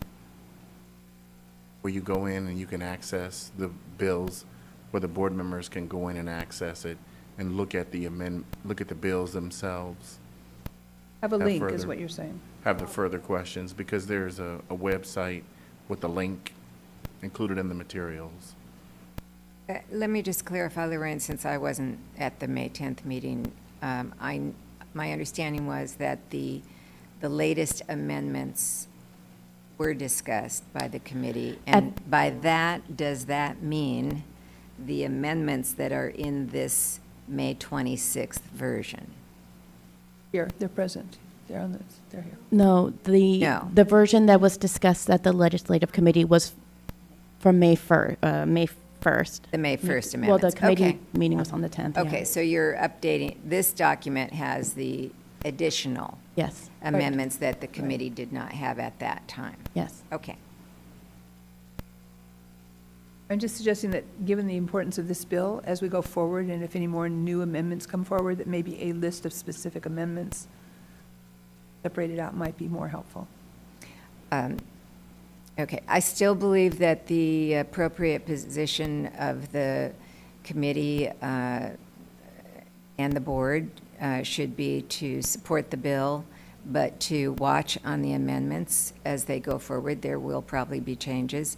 Speaker 1: where you go in and you can access the bills, where the board members can go in and access it and look at the bills themselves?
Speaker 3: Have a link is what you're saying.
Speaker 1: Have the further questions, because there's a website with a link included in the materials.
Speaker 8: Let me just clarify, Lorraine, since I wasn't at the May 10th meeting. My understanding was that the latest amendments were discussed by the committee. And by that, does that mean the amendments that are in this May 26th version?
Speaker 3: Here, they're present. They're on this, they're here.
Speaker 18: No, the version that was discussed at the legislative committee was from May 1st.
Speaker 8: The May 1st amendments.
Speaker 18: Well, the committee
Speaker 8: Okay.
Speaker 18: meeting was on the 10th.
Speaker 8: Okay, so you're updating, this document has the additional
Speaker 18: Yes.
Speaker 8: amendments that the committee did not have at that time.
Speaker 18: Yes.
Speaker 8: Okay.
Speaker 3: I'm just suggesting that, given the importance of this bill, as we go forward, and if any more new amendments come forward, that maybe a list of specific amendments separated out might be more helpful.
Speaker 8: Okay, I still believe that the appropriate position of the committee and the board should be to support the bill, but to watch on the amendments as they go forward. There will probably be changes.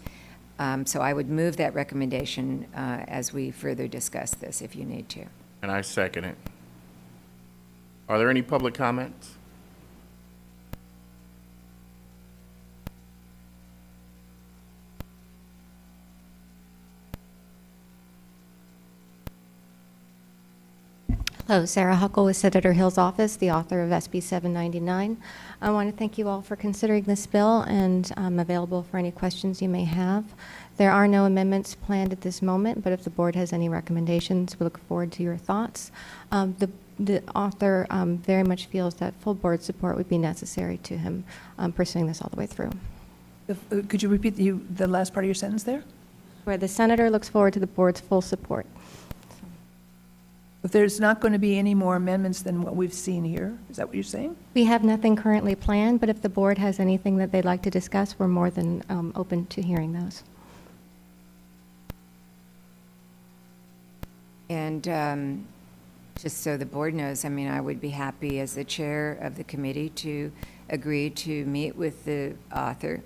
Speaker 8: So I would move that recommendation as we further discuss this, if you need to.
Speaker 1: And I second it. Are there any public comments?
Speaker 9: Hello, Sarah Huckle with Senator Hill's office, the author of SB 799. I want to thank you all for considering this bill, and I'm available for any questions you may have. There are no amendments planned at this moment, but if the board has any recommendations, we look forward to your thoughts. The author very much feels that full board support would be necessary to him pursuing this all the way through.
Speaker 3: Could you repeat the last part of your sentence there?
Speaker 9: Where the senator looks forward to the board's full support.
Speaker 3: If there's not going to be any more amendments than what we've seen here, is that what you're saying?
Speaker 9: We have nothing currently planned, but if the board has anything that they'd like to discuss, we're more than open to hearing those.
Speaker 8: And just so the board knows, I mean, I would be happy as the chair of the committee to agree to meet with the author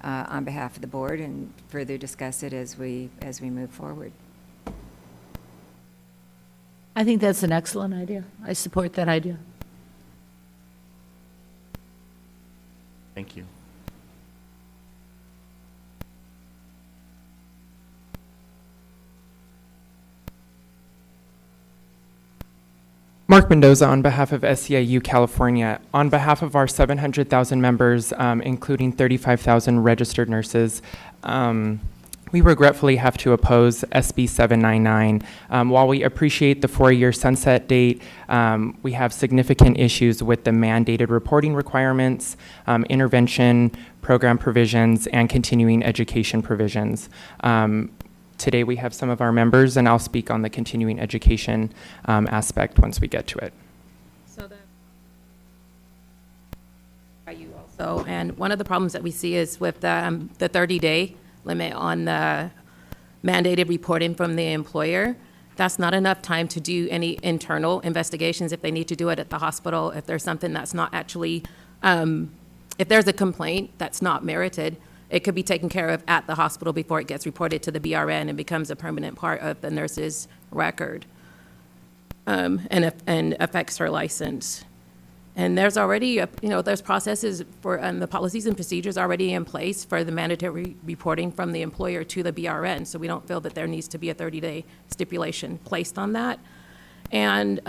Speaker 8: on behalf of the board and further discuss it as we move forward.
Speaker 17: I think that's an excellent idea. I support that idea.
Speaker 1: Thank you.
Speaker 13: Mark Mendoza on behalf of SEIU California. On behalf of our 700,000 members, including 35,000 registered nurses, we regretfully have to oppose SB 799. While we appreciate the 4-year sunset date, we have significant issues with the mandated reporting requirements, intervention program provisions, and continuing education provisions. Today we have some of our members, and I'll speak on the continuing education aspect once we get to it.
Speaker 21: So and one of the problems that we see is with the 30-day limit on the mandated reporting from the employer. That's not enough time to do any internal investigations if they need to do it at the hospital, if there's something that's not actually, if there's a complaint that's not merited, it could be taken care of at the hospital before it gets reported to the BRN and becomes a permanent part of the nurse's record and affects her license. And there's already, there's processes for, and the policies and procedures already in place for the mandatory reporting from the employer to the BRN. So we don't feel that there needs to be a 30-day stipulation placed on that. And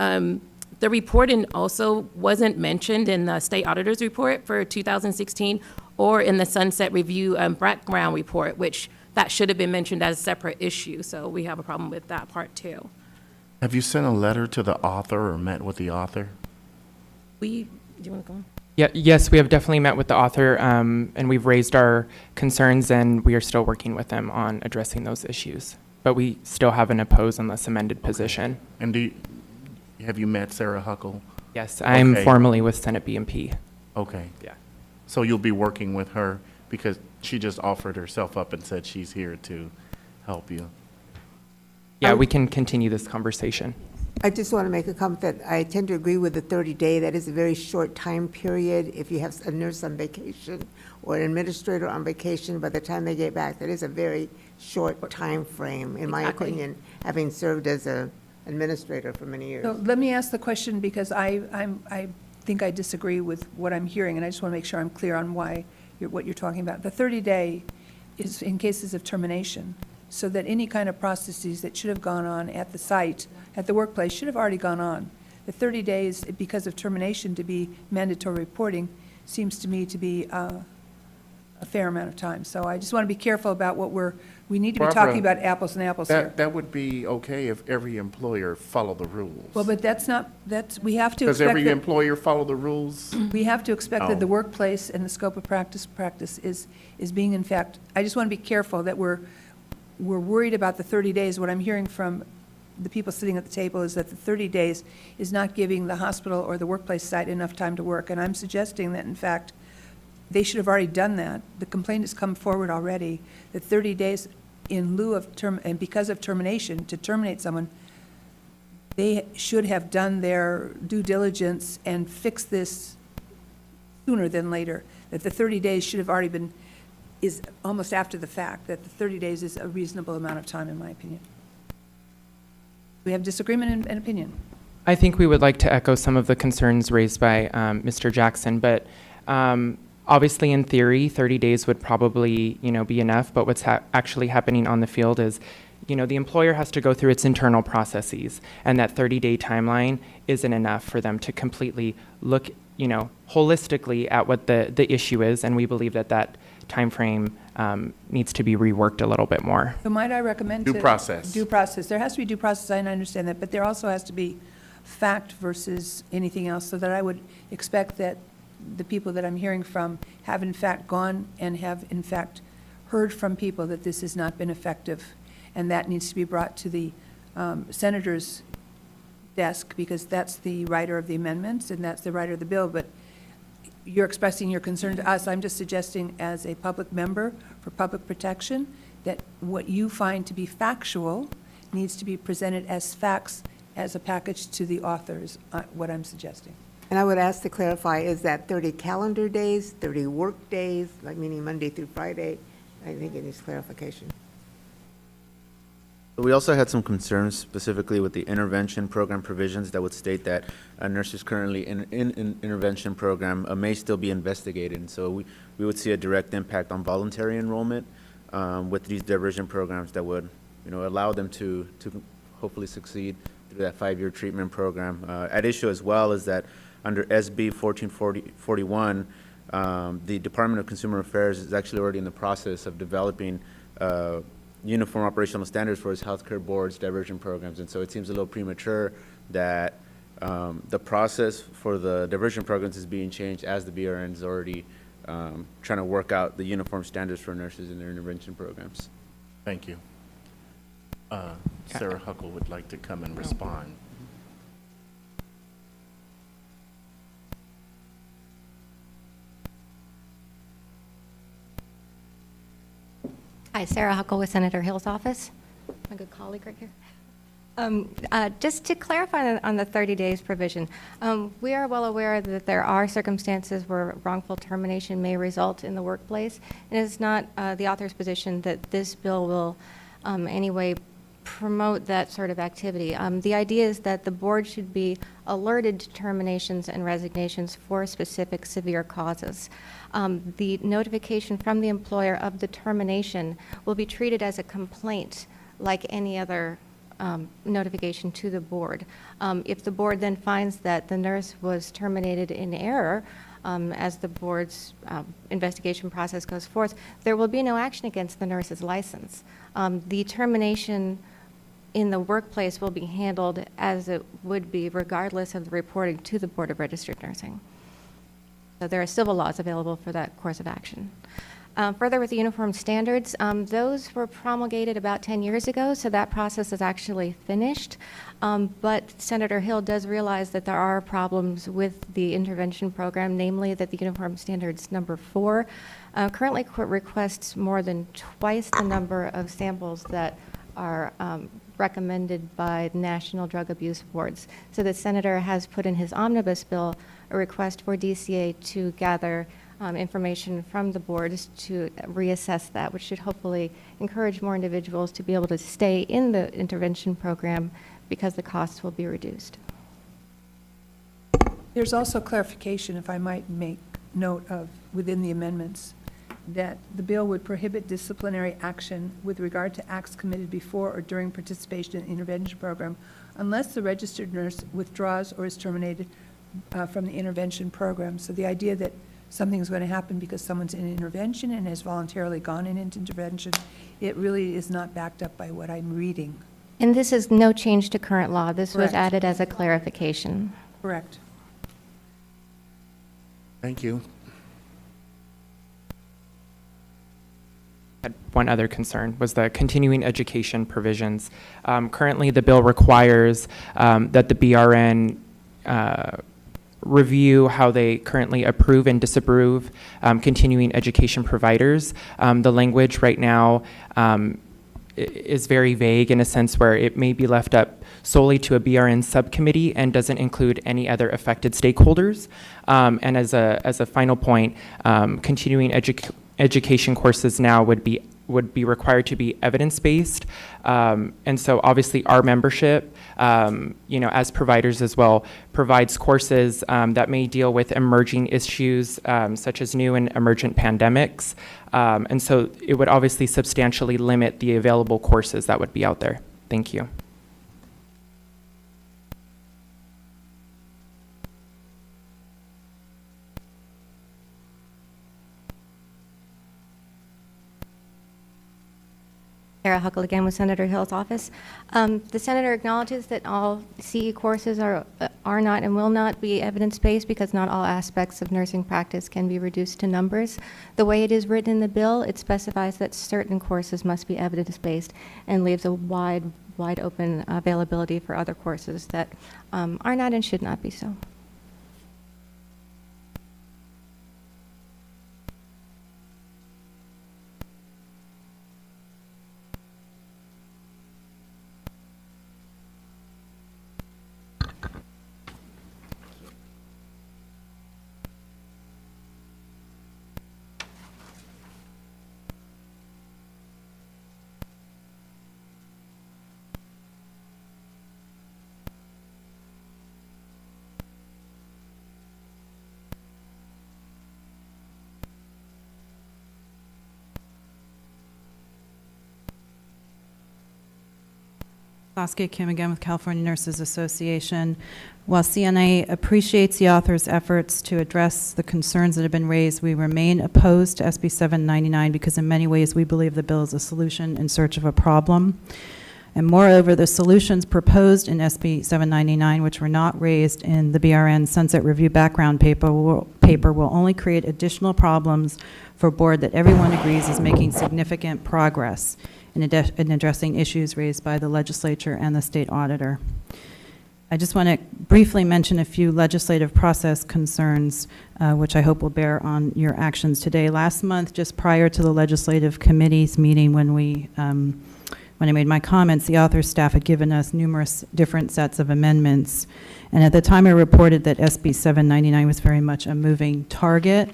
Speaker 21: the reporting also wasn't mentioned in the state auditor's report for 2016 or in the Sunset Review background report, which that should have been mentioned as a separate issue. So we have a problem with that part too.
Speaker 1: Have you sent a letter to the author or met with the author?
Speaker 21: Do you want to go on?
Speaker 13: Yeah, yes, we have definitely met with the author, and we've raised our concerns, and we are still working with them on addressing those issues. But we still haven't opposed on this amended position.
Speaker 1: And have you met Sarah Huckle?
Speaker 13: Yes, I'm formally with Senate BMP.
Speaker 1: Okay.
Speaker 13: Yeah.
Speaker 1: So you'll be working with her because she just offered herself up and said she's here to help you.
Speaker 13: Yeah, we can continue this conversation.
Speaker 7: I just want to make a comment that I tend to agree with the 30-day. That is a very short time period. If you have a nurse on vacation or an administrator on vacation, by the time they get back, that is a very short time frame, in my
Speaker 3: Exactly.
Speaker 7: opinion, having served as a administrator for many years.
Speaker 3: So let me ask the question, because I think I disagree with what I'm hearing, and I just want to make sure I'm clear on what you're talking about. The 30-day is in cases of termination, so that any kind of processes that should have gone on at the site, at the workplace, should have already gone on. The 30 days, because of termination, to be mandatory reporting seems to me to be a fair amount of time. So I just want to be careful about we need to be
Speaker 1: Barbara,
Speaker 3: talking about apples and apples here.
Speaker 1: That would be okay if every employer followed the rules.
Speaker 3: Well, but we have to
Speaker 1: Does
Speaker 3: expect
Speaker 1: every
Speaker 3: that,
Speaker 1: employer follow the rules?
Speaker 3: we have to expect that the
Speaker 1: Oh.
Speaker 3: workplace and the scope of practice is being, in fact, I just want to be careful that we're worried about the 30 days. What I'm hearing from the people sitting at the table is that the 30 days is not giving the hospital or the workplace site enough time to work. And I'm suggesting that, in fact, they should have already done that. The complaint has come forward already, that 30 days in lieu of and because of termination, to terminate someone, they should have done their due diligence and fixed this sooner than later. That the 30 days should have already been, is almost after the fact, that the 30 days is a reasonable amount of time, in my opinion. We have disagreement and opinion.
Speaker 13: I think we would like to echo some of the concerns raised by Mr. Jackson, but obviously in theory, 30 days would probably, be enough, but what's actually happening on the field is, the employer has to go through its internal processes, and that 30-day timeline isn't enough for them to completely look, holistically at what the issue is, and we believe that time frame needs to be reworked a little bit more.
Speaker 3: So might I recommend
Speaker 1: Due process.
Speaker 3: Due process. There has to be due process, I understand that, but there also has to be fact versus anything else, so that I would expect that the people that I'm hearing from have in fact gone and have in fact heard from people that this has not been effective, and that needs to be brought to the senator's desk, because that's the writer of the amendments and that's the writer of the bill. But you're expressing your concern to us. I'm just suggesting, as a public member for public protection, that what you find to be factual needs to be presented as facts as a package to the authors, what I'm suggesting.
Speaker 7: And I would ask to clarify, is that 30 calendar days, 30 work days, like meaning Monday through Friday? I think it needs clarification.
Speaker 22: We also had some concerns specifically with the intervention program provisions that would state that nurses currently in intervention program may still be investigated. And so we would see a direct impact on voluntary enrollment with these diversion programs that would, allow them to hopefully succeed through that 5-year treatment program. At issue as well is that under SB 1441, the Department of Consumer Affairs is actually already in the process of developing uniform operational standards for its healthcare boards, diversion programs. And so it seems a little premature that the process for the diversion programs is being changed as the BRN is already trying to work out the uniform standards for nurses in their intervention programs.
Speaker 1: Thank you. Sarah Huckle would like to come and respond.
Speaker 9: Hi, Sarah Huckle with Senator Hill's office. My good colleague right here. Just to clarify on the 30 days provision, we are well aware that there are circumstances where wrongful termination may result in the workplace. And it's not the author's position that this bill will anyway promote that sort of activity. The idea is that the board should be alerted to terminations and resignations for specific severe causes. The notification from the employer of the termination will be treated as a complaint like any other notification to the board. If the board then finds that the nurse was terminated in error, as the board's investigation process goes forth, there will be no action against the nurse's license. The termination in the workplace will be handled as it would be regardless of the reporting to the Board of Registered Nursing. So there are civil laws available for that course of action. Further, with the uniform standards, those were promulgated about 10 years ago, so that process is actually finished. But Senator Hill does realize that there are problems with the intervention program, namely that the uniform standards number 4 currently requests more than twice the number of samples that are recommended by national drug abuse boards. So the senator has put in his omnibus bill a request for DCA to gather information from the board to reassess that, which should hopefully encourage more individuals to be able to stay in the intervention program because the costs will be reduced.
Speaker 3: There's also clarification, if I might make note of, within the amendments, that the bill would prohibit disciplinary action with regard to acts committed before or during participation in the intervention program unless the registered nurse withdraws or is terminated from the intervention program. So the idea that something's going to happen because someone's in intervention and has voluntarily gone into intervention, it really is not backed up by what I'm reading.
Speaker 9: And this is no change to current law. This was
Speaker 3: Correct.
Speaker 9: added as a clarification.
Speaker 3: Correct.
Speaker 1: Thank you.
Speaker 13: Had one other concern was the continuing education provisions. Currently, the bill requires that the BRN review how they currently approve and disapprove continuing education providers. The language right now is very vague in a sense where it may be left up solely to a BRN subcommittee and doesn't include any other affected stakeholders. And as a final point, continuing education courses now would be required to be evidence-based. And so obviously our membership, as providers as well, provides courses that may deal with emerging issues such as new and emergent pandemics. And so it would obviously substantially limit the available courses that would be out there. Thank you.
Speaker 9: Sarah Huckle again with Senator Hill's office. The senator acknowledges that all CE courses are not and will not be evidence-based because not all aspects of nursing practice can be reduced to numbers. The way it is written in the bill, it specifies that certain courses must be evidence-based and leaves a wide open availability for other courses that are not and should not be so.
Speaker 20: Saskia Kim again with California Nurses Association. While CNA appreciates the author's efforts to address the concerns that have been raised, we remain opposed to SB 799 because in many ways we believe the bill is a solution in search of a problem. And moreover, the solutions proposed in SB 799, which were not raised in the BRN Sunset Review background paper will only create additional problems for a board that everyone agrees is making significant progress in addressing issues raised by the legislature and the state auditor. I just want to briefly mention a few legislative process concerns, which I hope will bear on your actions today. Last month, just prior to the legislative committee's meeting, when I made my comments, the author's staff had given us numerous different sets of amendments. And at the time I reported that SB 799 was very much a moving target.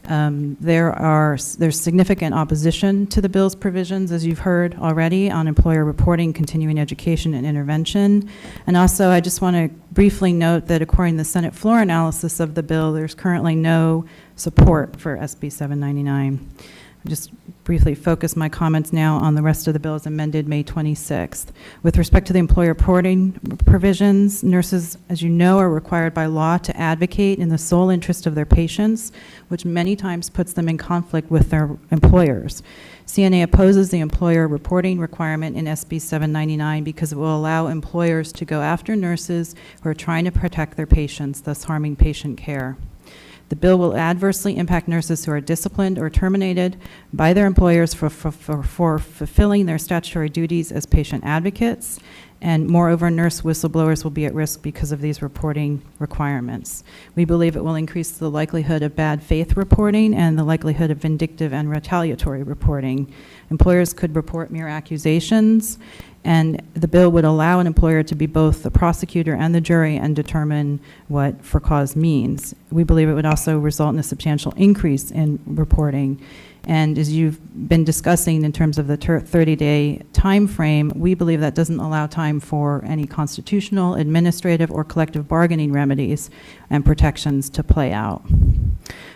Speaker 20: There's significant opposition to the bill's provisions, as you've heard already, on employer reporting, continuing education, and intervention. And also, I just want to briefly note that according to the Senate floor analysis of the bill, there's currently no support for SB 799. I'll just briefly focus my comments now on the rest of the bill as amended May 26th. With respect to the employer reporting provisions, nurses, as you know, are required by law to advocate in the sole interest of their patients, which many times puts them in conflict with their employers. CNA opposes the employer reporting requirement in SB 799 because it will allow employers to go after nurses who are trying to protect their patients, thus harming patient care. The bill will adversely impact nurses who are disciplined or terminated by their employers for fulfilling their statutory duties as patient advocates, and moreover, nurse whistleblowers will be at risk because of these reporting requirements. We believe it will increase the likelihood of bad faith reporting and the likelihood of vindictive and retaliatory reporting. Employers could report mere accusations, And the bill would allow an employer to be both the prosecutor and the jury and determine what for cause means. We believe it would also result in a substantial increase in reporting. And as you've been discussing in terms of the 30-day time frame, we believe that doesn't allow time for any constitutional, administrative, or collective bargaining remedies and protections to play out.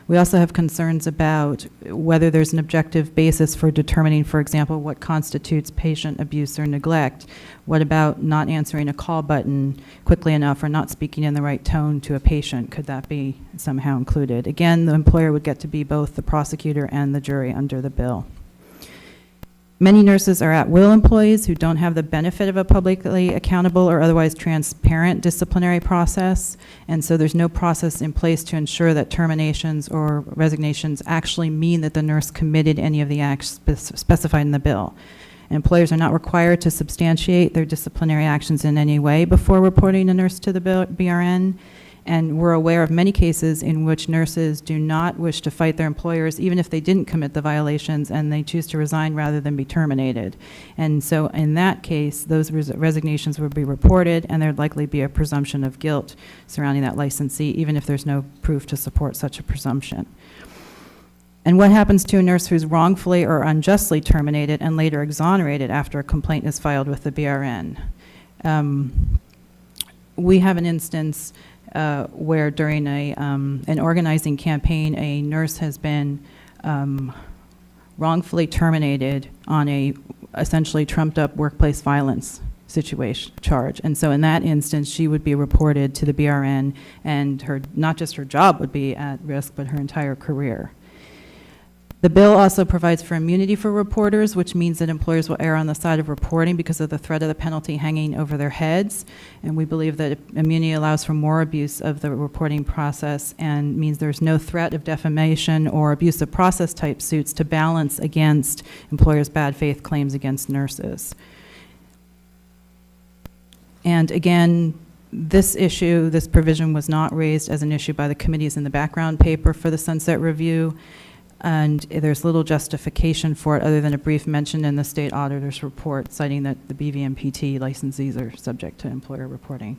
Speaker 20: We also have concerns about whether there's an objective basis for determining, for example, what constitutes patient abuse or neglect. What about not answering a call button quickly enough or not speaking in the right tone to a patient? Could that be somehow included? Again, the employer would get to be both the prosecutor and the jury under the bill. Many nurses are at-will employees who don't have the benefit of a publicly accountable or otherwise transparent disciplinary process, and so there's no process in place to ensure that terminations or resignations actually mean that the nurse committed any of the acts specified in the bill. Employers are not required to substantiate their disciplinary actions in any way before reporting a nurse to the BRN. And we're aware of many cases in which nurses do not wish to fight their employers, even if they didn't commit the violations, and they choose to resign rather than be terminated. And so in that case, those resignations would be reported, and there'd likely be a presumption of guilt surrounding that licensee, even if there's no proof to support such a presumption. And what happens to a nurse who's wrongfully or unjustly terminated and later exonerated after a complaint is filed with the BRN? We have an instance where during an organizing campaign, a nurse has been wrongfully terminated on a essentially trumped up workplace violence situation charge. And so in that instance, she would be reported to the BRN, and her, not just her job would be at risk, but her entire career. The bill also provides for immunity for reporters, which means that employers will err on the side of reporting because of the threat of the penalty hanging over their heads. And we believe that immunity allows for more abuse of the reporting process and means there's no threat of defamation or abuse of process type suits to balance against employers' bad faith claims against nurses. And again, this issue, this provision was not raised as an issue by the committees in the background paper for the Sunset Review. And there's little justification for it other than a brief mention in the state auditor's report citing that the BVMPT licensees are subject to employer reporting.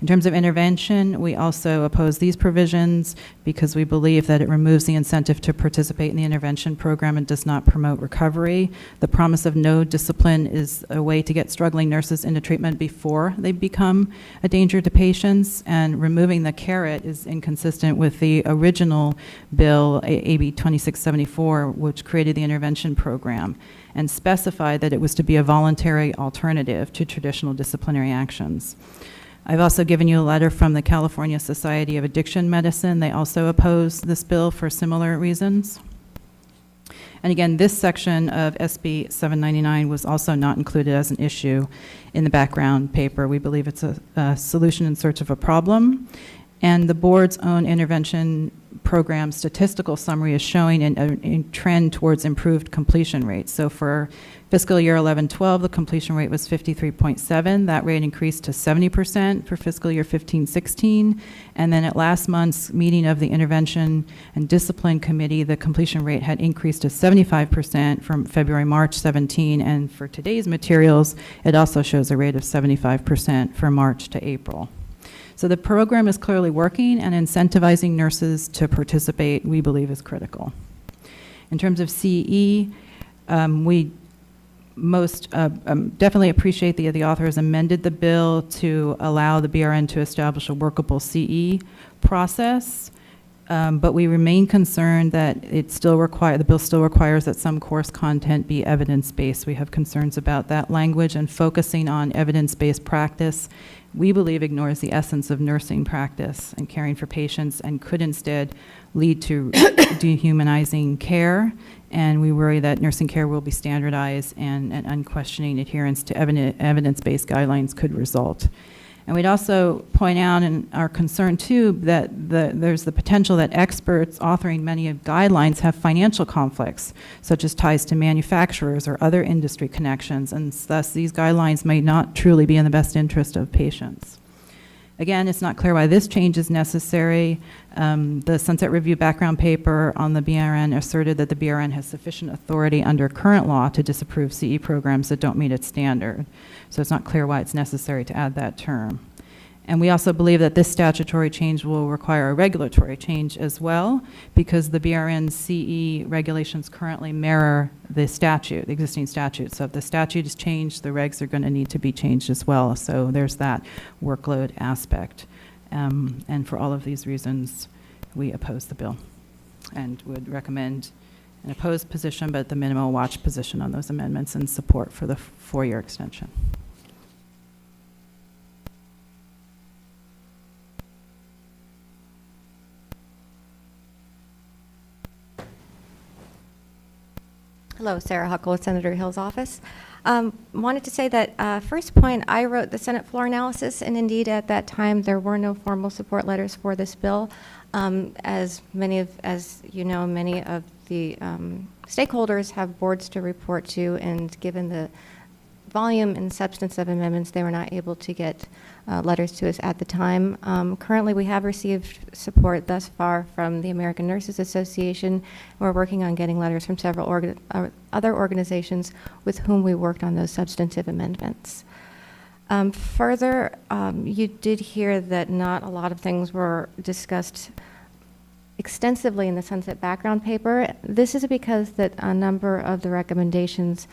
Speaker 20: In terms of intervention, we also oppose these provisions because we believe that it removes the incentive to participate in the intervention program and does not promote recovery. The promise of no discipline is a way to get struggling nurses into treatment before they become a danger to patients, and removing the carrot is inconsistent with the original bill, AB 2674, which created the intervention program and specified that it was to be a voluntary alternative to traditional disciplinary actions. I've also given you a letter from the California Society of Addiction Medicine. They also oppose this bill for similar reasons. And again, this section of SB 799 was also not included as an issue in the background paper. We believe it's a solution in search of a problem. And the board's own intervention program statistical summary is showing a trend towards improved completion rates. So for fiscal year 11-12, the completion rate was 53.7. That rate increased to 70% for fiscal year 15-16. And then at last month's meeting of the Intervention and Discipline Committee, the completion rate had increased to 75% from February-March 17. And for today's materials, it also shows a rate of 75% for March to April. So the program is clearly working, and incentivizing nurses to participate, we believe, is critical. In terms of CE, we most definitely appreciate that the author has amended the bill to allow the BRN to establish a workable CE process, but we remain concerned that the bill still requires that some course content be evidence-based. We have concerns about that language, and focusing on evidence-based practice, we believe, ignores the essence of nursing practice and caring for patients, and could instead lead to dehumanizing care. And we worry that nursing care will be standardized, and unquestioning adherence to evidence-based guidelines could result. And we'd also point out, and are concerned too, that there's the potential that experts authoring many of guidelines have financial conflicts, such as ties to manufacturers or other industry connections, and thus these guidelines may not truly be in the best interest of patients. Again, it's not clear why this change is necessary. The Sunset Review background paper on the BRN asserted that the BRN has sufficient authority under current law to disapprove CE programs that don't meet its standard. So it's not clear why it's necessary to add that term. And we also believe that this statutory change will require a regulatory change as well, because the BRN CE regulations currently mirror the statute, the existing statute. So if the statute is changed, the regs are going to need to be changed as well. So there's that workload aspect. And for all of these reasons, we oppose the bill and would recommend an opposed position, but the minimal watch position on those amendments and support for the 4-year extension.
Speaker 9: Hello, Sarah Huckle with Senator Hill's office. Wanted to say that first point, I wrote the Senate floor analysis, and indeed at that time there were no formal support letters for this bill. As you know, many of the stakeholders have boards to report to, and given the volume and substance of amendments, they were not able to get letters to us at the time. Currently, we have received support thus far from the American Nurses Association. We're working on getting letters from several other organizations with whom we worked on those substantive amendments. Further, you did hear that not a lot of things were discussed extensively in the Sunset background paper. This is because that a number of the recommendations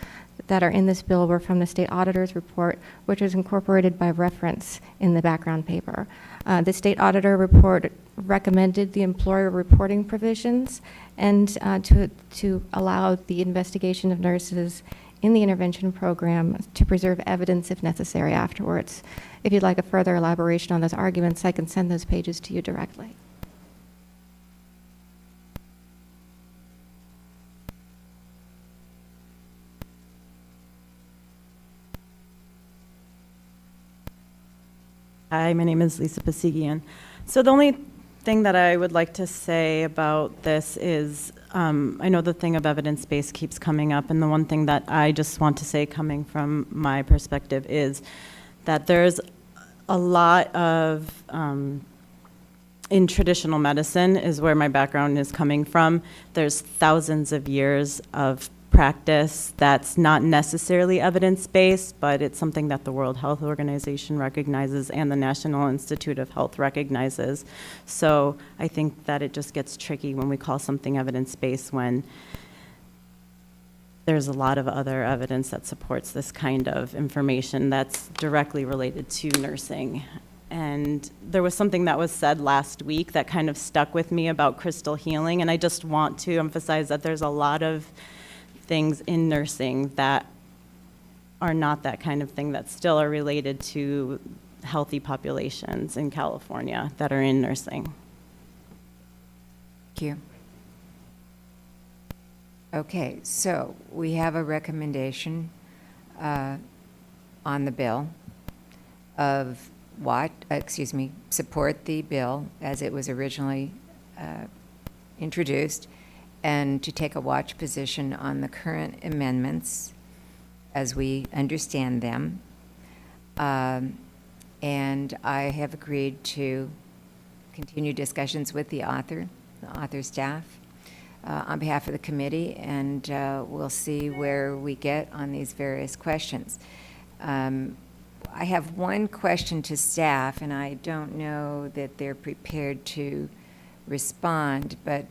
Speaker 9: that are in this bill were from the state auditor's report, which was incorporated by reference in the background paper. The state auditor report recommended the employer reporting provisions and to allow the investigation of nurses in the intervention program to preserve evidence if necessary afterwards. If you'd like a further elaboration on those arguments, I can send those pages to you directly.
Speaker 14: Hi, my name is Lisa Pasigian. So the only thing that I would like to say about this is, I know the thing of evidence-based keeps coming up, and the one thing that I just want to say coming from my perspective is that there's a lot of, in traditional medicine is where my background is coming from. There's thousands of years of practice that's not necessarily evidence-based, but it's something that the World Health Organization recognizes and the National Institute of Health recognizes. So I think that it just gets tricky when we call something evidence-based when there's a lot of other evidence that supports this kind of information that's directly related to nursing. And there was something that was said last week that kind of stuck with me about crystal healing, and I just want to emphasize that there's a lot of things in nursing that are not that kind of thing that still are related to healthy populations in California that are in nursing.
Speaker 8: Thank you. Okay, so we have a recommendation on the bill of support the bill as it was originally introduced, and to take a watch position on the current amendments as we understand them. And I have agreed to continue discussions with the author staff on behalf of the committee, and we'll see where we get on these various questions. I have one question to staff, and I don't know that they're prepared to respond, but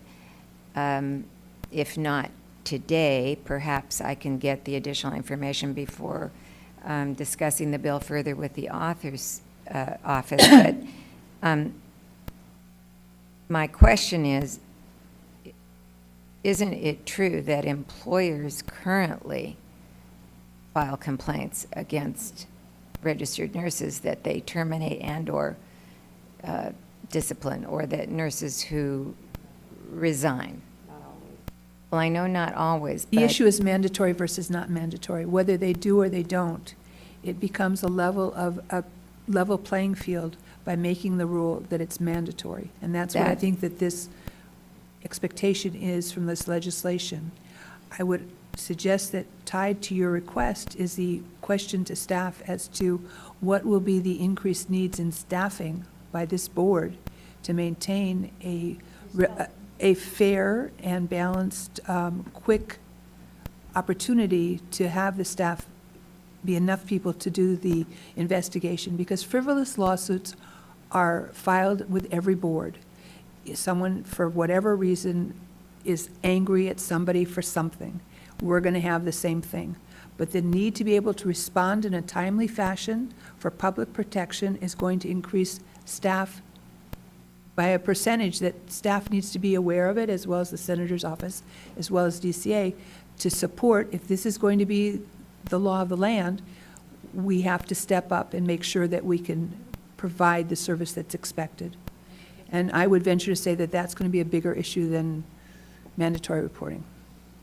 Speaker 8: if not today, perhaps I can get the additional information before discussing the bill further with the author's office. But my question is, isn't it true that employers currently file complaints against registered nurses that they terminate and or discipline, or that nurses who resign? Well, I know not always,
Speaker 3: The
Speaker 8: but
Speaker 3: issue is mandatory versus not mandatory. Whether they do or they don't, it becomes a level playing field by making the rule that it's mandatory. And that's what I think that this expectation is from this legislation. I would suggest that tied to your request is the question to staff as to what will be the increased needs in staffing by this board to maintain a fair and balanced, quick opportunity to have the staff be enough people to do the investigation, because frivolous lawsuits are filed with every board. If someone, for whatever reason, is angry at somebody for something, we're going to have the same thing. But the need to be able to respond in a timely fashion for public protection is going to increase staff by a percentage that staff needs to be aware of it, as well as the Senator's office, as well as DCA, to support. If this is going to be the law of the land, we have to step up and make sure that we can provide the service that's expected. And I would venture to say that that's going to be a bigger issue than mandatory reporting.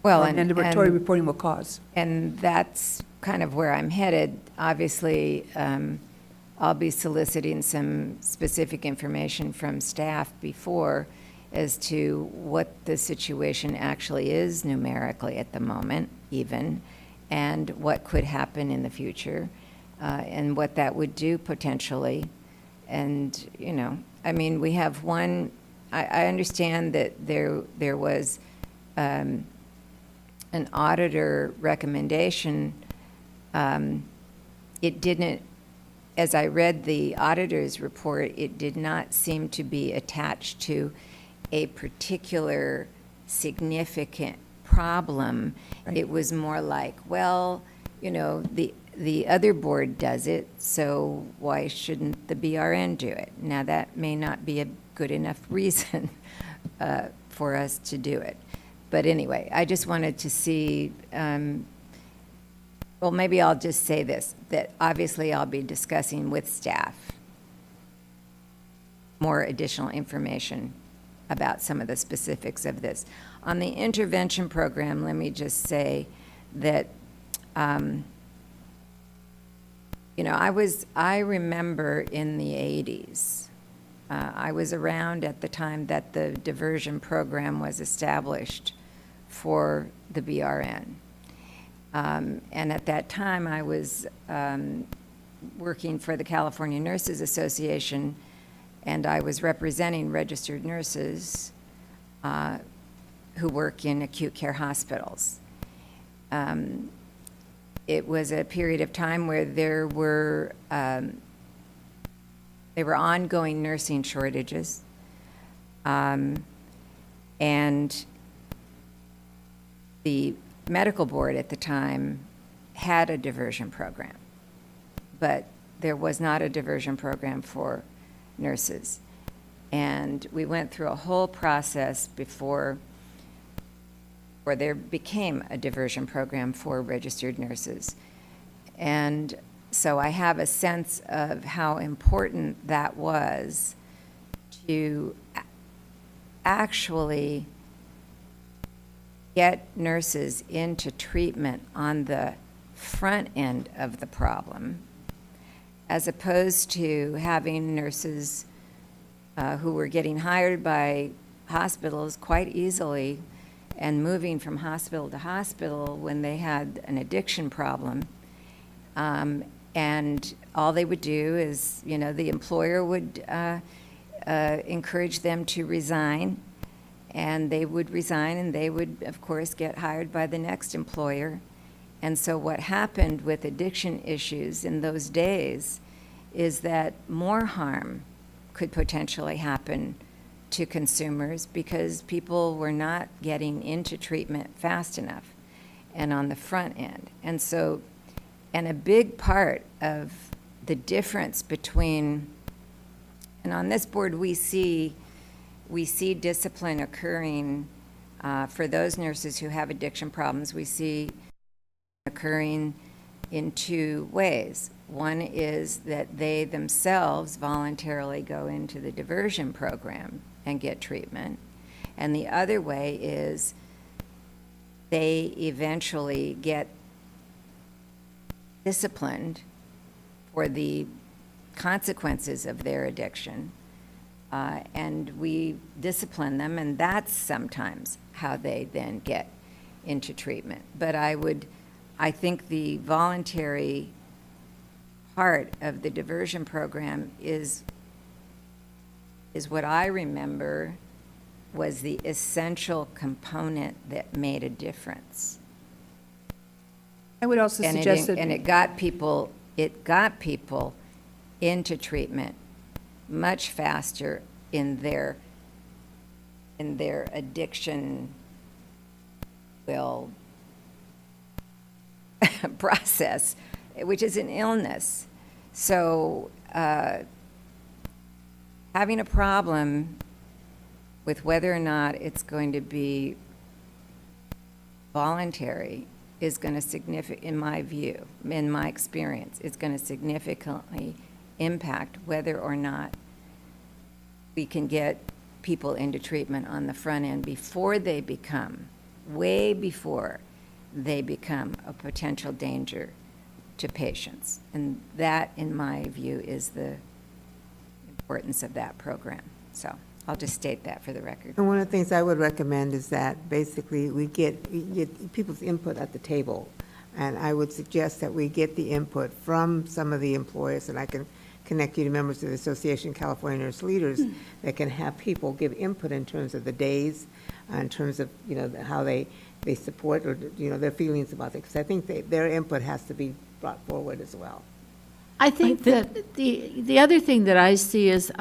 Speaker 8: Well,
Speaker 3: Or mandatory reporting will cause.
Speaker 8: And that's kind of where I'm headed. Obviously, I'll be soliciting some specific information from staff before as to what the situation actually is numerically at the moment, even, and what could happen in the future, and what that would do potentially. And, you know, I mean, we have one, I understand that there was an auditor recommendation. It didn't, as I read the auditor's report, it did not seem to be attached to a particular significant problem.
Speaker 3: Right.
Speaker 8: It was more like, well, you know, the other board does it, so why shouldn't the BRN do it? Now, that may not be a good enough reason for us to do it. But anyway, I just wanted to see, well, maybe I'll just say this, that obviously I'll be discussing with staff more additional information about some of the specifics of this. On the intervention program, let me just say that, you know, I remember in the 80s, I was around at the time that the diversion program was established for the BRN. And at that time, I was working for the California Nurses Association, and I was representing registered nurses who work in acute care hospitals. It was a period of time where there were ongoing nursing shortages, and the medical board at the time had a diversion program, but there was not a diversion program for nurses. And we went through a whole process before there became a diversion program for registered nurses. And so I have a sense of how important that was to actually get nurses into treatment on the front end of the problem, as opposed to having nurses who were getting hired by hospitals quite easily and moving from hospital to hospital when they had an addiction problem. And all they would do is, you know, the employer would encourage them to resign, and they would resign, and they would, of course, get hired by the next employer. And so what happened with addiction issues in those days is that more harm could potentially happen to consumers because people were not getting into treatment fast enough and on the front end. And so, and a big part of the difference between, and on this board we see discipline occurring for those nurses who have addiction problems. We see occurring in two ways. One is that they themselves voluntarily go into the diversion program and get treatment. And the other way is they eventually get disciplined for the consequences of their addiction. And we discipline them, and that's sometimes how they then get into treatment. But I think the voluntary part of the diversion program is what I remember was the essential component that made a difference.
Speaker 3: I would also suggest that.
Speaker 8: And it got people into treatment much faster in their addiction process, which is an illness. So having a problem with whether or not it's going to be voluntary is going to in my view, in my experience, it's going to significantly impact whether or not we can get people into treatment on the front end before they become, way before they become a potential danger to patients. And that, in my view, is the importance of that program. So I'll just state that for the record.
Speaker 7: And one of the things I would recommend is that basically we get people's input at the table. And I would suggest that we get the input from some of the employers, and I can connect you to members of the Association of California Nurse Leaders that can have people give input in terms of the days, in terms of, how they support or, their feelings about it. Because I think their input has to be brought forward as well.
Speaker 17: I think that the other thing that I see is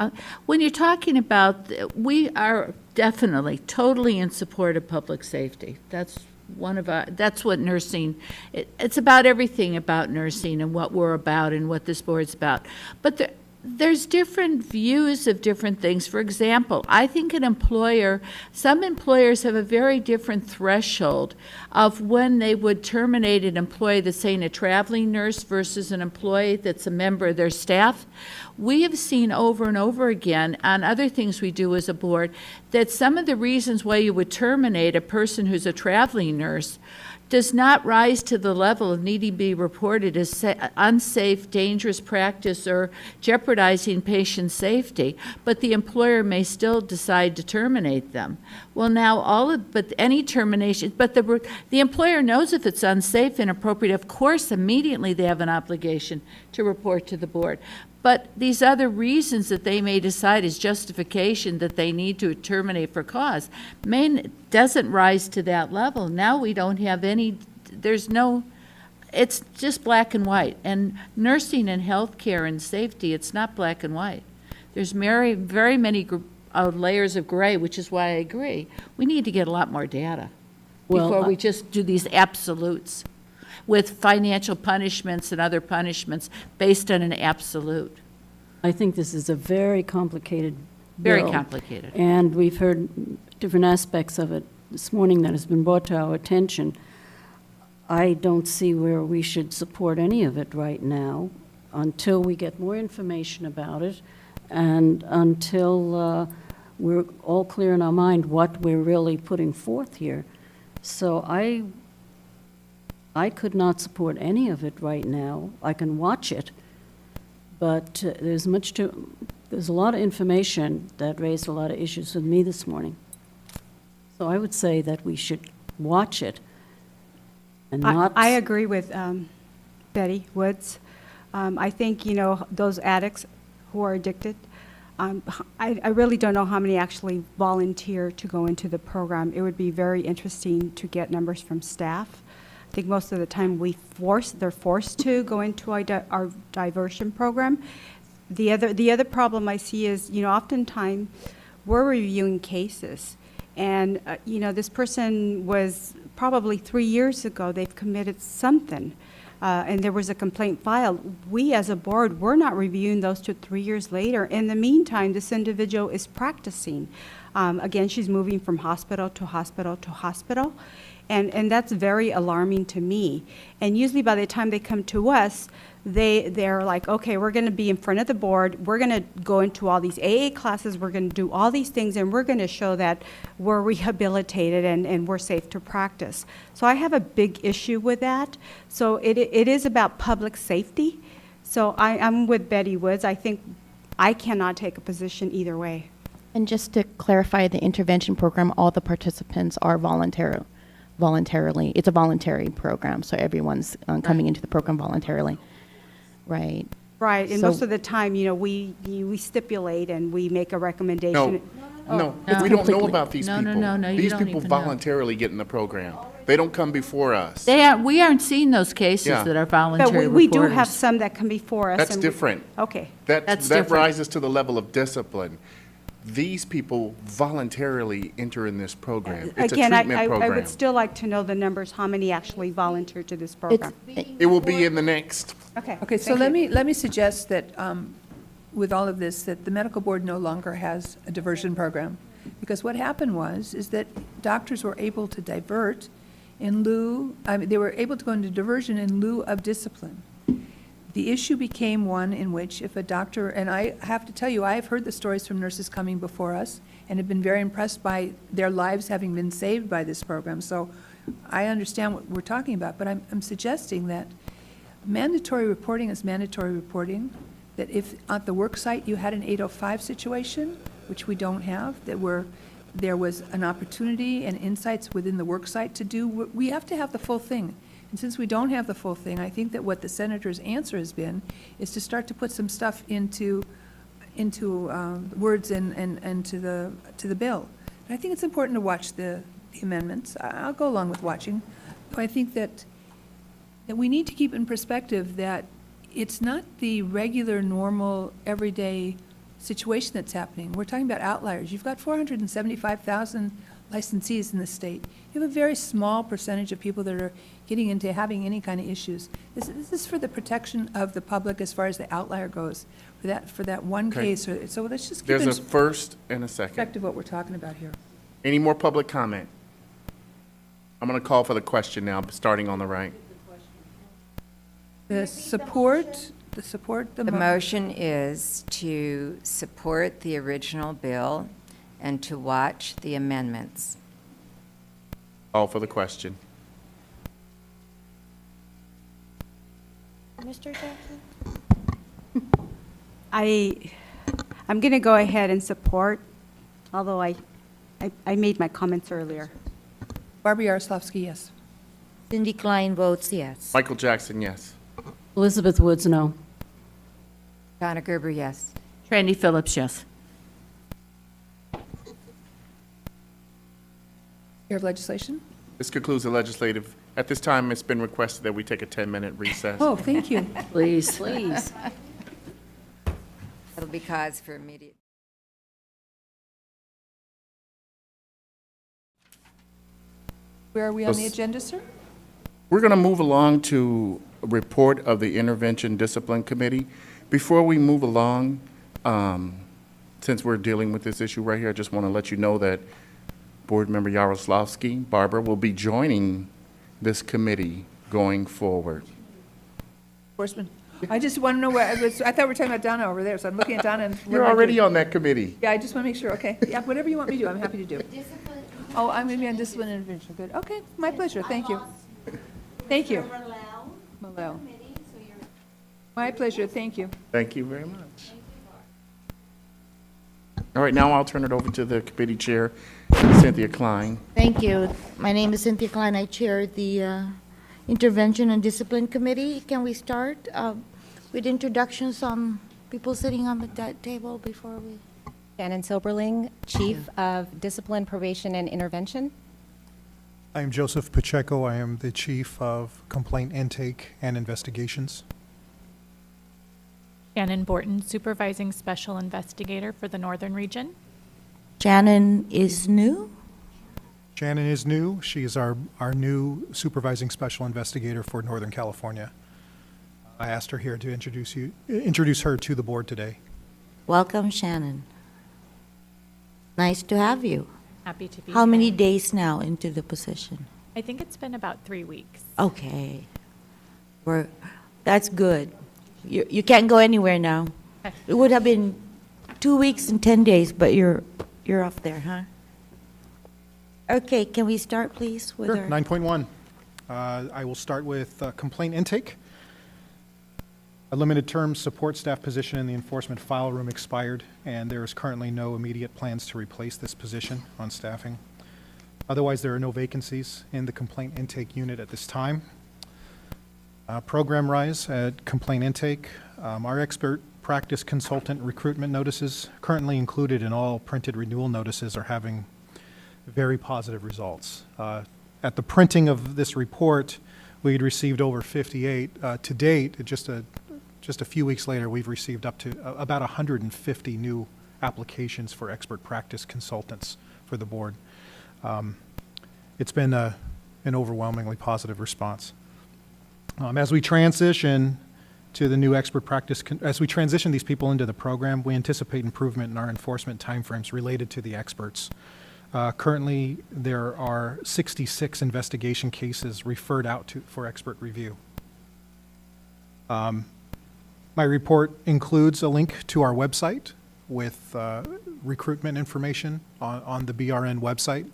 Speaker 17: when you're talking about, we are definitely totally in support of public safety. That's that's what nursing, it's about everything about nursing and what we're about and what this board's about. But there's different views of different things. For example, I think some employers have a very different threshold of when they would terminate an employee that's, saying, a traveling nurse versus an employee that's a member of their staff. We have seen over and over again on other things we do as a board that some of the reasons why you would terminate a person who's a traveling nurse does not rise to the level of needing to be reported as unsafe, dangerous practice or jeopardizing patient safety, but the employer may still decide to terminate them. Well, now but any termination, but the employer knows if it's unsafe, inappropriate, of course, immediately they have an obligation to report to the board. But these other reasons that they may decide is justification that they need to terminate for cause doesn't rise to that level. Now we don't have it's just black and white. And nursing and healthcare and safety, it's not black and white. There's very, very many layers of gray, which is why I agree. We need to get a lot more data before we just do these absolutes with financial punishments and other punishments based on an absolute.
Speaker 6: I think this is a very complicated
Speaker 17: Very
Speaker 6: bill.
Speaker 17: complicated.
Speaker 6: And we've heard different aspects of it this morning that has been brought to our attention. I don't see where we should support any of it right now until we get more information about it and until we're all clear in our mind what we're really putting forth here. So I could not support any of it right now. I can watch it, but there's a lot of information that raised a lot of issues with me this morning. So I would say that we should watch it and not.
Speaker 19: I agree with Betty Woods. I think, those addicts who are addicted, I really don't know how many actually volunteer to go into the program. It would be very interesting to get numbers from staff. I think most of the time they're forced to go into our diversion program. The other problem I see is, oftentimes we're reviewing cases, and this person was probably 3 years ago they've committed something, and there was a complaint filed. We as a board, we're not reviewing those 2 3 years later. In the meantime, this individual is practicing. Again, she's moving from hospital to hospital to hospital. And that's very alarming to me. And usually by the time they come to us, they're like, okay, we're going to be in front of the board. We're going to go into all these AA classes. We're going to do all these things, and we're going to show that we're rehabilitated and we're safe to practice. So I have a big issue with that. So it is about public safety. So I'm with Betty Woods. I think I cannot take a position either way.
Speaker 18: And just to clarify, the intervention program, all the participants are voluntarily. It's a voluntary program, so everyone's coming into the program voluntarily. Right.
Speaker 19: Right, and
Speaker 18: So-
Speaker 19: most of the time, we stipulate and we make a recommendation.
Speaker 1: No,
Speaker 19: It's
Speaker 1: we don't know
Speaker 19: completely-
Speaker 1: about these
Speaker 17: No,
Speaker 1: people.
Speaker 17: no, no, you
Speaker 1: These
Speaker 17: don't
Speaker 1: people
Speaker 17: even know.
Speaker 1: voluntarily get in the program. They don't come before us.
Speaker 17: We aren't seeing those cases
Speaker 1: Yeah.
Speaker 17: that are
Speaker 19: But
Speaker 17: voluntary
Speaker 19: we do have
Speaker 17: reporters.
Speaker 19: some that come before us.
Speaker 1: That's
Speaker 19: and we-
Speaker 1: different.
Speaker 19: Okay.
Speaker 1: That
Speaker 17: That's
Speaker 1: that
Speaker 17: different.
Speaker 1: rises to the level of discipline. These people voluntarily enter in this program. It's a
Speaker 19: Again,
Speaker 1: treatment
Speaker 19: I
Speaker 1: program.
Speaker 19: would still like to know the numbers, how many actually volunteer to this program.
Speaker 1: It will be in the next.
Speaker 19: Okay.
Speaker 3: Okay, so let me suggest that, with all of this, that the medical board no longer has a diversion program. Because what happened is that doctors were able to divert in lieu, they were able to go into diversion in lieu of discipline. The issue became one in which if a doctor, and I have to tell you, I have heard the stories from nurses coming before us and have been very impressed by their lives having been saved by this program. So I understand what we're talking about, but I'm suggesting that mandatory reporting is mandatory reporting, that if at the work site you had an 805 situation, which we don't have, there was an opportunity and insights within the work site to do, we have to have the full thing. And since we don't have the full thing, I think that what the senator's answer has been is to start to put some stuff into words and to the bill. And I think it's important to watch the amendments. I'll go along with watching. But I think that we need to keep in perspective that it's not the regular, normal, everyday situation that's happening. We're talking about outliers. You've got 475,000 licensees in the state. You have a very small percentage of people that are getting into having any kind of issues. This is for the protection of the public as far as the outlier goes, for that one
Speaker 1: Okay.
Speaker 3: case. So let's just keep
Speaker 1: There's
Speaker 3: in
Speaker 1: a first and a second.
Speaker 3: perspective what we're talking about here.
Speaker 1: Any more public comment? I'm going to call for the question now, starting on the right.
Speaker 3: The support.
Speaker 8: The motion is to support the original bill and to watch the amendments.
Speaker 1: Call for the question.
Speaker 18: Mr. Jackson?
Speaker 19: I'm going to go ahead and support, although I made my comments earlier.
Speaker 3: Barbara Yaroslavsky, yes.
Speaker 4: Cindy Klein votes yes.
Speaker 1: Michael Jackson, yes.
Speaker 6: Elizabeth Woods, no.
Speaker 8: Donna Gerber, yes.
Speaker 17: Randy Phillips, yes.
Speaker 3: Chair of Legislation?
Speaker 1: This concludes the legislative. At this time, it's been requested that we take a 10-minute recess.
Speaker 3: Oh, thank you.
Speaker 17: Please.
Speaker 6: Please.
Speaker 8: That'll be cause for immediate.
Speaker 3: Where are we on the agenda, sir?
Speaker 1: We're going to move along to a report of the Intervention Discipline Committee. Before we move along, since we're dealing with this issue right here, I just want to let you know that Board Member Yaroslavsky, Barbara, will be joining this committee going forward.
Speaker 3: Horseman. I just want to know where, I thought we were talking about Donna over there, so I'm looking at Donna and.
Speaker 1: You're already on that committee.
Speaker 3: Yeah, I just want to make sure, okay. Yeah, whatever you want me to do, I'm happy to do. Oh, I'm going to be on discipline and intervention, good. Okay, my pleasure, thank you. Thank you. Malel. My pleasure, thank you.
Speaker 1: Thank you very much. All right, now I'll turn it over to the committee chair, Cynthia Klein.
Speaker 4: Thank you. My name is Cynthia Klein. I chair the Intervention and Discipline Committee. Can we start with introductions on people sitting on that table before we?
Speaker 15: Shannon Silberling, Chief of Discipline, Probation, and Intervention.
Speaker 16: I am Joseph Pacheco. I am the Chief of Complaint Intake and Investigations.
Speaker 23: Shannon Borton, Supervising Special Investigator for the Northern Region.
Speaker 4: Shannon is new?
Speaker 16: Shannon is new. She is our new Supervising Special Investigator for Northern California. I asked her here to introduce her to the board today.
Speaker 4: Welcome, Shannon. Nice to have you.
Speaker 23: Happy to be
Speaker 4: How
Speaker 23: here.
Speaker 4: many days now into the position?
Speaker 23: I think it's been about 3 weeks.
Speaker 4: Okay. That's good. You can't go anywhere now. It would have been 2 weeks and 10 days, but you're off there, huh? Okay, can we start, please, with
Speaker 16: Sure.
Speaker 4: our...
Speaker 16: 9.1. I will start with complaint intake. A limited term support staff position in the enforcement file room expired, and there is currently no immediate plans to replace this position on staffing. Otherwise, there are no vacancies in the complaint intake unit at this time. Program rise at complaint intake. Our expert practice consultant recruitment notices, currently included in all printed renewal notices, are having very positive results. At the printing of this report, we had received over 58. To date, just a few weeks later, we've received up to about 150 new applications for expert practice consultants for the board. It's been an overwhelmingly positive response. As we transition to the new expert practice, as we transition these people into the program, we anticipate improvement in our enforcement timeframes related to the experts. Currently, there are 66 investigation cases referred out for expert review. My report includes a link to our website with recruitment information on the BRN website,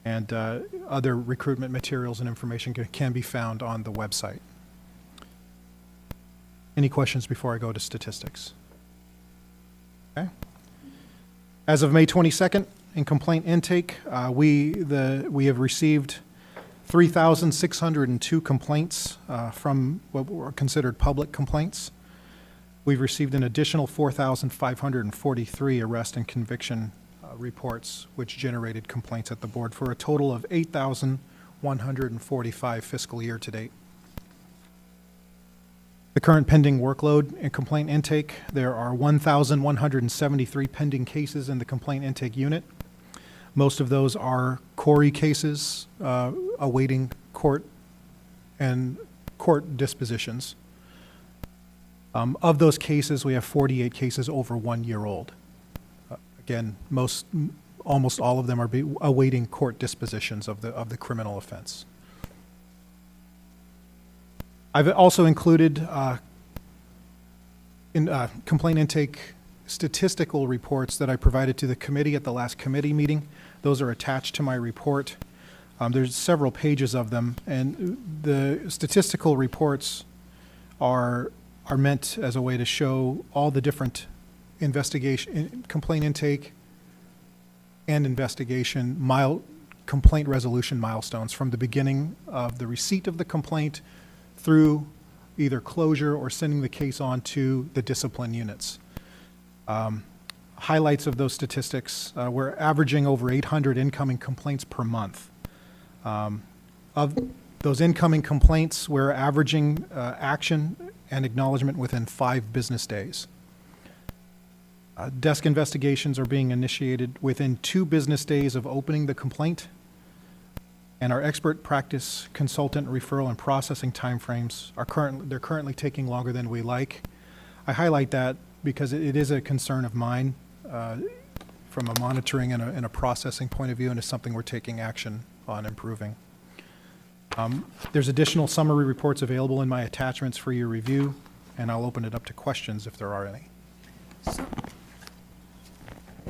Speaker 16: and other recruitment materials and information can be found on the website. Any questions before I go to statistics? Okay. As of May 22nd, in complaint intake, we have received 3,602 complaints from what were considered public complaints. We've received an additional 4,543 arrest and conviction reports, which generated complaints at the board, for a total of 8,145 fiscal year to date. The current pending workload in complaint intake, there are 1,173 pending cases in the complaint intake unit. Most of those are Corey cases awaiting court and court dispositions. Of those cases, we have 48 cases over 1 year old. Again, almost all of them are awaiting court dispositions of the criminal offense. I've also included in complaint intake statistical reports that I provided to the committee at the last committee meeting. Those are attached to my report. There's several pages of them, and the statistical reports are meant as a way to show all the different complaint intake and investigation complaint resolution milestones from the beginning of the receipt of the complaint through either closure or sending the case on to the discipline units. Highlights of those statistics, we're averaging over 800 incoming complaints per month. Of those incoming complaints, we're averaging action and acknowledgement within 5 business days. Desk investigations are being initiated within 2 business days of opening the complaint, and our expert practice consultant referral and processing timeframes they're currently taking longer than we like. I highlight that because it is a concern of mine from a monitoring and a processing point of view, and it's something we're taking action on improving. There's additional summary reports available in my attachments for your review, and I'll open it up to questions if there are any.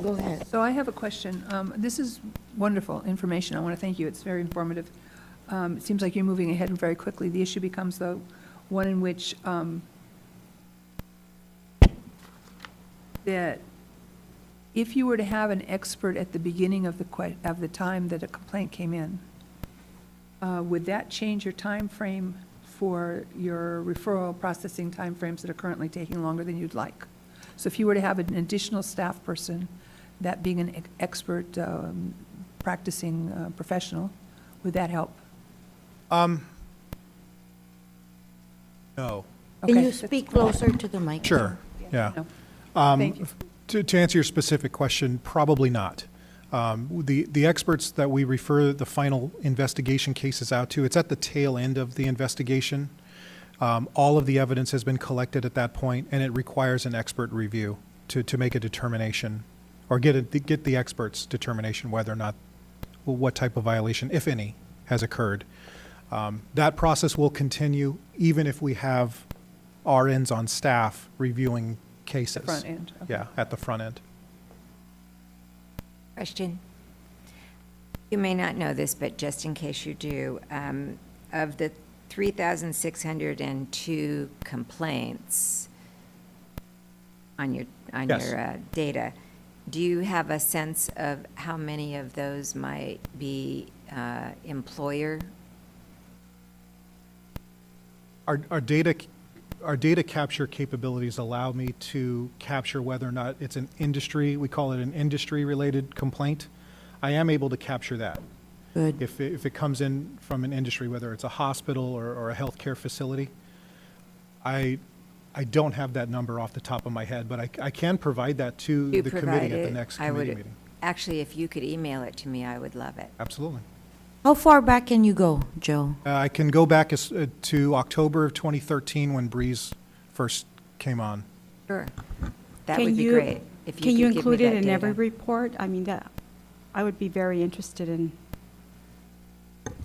Speaker 4: Go ahead.
Speaker 3: So I have a question. This is wonderful information. I want to thank you. It's very informative. It seems like you're moving ahead very quickly. The issue becomes, though, one in which that if you were to have an expert at the beginning of the time that a complaint came in, would that change your time frame for your referral processing timeframes that are currently taking longer than you'd like? So if you were to have an additional staff person, that being an expert practicing professional, would that help?
Speaker 16: No.
Speaker 4: Can
Speaker 3: Okay.
Speaker 4: you speak closer to the mic?
Speaker 16: Sure, yeah.
Speaker 3: No. Thank you.
Speaker 16: To answer your specific question, probably not. The experts that we refer the final investigation cases out to, it's at the tail end of the investigation. All of the evidence has been collected at that point, and it requires an expert review to make a determination, or get the expert's determination whether or not, what type of violation, if any, has occurred. That process will continue even if we have RNs on staff reviewing cases.
Speaker 3: The front end. Okay.
Speaker 16: Yeah, at the front end.
Speaker 8: Question. You may not know this, but just in case you do, of the 3,602 complaints on your
Speaker 16: Yes.
Speaker 8: data, Do you have a sense of how many of those might be employer?
Speaker 16: Our data capture capabilities allow me to capture whether or not it's an industry, we call it an industry-related complaint. I am able to capture that.
Speaker 4: Good.
Speaker 16: If it comes in from an industry, whether it's a hospital or a healthcare facility, I don't have that number off the top of my head, but I can provide that to
Speaker 8: You
Speaker 16: the
Speaker 8: provide
Speaker 16: committee at the
Speaker 8: it.
Speaker 16: next
Speaker 8: I
Speaker 16: committee
Speaker 8: would,
Speaker 16: meeting.
Speaker 8: actually, if you could email it to me, I would love it.
Speaker 16: Absolutely.
Speaker 4: How far back can you go, Joe?
Speaker 16: I can go back to October of 2013 when Breeze first came on.
Speaker 8: Sure. That
Speaker 19: Can
Speaker 8: would be
Speaker 19: you-
Speaker 8: great. If
Speaker 19: Can you
Speaker 8: could give me
Speaker 19: include it
Speaker 8: that
Speaker 19: in every
Speaker 8: data.
Speaker 19: report? I mean, that, I would be very interested in.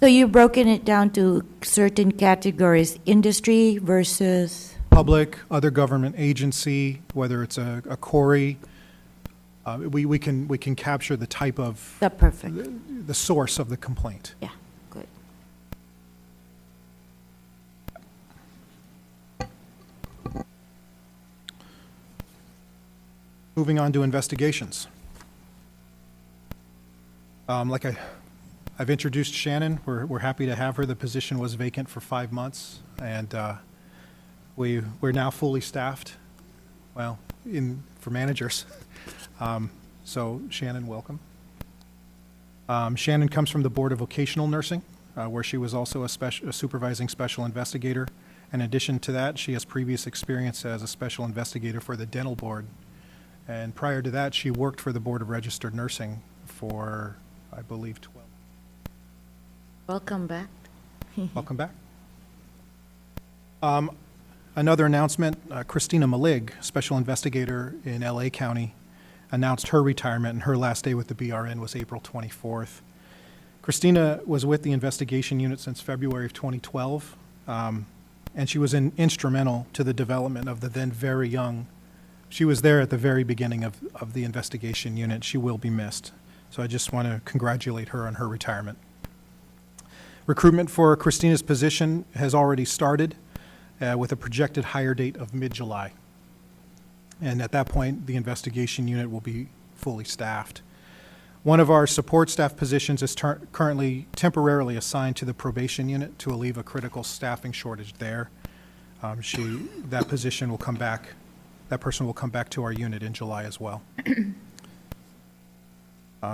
Speaker 4: So you've broken it down to certain categories, industry versus,
Speaker 16: Public, other government agency, whether it's a quarry, we can capture the type of,
Speaker 4: that's perfect.
Speaker 16: the source of the complaint.
Speaker 4: Yeah, good.
Speaker 16: Moving on to investigations. I've introduced Shannon. We're happy to have her. The position was vacant for 5 months, and we're now fully staffed. Well, for managers. So Shannon, welcome. Shannon comes from the Board of Vocational Nursing, where she was also a supervising special investigator. In addition to that, she has previous experience as a special investigator for the Dental Board. And prior to that, she worked for the Board of Registered Nursing for, I believe, 12.
Speaker 4: Welcome back.
Speaker 16: Welcome back. Another announcement, Christina Malig, special investigator in LA County, announced her retirement, and her last day with the BRN was April 24th. Christina was with the investigation unit since February of 2012, and she was instrumental to the development of the then very young. She was there at the very beginning of the investigation unit. She will be missed. So I just want to congratulate her on her retirement. Recruitment for Christina's position has already started with a projected hire date of mid-July. And at that point, the investigation unit will be fully staffed. One of our support staff positions is currently temporarily assigned to the probation unit to alleviate a critical staffing shortage there. That position will come back, that person will come back to our unit in July as well.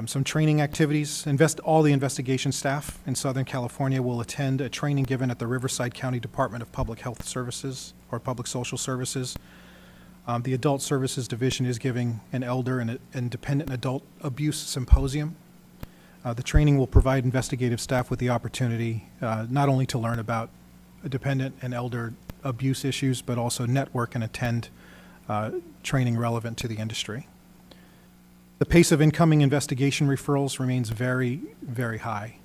Speaker 16: Some training activities. All the investigation staff in Southern California will attend a training given at the Riverside County Department of Public Health Services or Public Social Services. The Adult Services Division is giving an elder and dependent adult abuse symposium. The training will provide investigative staff with the opportunity not only to learn about dependent and elder abuse issues, but also network and attend training relevant to the industry. The pace of incoming investigation referrals remains very, very high.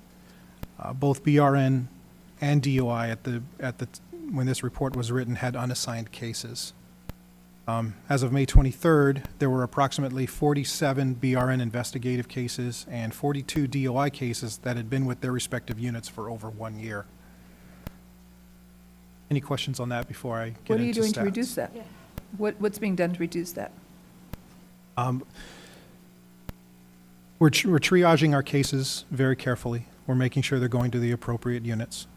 Speaker 16: Both BRN and DOI when this report was written had unassigned cases. As of May 23rd, there were approximately 47 BRN investigative cases and 42 DOI cases that had been with their respective units for over 1 year. Any questions on that before I get into stats?
Speaker 3: What are you doing to reduce that? What's being done to reduce that?
Speaker 16: We're triaging our cases very carefully. We're making sure they're going to the appropriate units.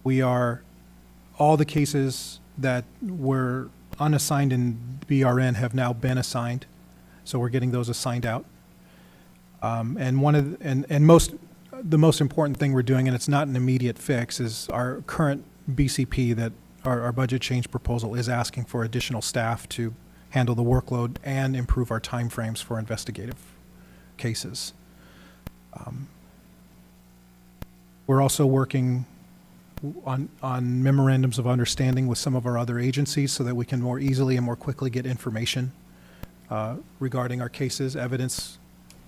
Speaker 16: All the cases that were unassigned in BRN have now been assigned, so we're getting those assigned out. The most important thing we're doing, and it's not an immediate fix, is our current BCP that our budget change proposal is asking for additional staff to handle the workload and improve our timeframes for investigative cases. We're also working on memorandums of understanding with some of our other agencies so that we can more easily and more quickly get information regarding our cases, evidence,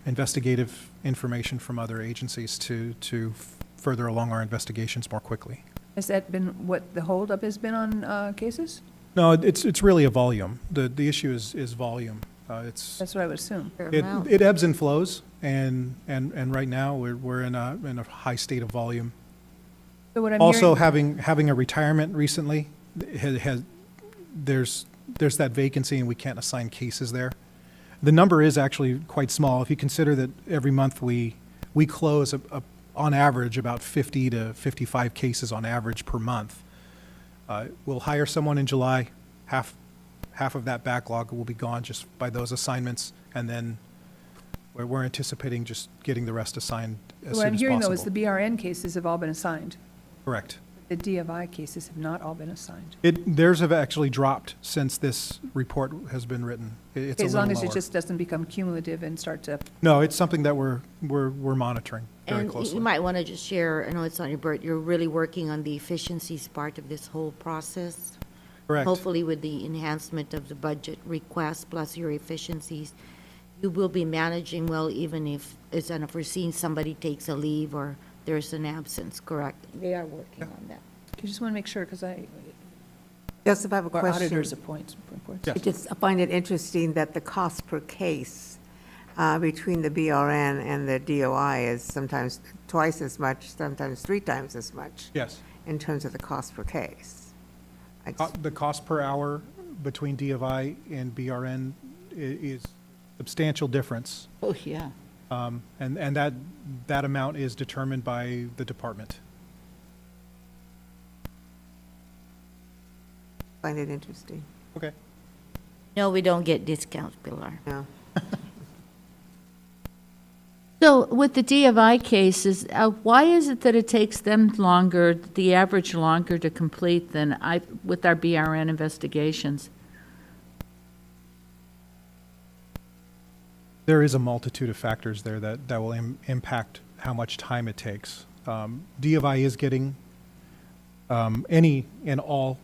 Speaker 16: investigative information from other agencies to further along our investigations more quickly.
Speaker 3: Has that been what the holdup has been on cases?
Speaker 16: No, it's really a volume. The issue is volume. That's
Speaker 3: what I would assume.
Speaker 16: It ebbs and flows, and right now we're in a high state of volume.
Speaker 3: So what I'm
Speaker 16: Also,
Speaker 3: hearing-
Speaker 16: having a retirement recently, there's that vacancy and we can't assign cases there. The number is actually quite small. If you consider that every month we close on average about 50 to 55 cases on average per month. We'll hire someone in July, half of that backlog will be gone just by those assignments, and then we're anticipating just getting the rest assigned as
Speaker 3: What
Speaker 16: soon
Speaker 3: I'm
Speaker 16: as
Speaker 3: hearing, though, is the
Speaker 16: possible.
Speaker 3: BRN cases have all been assigned.
Speaker 16: Correct.
Speaker 3: The D of I cases have not all been assigned.
Speaker 16: Theirs have actually dropped since this report has been written. It's a
Speaker 3: As
Speaker 16: little
Speaker 3: long as it
Speaker 16: lower.
Speaker 3: just doesn't become cumulative and start to,
Speaker 16: No, it's something that we're monitoring very
Speaker 4: And
Speaker 16: closely.
Speaker 4: you might want to just share, I know it's on your bird, you're really working on the efficiencies part of this whole process.
Speaker 16: Correct.
Speaker 4: Hopefully with the enhancement of the budget request plus your efficiencies, you will be managing well even if it's unforeseen, somebody takes a leave or there's an absence, correct? They are working on that.
Speaker 3: I just want to make sure, because
Speaker 7: Joseph, I have a
Speaker 3: our
Speaker 7: question.
Speaker 3: auditors appoint reports.
Speaker 7: I find it interesting that the cost per case between the BRN and the DOI is sometimes twice as much, sometimes 3 times as much.
Speaker 16: Yes.
Speaker 7: In terms of the cost per case.
Speaker 16: The cost per hour between D of I and BRN is substantial difference.
Speaker 17: Oh, yeah.
Speaker 16: And that amount is determined by the department.
Speaker 7: Find it interesting.
Speaker 16: Okay.
Speaker 4: No, we don't get discounts, Pilar.
Speaker 7: No.
Speaker 17: So with the D of I cases, why is it that it takes them longer, the average longer to complete than with our BRN investigations?
Speaker 16: There is a multitude of factors there that will impact how much time it takes. D of I is getting any and all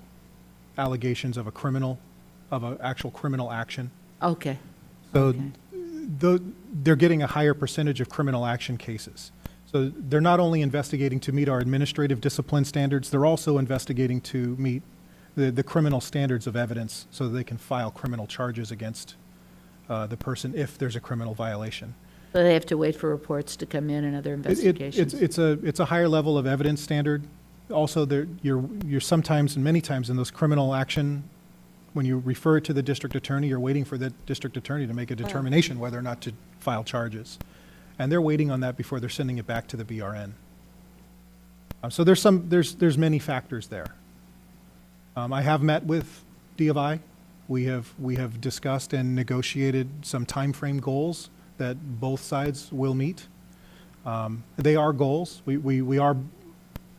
Speaker 16: allegations of an actual criminal action.
Speaker 17: Okay.
Speaker 16: So they're getting a higher percentage of criminal action cases. So they're not only investigating to meet our administrative discipline standards, they're also investigating to meet the criminal standards of evidence so that they can file criminal charges against the person if there's a criminal violation.
Speaker 17: So they have to wait for reports to come in and other investigations?
Speaker 16: It's a higher level of evidence standard. Also, you're sometimes and many times in those criminal action, when you refer it to the district attorney, you're waiting for the district attorney to make a determination whether or not to file charges. And they're waiting on that before they're sending it back to the BRN. So there's many factors there. I have met with D of I. We have discussed and negotiated some timeframe goals that both sides will meet. They are goals. We are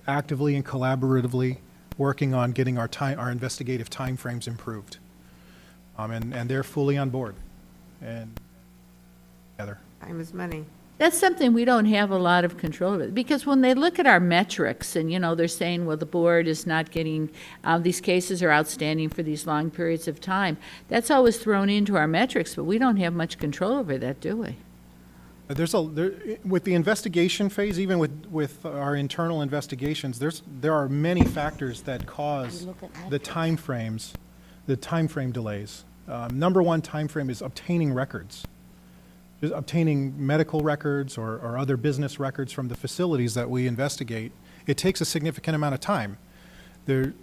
Speaker 16: actively and collaboratively working on getting our investigative timeframes improved. And they're fully on board and together.
Speaker 7: Time is money.
Speaker 17: That's something we don't have a lot of control over, because when they look at our metrics and, they're saying, well, the board is not getting, these cases are outstanding for these long periods of time, that's always thrown into our metrics, but we don't have much control over that, do we?
Speaker 16: With the investigation phase, even with our internal investigations, there are many factors that cause the timeframe delays. Number one timeframe is obtaining records. Just obtaining medical records or other business records from the facilities that we investigate. It takes a significant amount of time. The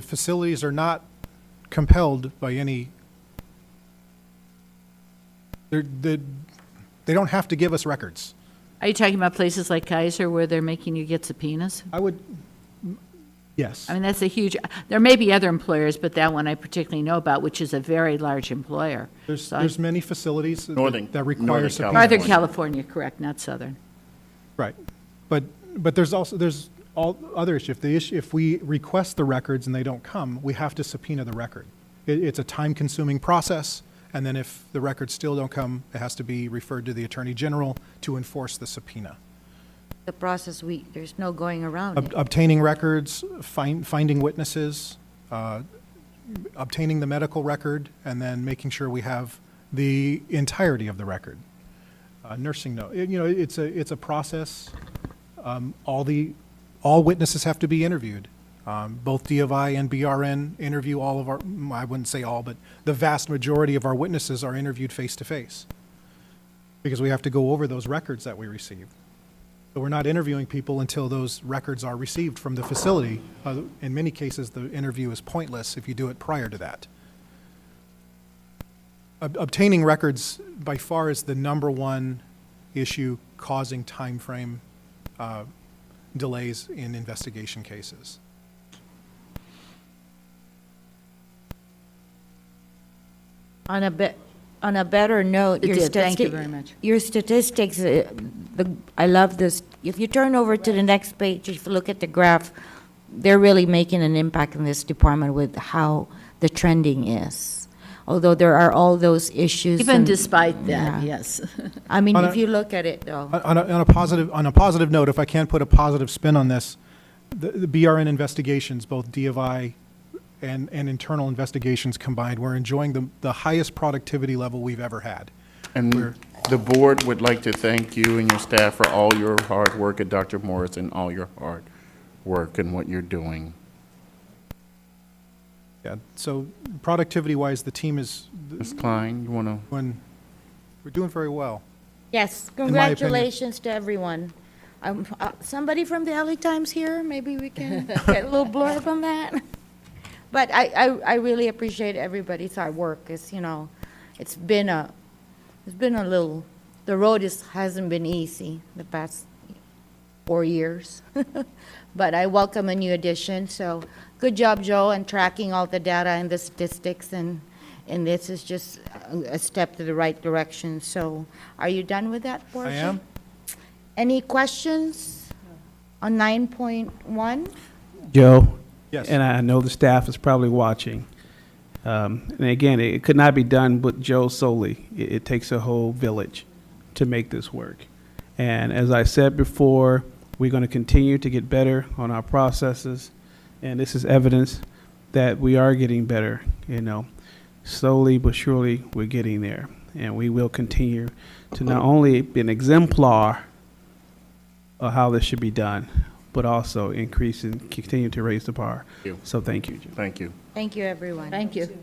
Speaker 16: facilities are not compelled by any. They don't have to give us records.
Speaker 17: Are you talking about places like Kaiser where they're making you get subpoenas?
Speaker 16: Yes.
Speaker 17: I mean, that's a huge, there may be other employers, but that one I particularly know about, which is a very large employer.
Speaker 16: There's many facilities that require
Speaker 17: Northern
Speaker 16: subpoenas.
Speaker 17: Northern California, correct, not Southern.
Speaker 16: Right. But there's all other issues. If we request the records and they don't come, we have to subpoena the record. It's a time-consuming process. And then if the records still don't come, it has to be referred to the Attorney General to enforce the subpoena.
Speaker 4: The process, there's no going around it.
Speaker 16: Obtaining records, finding witnesses, obtaining the medical record, and then making sure we have the entirety of the record. Nursing note, it's a process. All witnesses have to be interviewed. Both D of I and BRN interview all of our, I wouldn't say all, but the vast majority of our witnesses are interviewed face-to-face because we have to go over those records that we received. So we're not interviewing people until those records are received from the facility. In many cases, the interview is pointless if you do it prior to that. Obtaining records by far is the number one issue causing timeframe delays in investigation cases.
Speaker 4: On a better note,
Speaker 17: It did. Thank you very much.
Speaker 4: Your statistics, I love this. If you turn over to the next page, if you look at the graph, they're really making an impact in this department with how the trending is. Although there are all those issues.
Speaker 17: Even
Speaker 4: and-
Speaker 17: despite that,
Speaker 4: yeah.
Speaker 17: yes.
Speaker 4: I mean,
Speaker 16: On
Speaker 4: if
Speaker 16: a-
Speaker 4: you look at it, though.
Speaker 16: On a positive note, if I can put a positive spin on this, the BRN investigations, both D of I and internal investigations combined, we're enjoying the highest productivity level we've ever had.
Speaker 1: And the board would like to thank you and your staff for all your hard work at Dr. Morris and all your hard work and what you're doing.
Speaker 16: Yeah, so productivity-wise, the team is,
Speaker 1: Ms. Klein, you want to?
Speaker 16: we're doing very well.
Speaker 4: Yes,
Speaker 16: In my opinion.
Speaker 4: congratulations to everyone. Somebody from the LA Times here, maybe we can get a little blurb on that. But I really appreciate everybody's hard work. It's, you know, it's been a little, the road hasn't been easy the past 4 years. But I welcome a new addition, so good job, Joe, and tracking all the data and the statistics, and this is just a step to the right direction. So are you done with that portion?
Speaker 16: I am.
Speaker 4: Any questions on 9.1?
Speaker 5: Joe?
Speaker 16: Yes.
Speaker 5: And I know the staff is probably watching. And again, it could not be done with Joe solely. It takes a whole village to make this work. And as I said before, we're going to continue to get better on our processes. And this is evidence that we are getting better, you know. Slowly but surely, we're getting there. And we will continue to not only be an exemplar of how this should be done, but also increase and continue to raise the bar.
Speaker 1: Thank you.
Speaker 5: So thank you, Joe.
Speaker 1: Thank you.
Speaker 4: Thank you, everyone.
Speaker 17: Thank you.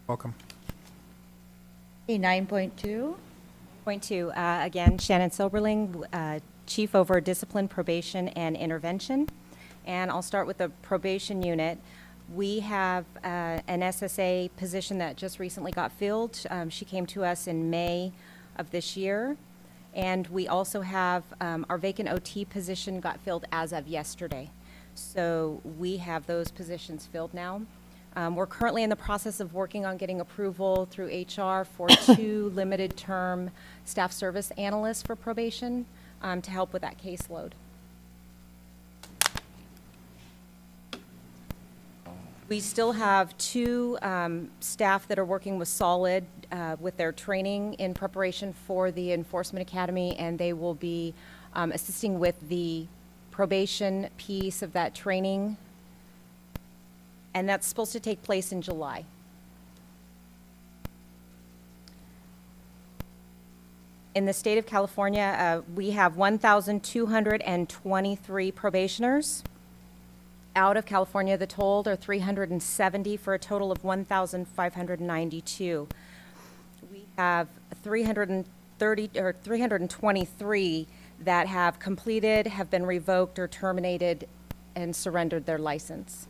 Speaker 16: Welcome.
Speaker 4: Okay, 9.2.
Speaker 15: Point two, again, Shannon Soberling, Chief over Discipline, Probation, and Intervention. And I'll start with the probation unit. We have an SSA position that just recently got filled. She came to us in May of this year. And we also have our vacant OT position got filled as of yesterday. So we have those positions filled now. We're currently in the process of working on getting approval through HR for 2 limited-term staff service analysts for probation to help with that caseload. We still have 2 staff that are working with Solid with their training in preparation for the Enforcement Academy, and they will be assisting with the probation piece of that training. And that's supposed to take place in July. In the state of California, we have 1,223 probationers. Out of California, the total are 370 for a total of 1,592. We have 323 that have completed, have been revoked or terminated, and surrendered their license.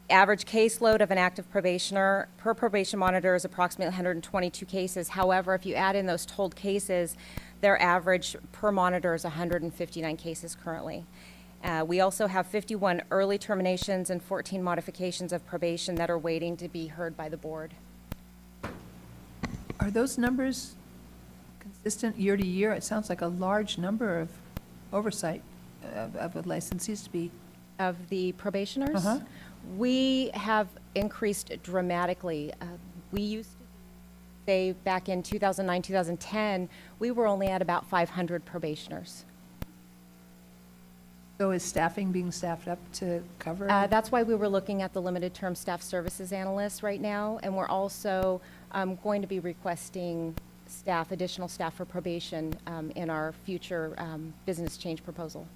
Speaker 15: Average caseload of an active probationer per probation monitor is approximately 122 cases. However, if you add in those told cases, their average per monitor is 159 cases currently. We also have 51 early terminations and 14 modifications of probation that are waiting to be heard by the board.
Speaker 3: Are those numbers consistent year to year? It sounds like a large number of oversight of licensees to be.
Speaker 15: Of the probationers?
Speaker 3: Uh-huh.
Speaker 15: We have increased dramatically. We used to say back in 2009, 2010, we were only at about 500 probationers.
Speaker 3: So is staffing being staffed up to cover?
Speaker 15: That's why we were looking at the limited-term staff services analysts right now, and we're also going to be requesting additional staff for probation in our future business change proposal.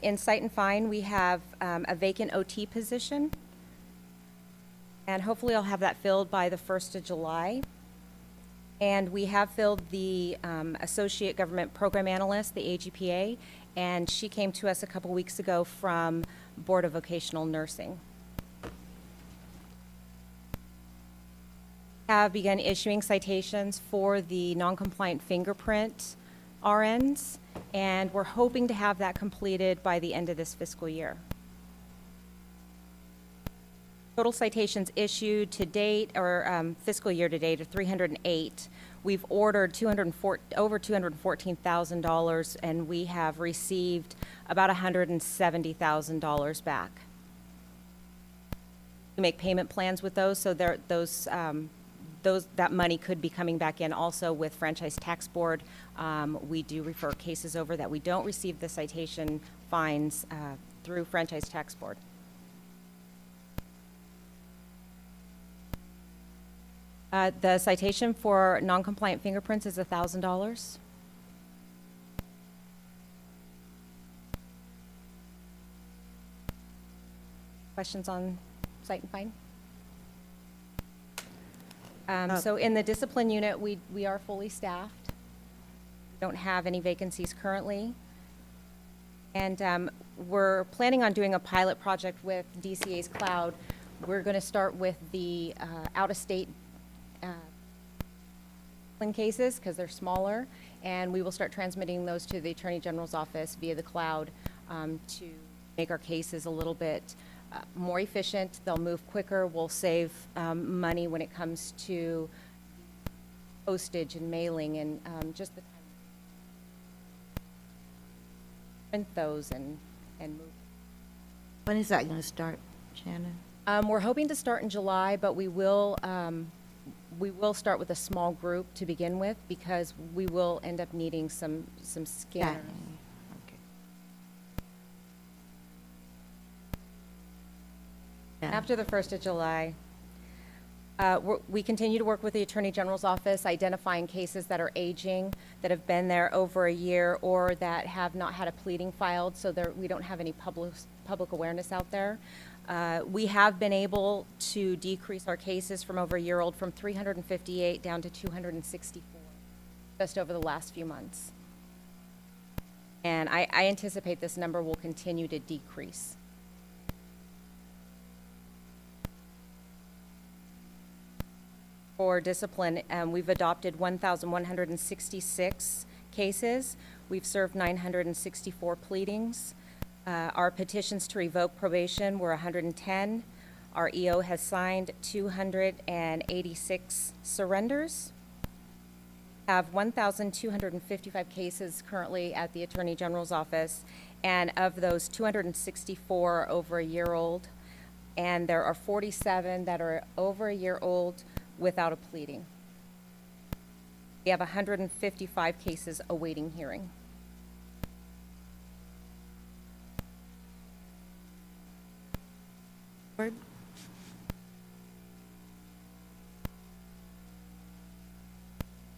Speaker 15: In Cite and Fine, we have a vacant OT position, and hopefully I'll have that filled by the 1st of July. And we have filled the Associate Government Program Analyst, the AGPA, and she came to us a couple weeks ago from Board of Vocational Nursing. Have begun issuing citations for the non-compliant fingerprint RNs, and we're hoping to have that completed by the end of this fiscal year. Total citations issued to date, or fiscal year to date, are 308. We've ordered over $214,000, and we have received about $170,000 back. We make payment plans with those, so that money could be coming back in. Also with Franchise Tax Board, we do refer cases over that we don't receive the citation fines through Franchise Tax Board. The citation for non-compliant fingerprints is $1,000. Questions on cite and fine? So in the discipline unit, we are fully staffed. Don't have any vacancies currently. And we're planning on doing a pilot project with DCA's Cloud. We're going to start with the out-of-state cases because they're smaller, and we will start transmitting those to the Attorney General's office via the cloud to make our cases a little bit more efficient. They'll move quicker. We'll save money when it comes to postage and mailing and just the time to print those and move.
Speaker 4: When is that going to start, Shannon?
Speaker 15: We're hoping to start in July, but we will start with a small group to begin with because we will end up needing some scanners.
Speaker 4: Yeah.
Speaker 15: After the 1st of July, we continue to work with the Attorney General's office, identifying cases that are aging, that have been there over a year, or that have not had a pleading filed, so we don't have any public awareness out there. We have been able to decrease our cases from over a year old from 358 down to 264 just over the last few months. And I anticipate this number will continue to decrease. For discipline, we've adopted 1,166 cases. We've served 964 pleadings. Our petitions to revoke probation were 110. Our EO has signed 286 surrenders. Have 1,255 cases currently at the Attorney General's office, and of those, 264 are over a year old, and there are 47 that are over a year old without a pleading. We have 155 cases awaiting hearing.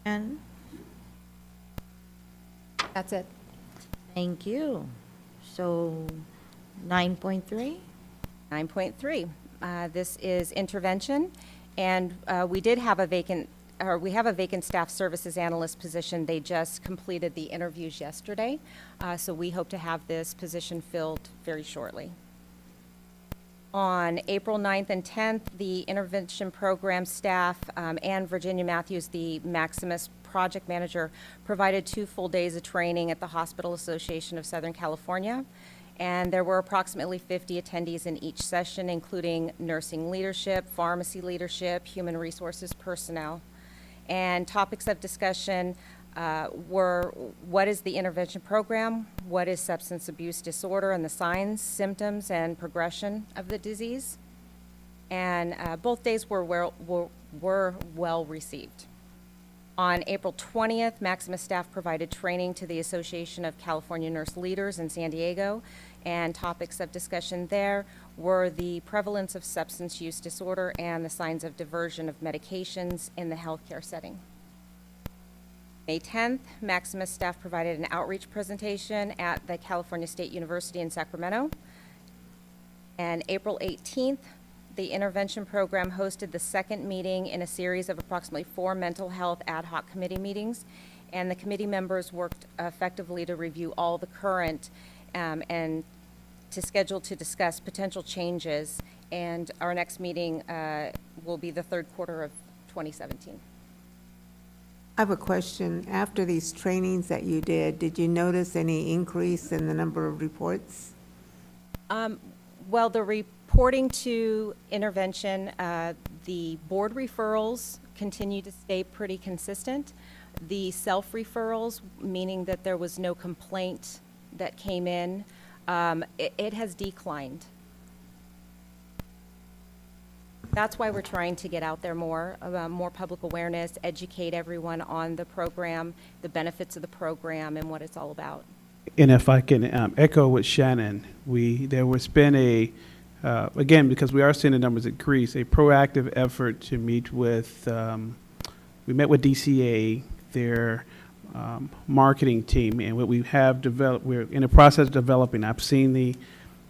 Speaker 4: And
Speaker 15: that's it.
Speaker 4: Thank you. So 9.3?
Speaker 15: 9.3. This is intervention, and we have a vacant staff services analyst position. They just completed the interviews yesterday, so we hope to have this position filled very shortly. On April 9th and 10th, the intervention program staff and Virginia Matthews, the Maximus project manager, provided 2 full days of training at the Hospital Association of Southern California. And there were approximately 50 attendees in each session, including nursing leadership, pharmacy leadership, human resources personnel. And topics of discussion were what is the intervention program, what is substance abuse disorder and the signs, symptoms, and progression of the disease. And both days were well received. On April 20th, Maximus staff provided training to the Association of California Nurse Leaders in San Diego, and topics of discussion there were the prevalence of substance use disorder and the signs of diversion of medications in the healthcare setting. May 10th, Maximus staff provided an outreach presentation at the California State University in Sacramento. And April 18th, the intervention program hosted the second meeting in a series of approximately 4 mental health ad hoc committee meetings. And the committee members worked effectively to review all the current and to schedule to discuss potential changes. And our next meeting will be the third quarter of 2017.
Speaker 7: I have a question. After these trainings that you did you notice any increase in the number of reports?
Speaker 15: Well, the reporting to intervention, the board referrals continue to stay pretty consistent. The self-referrals, meaning that there was no complaint that came in, it has declined. That's why we're trying to get out there more public awareness, educate everyone on the program, the benefits of the program, and what it's all about.
Speaker 5: And if I can echo with Shannon, there was been again, because we are seeing the numbers increase, a proactive effort to meet with, we met with DCA, their marketing team, and what we have developed, we're in the process of developing. I've seen the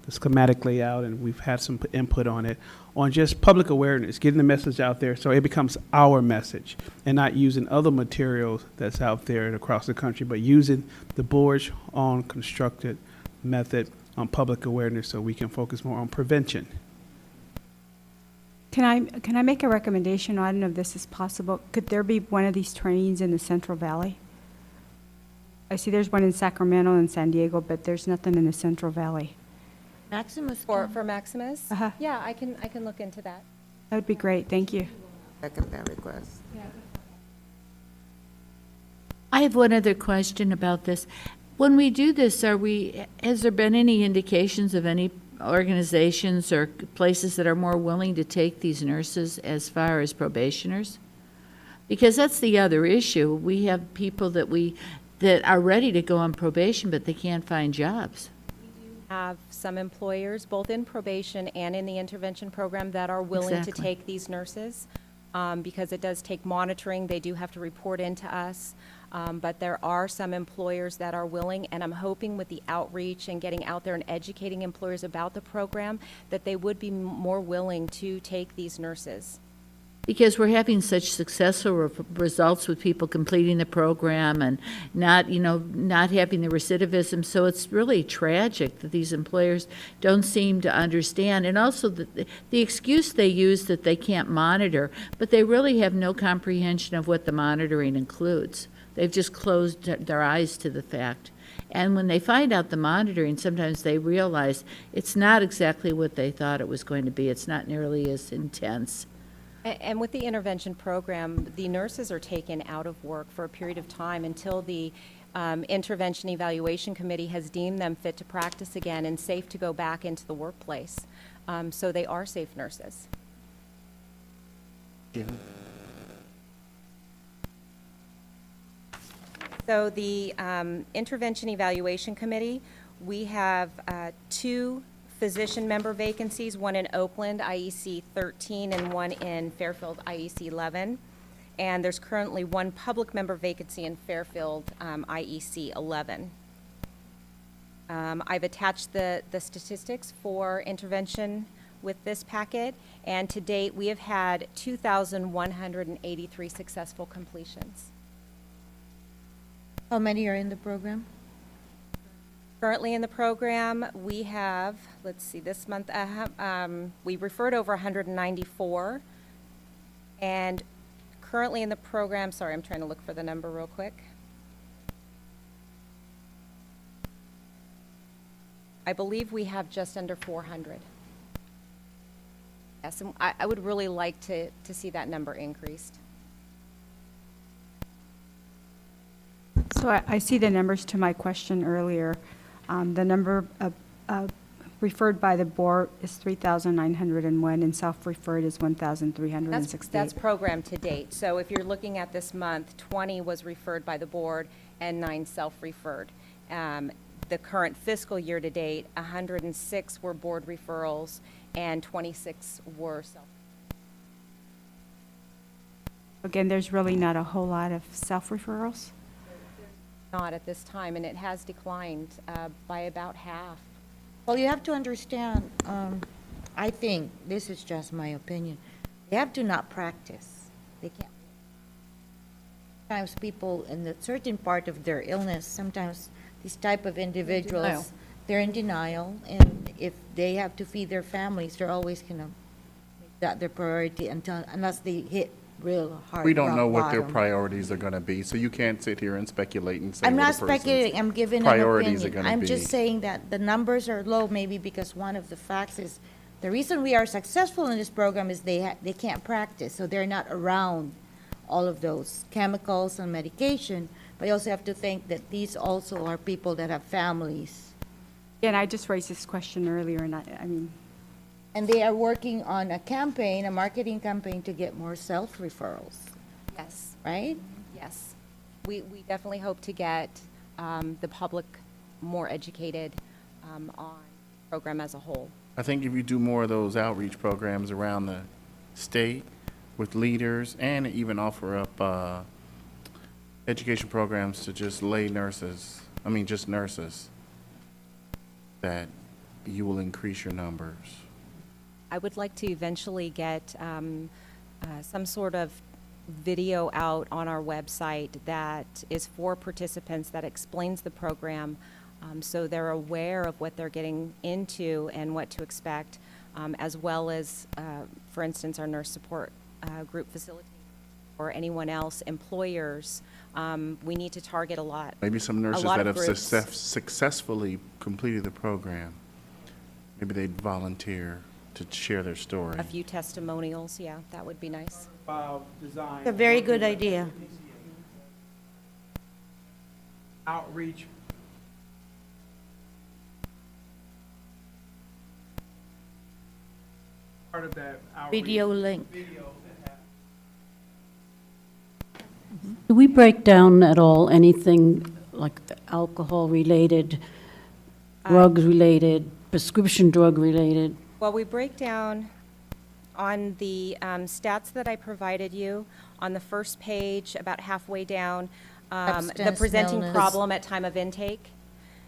Speaker 5: schematic layout, and we've had some input on it, on just public awareness, getting the message out there so it becomes our message, and not using other materials that's out there and across the country, but using the board's own constructed method on public awareness so we can focus more on prevention.
Speaker 19: Can I make a recommendation? I don't know if this is possible. Could there be one of these trainings in the Central Valley? I see there's one in Sacramento and San Diego, but there's nothing in the Central Valley.
Speaker 15: Maximus for Maximus?
Speaker 19: Uh-huh.
Speaker 15: Yeah, I can look into that.
Speaker 19: That would be great. Thank you.
Speaker 7: Second that request.
Speaker 17: I have one other question about this. When we do this, has there been any indications of any organizations or places that are more willing to take these nurses as far as probationers? Because that's the other issue. We have people that are ready to go on probation, but they can't find jobs.
Speaker 15: Have some employers, both in probation and in the intervention program, that are willing to
Speaker 17: Exactly.
Speaker 15: take these nurses, because it does take monitoring. They do have to report into us. But there are some employers that are willing, and I'm hoping with the outreach and getting out there and educating employers about the program, that they would be more willing to take these nurses.
Speaker 17: Because we're having such successful results with people completing the program and not having the recidivism. So it's really tragic that these employers don't seem to understand. And also the excuse they use that they can't monitor, but they really have no comprehension of what the monitoring includes. They've just closed their eyes to the fact. And when they find out the monitoring, sometimes they realize it's not exactly what they thought it was going to be. It's not nearly as intense.
Speaker 15: And with the intervention program, the nurses are taken out of work for a period of time until the Intervention Evaluation Committee has deemed them fit to practice again and safe to go back into the workplace. So they are safe nurses. So the Intervention Evaluation Committee, we have 2 physician member vacancies, one in Oakland, IEC 13, and one in Fairfield, IEC 11. And there's currently 1 public member vacancy in Fairfield, IEC 11. I've attached the statistics for intervention with this packet, and to date, we have had 2,183 successful completions.
Speaker 4: How many are in the program?
Speaker 15: Currently in the program, we have, let's see, this month, we referred over 194. And currently in the program, sorry, I'm trying to look for the number real quick. I believe we have just under 400. Yes, and I would really like to see that number increased.
Speaker 19: So I see the numbers to my question earlier. The number referred by the board is 3,901, and self-referred is 1,368.
Speaker 15: That's program to date. So if you're looking at this month, 20 was referred by the board and 9 self-referred. The current fiscal year to date, 106 were board referrals and 26 were self.
Speaker 19: Again, there's really not a whole lot of self-referrals?
Speaker 15: Not at this time, and it has declined by about half.
Speaker 4: Well, you have to understand, I think, this is just my opinion, they have to not practice. They can't. Sometimes people in a certain part of their illness, sometimes these type of individuals, they're in denial, and if they have to feed their families, they're always gonna make that their priority unless they hit real hard.
Speaker 1: We don't know
Speaker 4: rock
Speaker 1: what their
Speaker 4: bottom.
Speaker 1: priorities are going to be, so you can't sit here and speculate and say
Speaker 4: I'm
Speaker 1: what
Speaker 4: not
Speaker 1: a person's
Speaker 4: speculating, I'm giving an
Speaker 1: priorities are
Speaker 4: opinion.
Speaker 1: going to be.
Speaker 4: I'm just saying that the numbers are low, maybe because one of the facts is, the reason we are successful in this program is they can't practice, so they're not around all of those chemicals and medication. But you also have to think that these also are people that have families.
Speaker 19: And I just raised this question earlier, and I mean,
Speaker 4: And they are working on a campaign, a marketing campaign to get more self-referrals,
Speaker 15: Yes,
Speaker 4: right?
Speaker 15: yes. We definitely hope to get the public more educated on the program as a whole.
Speaker 1: I think if you do more of those outreach programs around the state with leaders and even offer up education programs to just just nurses, that you will increase your numbers.
Speaker 15: I would like to eventually get some sort of video out on our website that is for participants, that explains the program, so they're aware of what they're getting into and what to expect, as well as, for instance, our nurse support group facility or anyone else, employers. We need to target a lot.
Speaker 1: Maybe some nurses
Speaker 15: lot
Speaker 1: that
Speaker 15: of
Speaker 1: have
Speaker 15: groups.
Speaker 1: successfully completed the program, maybe they'd volunteer to share their story.
Speaker 15: A few testimonials, yeah, that would be nice.
Speaker 4: It's a very good idea.
Speaker 5: Outreach. Part of that outreach.
Speaker 4: Video link.
Speaker 6: Do we break down at all anything like alcohol-related, drug-related, prescription drug-related?
Speaker 15: Well, we break down on the stats that I provided you on the first page, about halfway down, the
Speaker 4: Substance,
Speaker 15: presenting
Speaker 4: illness.
Speaker 15: problem at time of intake.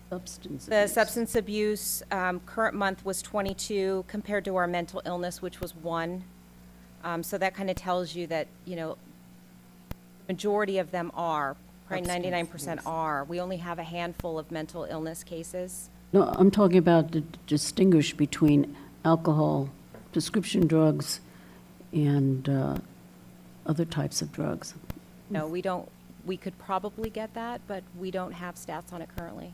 Speaker 6: Substance
Speaker 15: The substance abuse, current month was 22 compared to our mental illness, which was 1. So that kind of tells you that, majority of them are, probably 99% are. We only have a handful of mental illness cases.
Speaker 6: No, I'm talking about to distinguish between alcohol, prescription drugs, and other types of drugs.
Speaker 15: No, we don't, we could probably get that, but we don't have stats on it currently.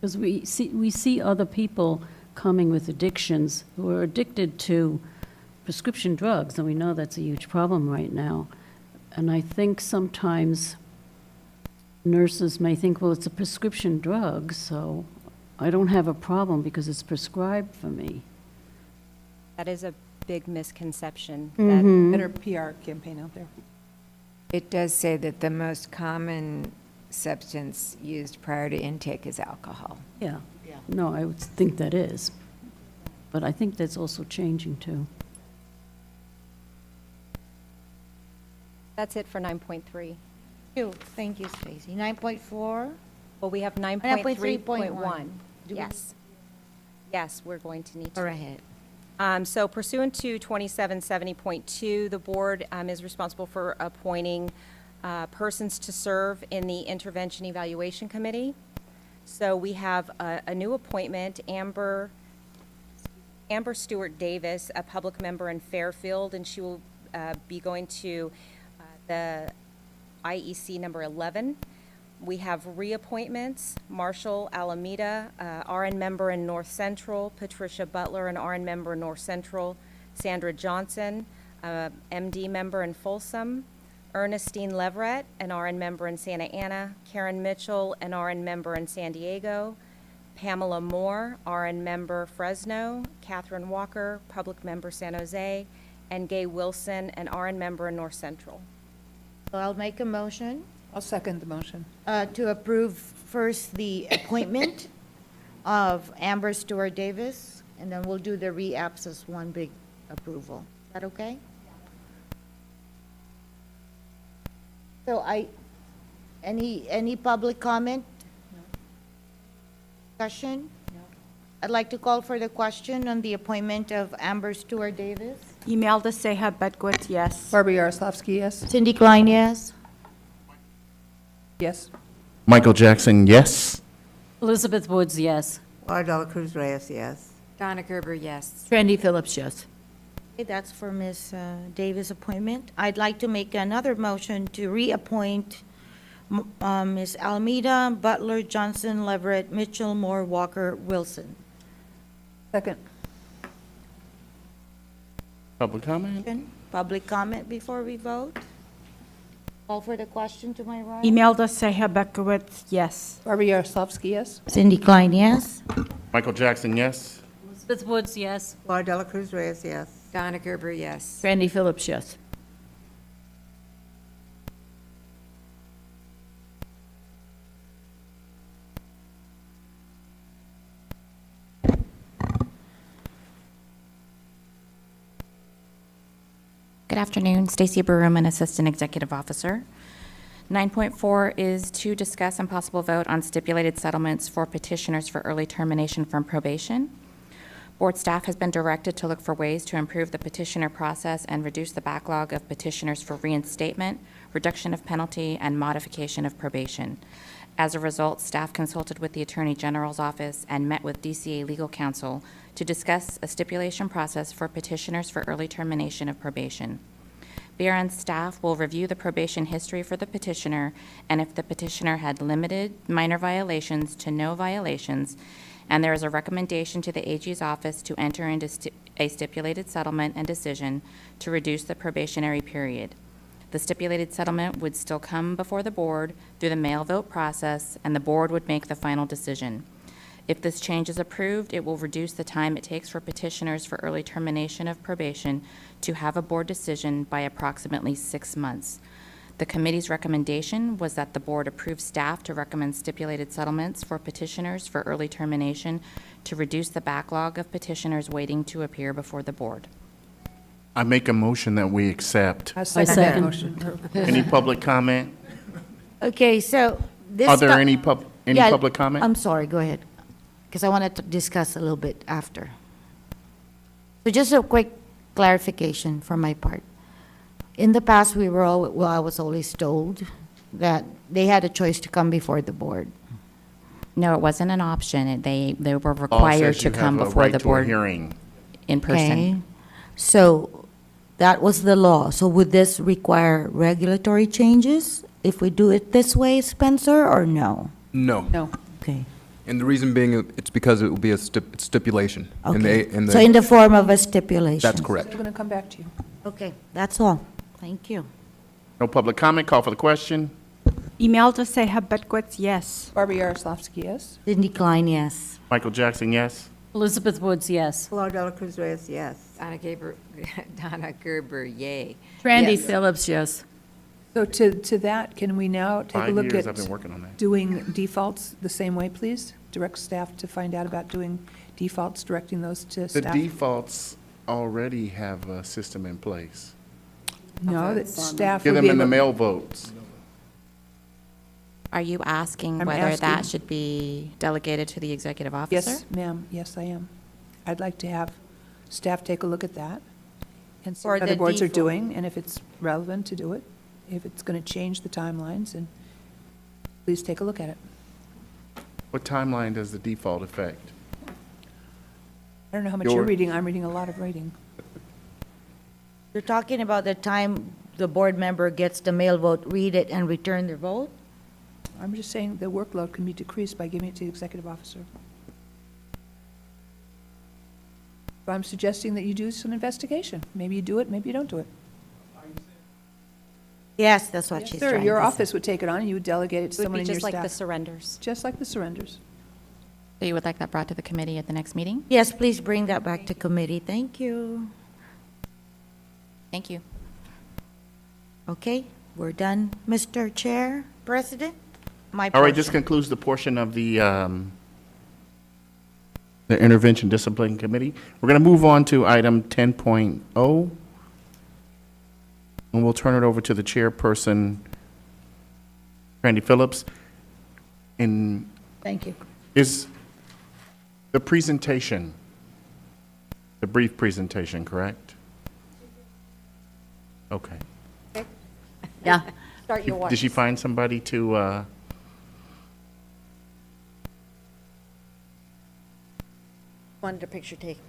Speaker 6: Because we see other people coming with addictions who are addicted to prescription drugs, and we know that's a huge problem right now. And I think sometimes nurses may think, well, it's a prescription drug, so I don't have a problem because it's prescribed for me.
Speaker 15: That is a big misconception.
Speaker 6: Mhm.
Speaker 3: Better PR campaign out there.
Speaker 8: It does say that the most common substance used prior to intake is alcohol.
Speaker 6: Yeah. No, I would think that is. But I think that's also changing too.
Speaker 15: That's it for 9.3.
Speaker 4: Thank you, Stacy. 9.4?
Speaker 15: Well, we have
Speaker 4: 9.3.1.
Speaker 15: 9.3.1. Yes. Yes, we're going to need to.
Speaker 4: Go ahead.
Speaker 15: So pursuant to 2770.2, the board is responsible for appointing persons to serve in the Intervention Evaluation Committee. So we have a new appointment, Amber Stewart Davis, a public member in Fairfield, and she will be going to the IEC number 11. We have reappointments, Marshall Alameda, RN member in North Central, Patricia Butler, an RN member in North Central, Sandra Johnson, MD member in Folsom, Ernestine Leverett, an RN member in Santa Ana, Karen Mitchell, an RN member in San Diego, Pamela Moore, RN member Fresno, Catherine Walker, public member San Jose, and Gay Wilson, an RN member in North Central.
Speaker 4: So I'll make a motion.
Speaker 3: I'll second the motion.
Speaker 4: To approve first the appointment of Amber Stewart Davis, and then we'll do the re-apps as one big approval. Is that okay? So any public comment? Discussion? I'd like to call for the question on the appointment of Amber Stewart Davis.
Speaker 19: Imelda Seha Bedgood, yes.
Speaker 3: Barbara Yaroslavsky, yes.
Speaker 4: Cindy Klein, yes.
Speaker 3: Yes.
Speaker 1: Michael Jackson, yes.
Speaker 6: Elizabeth Woods, yes.
Speaker 7: Laura Dela Cruz Reyes, yes.
Speaker 8: Donna Gerber, yes.
Speaker 17: Randy Phillips, yes.
Speaker 4: Okay, that's for Ms. Davis' appointment. I'd like to make another motion to reappoint Ms. Almeida, Butler, Johnson, Leverett, Mitchell, Moore, Walker, Wilson.
Speaker 3: Second.
Speaker 1: Public comment?
Speaker 4: Public comment before we vote? Call for the question to my right.
Speaker 19: Imelda Seja Bekowitz, yes.
Speaker 3: Barbara Yaroslavsky, yes.
Speaker 4: Cindy Klein, yes.
Speaker 1: Michael Jackson, yes.
Speaker 6: Elizabeth Woods, yes.
Speaker 7: Laura Dela Cruz Reyes, yes.
Speaker 8: Donna Gerber, yes.
Speaker 17: Randy Phillips, yes.
Speaker 10: Good afternoon, Stacy Berman, Assistant Executive Officer. 9.4 is to discuss and possible vote on stipulated settlements for petitioners for early termination from probation. Board staff has been directed to look for ways to improve the petitioner process and reduce the backlog of petitioners for reinstatement, reduction of penalty, and modification of probation. As a result, staff consulted with the Attorney General's office and met with DCA Legal Counsel to discuss a stipulation process for petitioners for early termination of probation. BRN staff will review the probation history for the petitioner, and if the petitioner had limited minor violations to no violations, and there is a recommendation to the AG's office to enter into a stipulated settlement and decision to reduce the probationary period. The stipulated settlement would still come before the board through the mail vote process, and the board would make the final decision. If this change is approved, it will reduce the time it takes for petitioners for early termination of probation to have a board decision by approximately 6 months. The committee's recommendation was that the board approve staff to recommend stipulated settlements for petitioners for early termination to reduce the backlog of petitioners waiting to appear before the board.
Speaker 1: I make a motion that we accept.
Speaker 3: I second that motion.
Speaker 1: Any public comment?
Speaker 4: Okay, so this.
Speaker 1: Are there any public comment?
Speaker 4: I'm sorry, go ahead, because I wanted to discuss a little bit after. So just a quick clarification from my part. In the past, I was always told that they had a choice to come before the board.
Speaker 10: No, it wasn't an option. They were
Speaker 1: Law
Speaker 10: required
Speaker 1: says
Speaker 10: to
Speaker 1: you
Speaker 10: come
Speaker 1: have a
Speaker 10: before
Speaker 1: right
Speaker 10: the
Speaker 1: to a
Speaker 10: board
Speaker 1: hearing.
Speaker 10: in person.
Speaker 4: Okay, so that was the law. So would this require regulatory changes if we do it this way, Spencer, or no?
Speaker 11: No.
Speaker 3: No.
Speaker 4: Okay.
Speaker 11: And the reason being, it's because it will be a stipulation.
Speaker 4: Okay, so in the form of a stipulation?
Speaker 11: That's correct.
Speaker 3: I'm going to come back to you.
Speaker 4: Okay, that's all. Thank you.
Speaker 1: No public comment, call for the question.
Speaker 19: Imelda Seja Bekowitz, yes.
Speaker 3: Barbara Yaroslavsky, yes.
Speaker 4: Cindy Klein, yes.
Speaker 1: Michael Jackson, yes.
Speaker 6: Elizabeth Woods, yes.
Speaker 7: Laura Dela Cruz Reyes, yes.
Speaker 8: Donna Gerber, yay.
Speaker 17: Randy
Speaker 8: Yes.
Speaker 17: Phillips, yes.
Speaker 3: So to that, can we now take a
Speaker 1: 5
Speaker 3: look
Speaker 1: years
Speaker 3: at
Speaker 1: I've been working on that.
Speaker 3: doing defaults the same way, please? Direct staff to find out about doing defaults, directing those to
Speaker 1: The
Speaker 3: staff?
Speaker 1: defaults already have a system in place.
Speaker 3: No, that staff
Speaker 1: Give
Speaker 3: would
Speaker 1: them
Speaker 3: be
Speaker 1: in the
Speaker 3: able.
Speaker 1: mail votes.
Speaker 10: Are you asking
Speaker 3: I'm
Speaker 10: whether that
Speaker 3: asking-
Speaker 10: should be delegated to the executive officer?
Speaker 3: Yes, ma'am, yes, I am. I'd like to have staff take a look at that and see
Speaker 4: For
Speaker 3: what other
Speaker 4: the
Speaker 3: boards are
Speaker 4: default.
Speaker 3: doing, and if it's relevant to do it, if it's going to change the timelines, and please take a look at it.
Speaker 1: What timeline does the default affect?
Speaker 3: I don't know how much you're
Speaker 1: Your-
Speaker 3: reading, I'm reading a lot of reading.
Speaker 4: You're talking about the time the board member gets the mail vote, read it, and return their vote?
Speaker 3: I'm just saying the workload can be decreased by giving it to the executive officer. But I'm suggesting that you do some investigation. Maybe you do it, maybe you don't do it.
Speaker 4: Yes, that's what
Speaker 3: Yes,
Speaker 4: she's
Speaker 3: sir,
Speaker 4: trying to say.
Speaker 3: your office would take it on, and you would delegate it to
Speaker 15: It would
Speaker 3: someone
Speaker 15: be
Speaker 3: in your
Speaker 15: just like the
Speaker 3: staff.
Speaker 15: surrenders.
Speaker 3: Just like the surrenders.
Speaker 10: So you would like that brought to the committee at the next meeting?
Speaker 4: Yes, please bring that back to committee. Thank you.
Speaker 10: Thank you.
Speaker 4: Okay, we're done. Mr. Chair, President, my
Speaker 1: All right, this
Speaker 4: portion.
Speaker 1: concludes the portion of the Intervention Discipline Committee. We're going to move on to item 10.0, and we'll turn it over to the chairperson, Randy Phillips. And
Speaker 4: Thank you.
Speaker 1: is the presentation, the brief presentation, correct? Okay.
Speaker 17: Yeah.
Speaker 4: Start your
Speaker 1: Did she find somebody to
Speaker 4: Wanted a picture taken.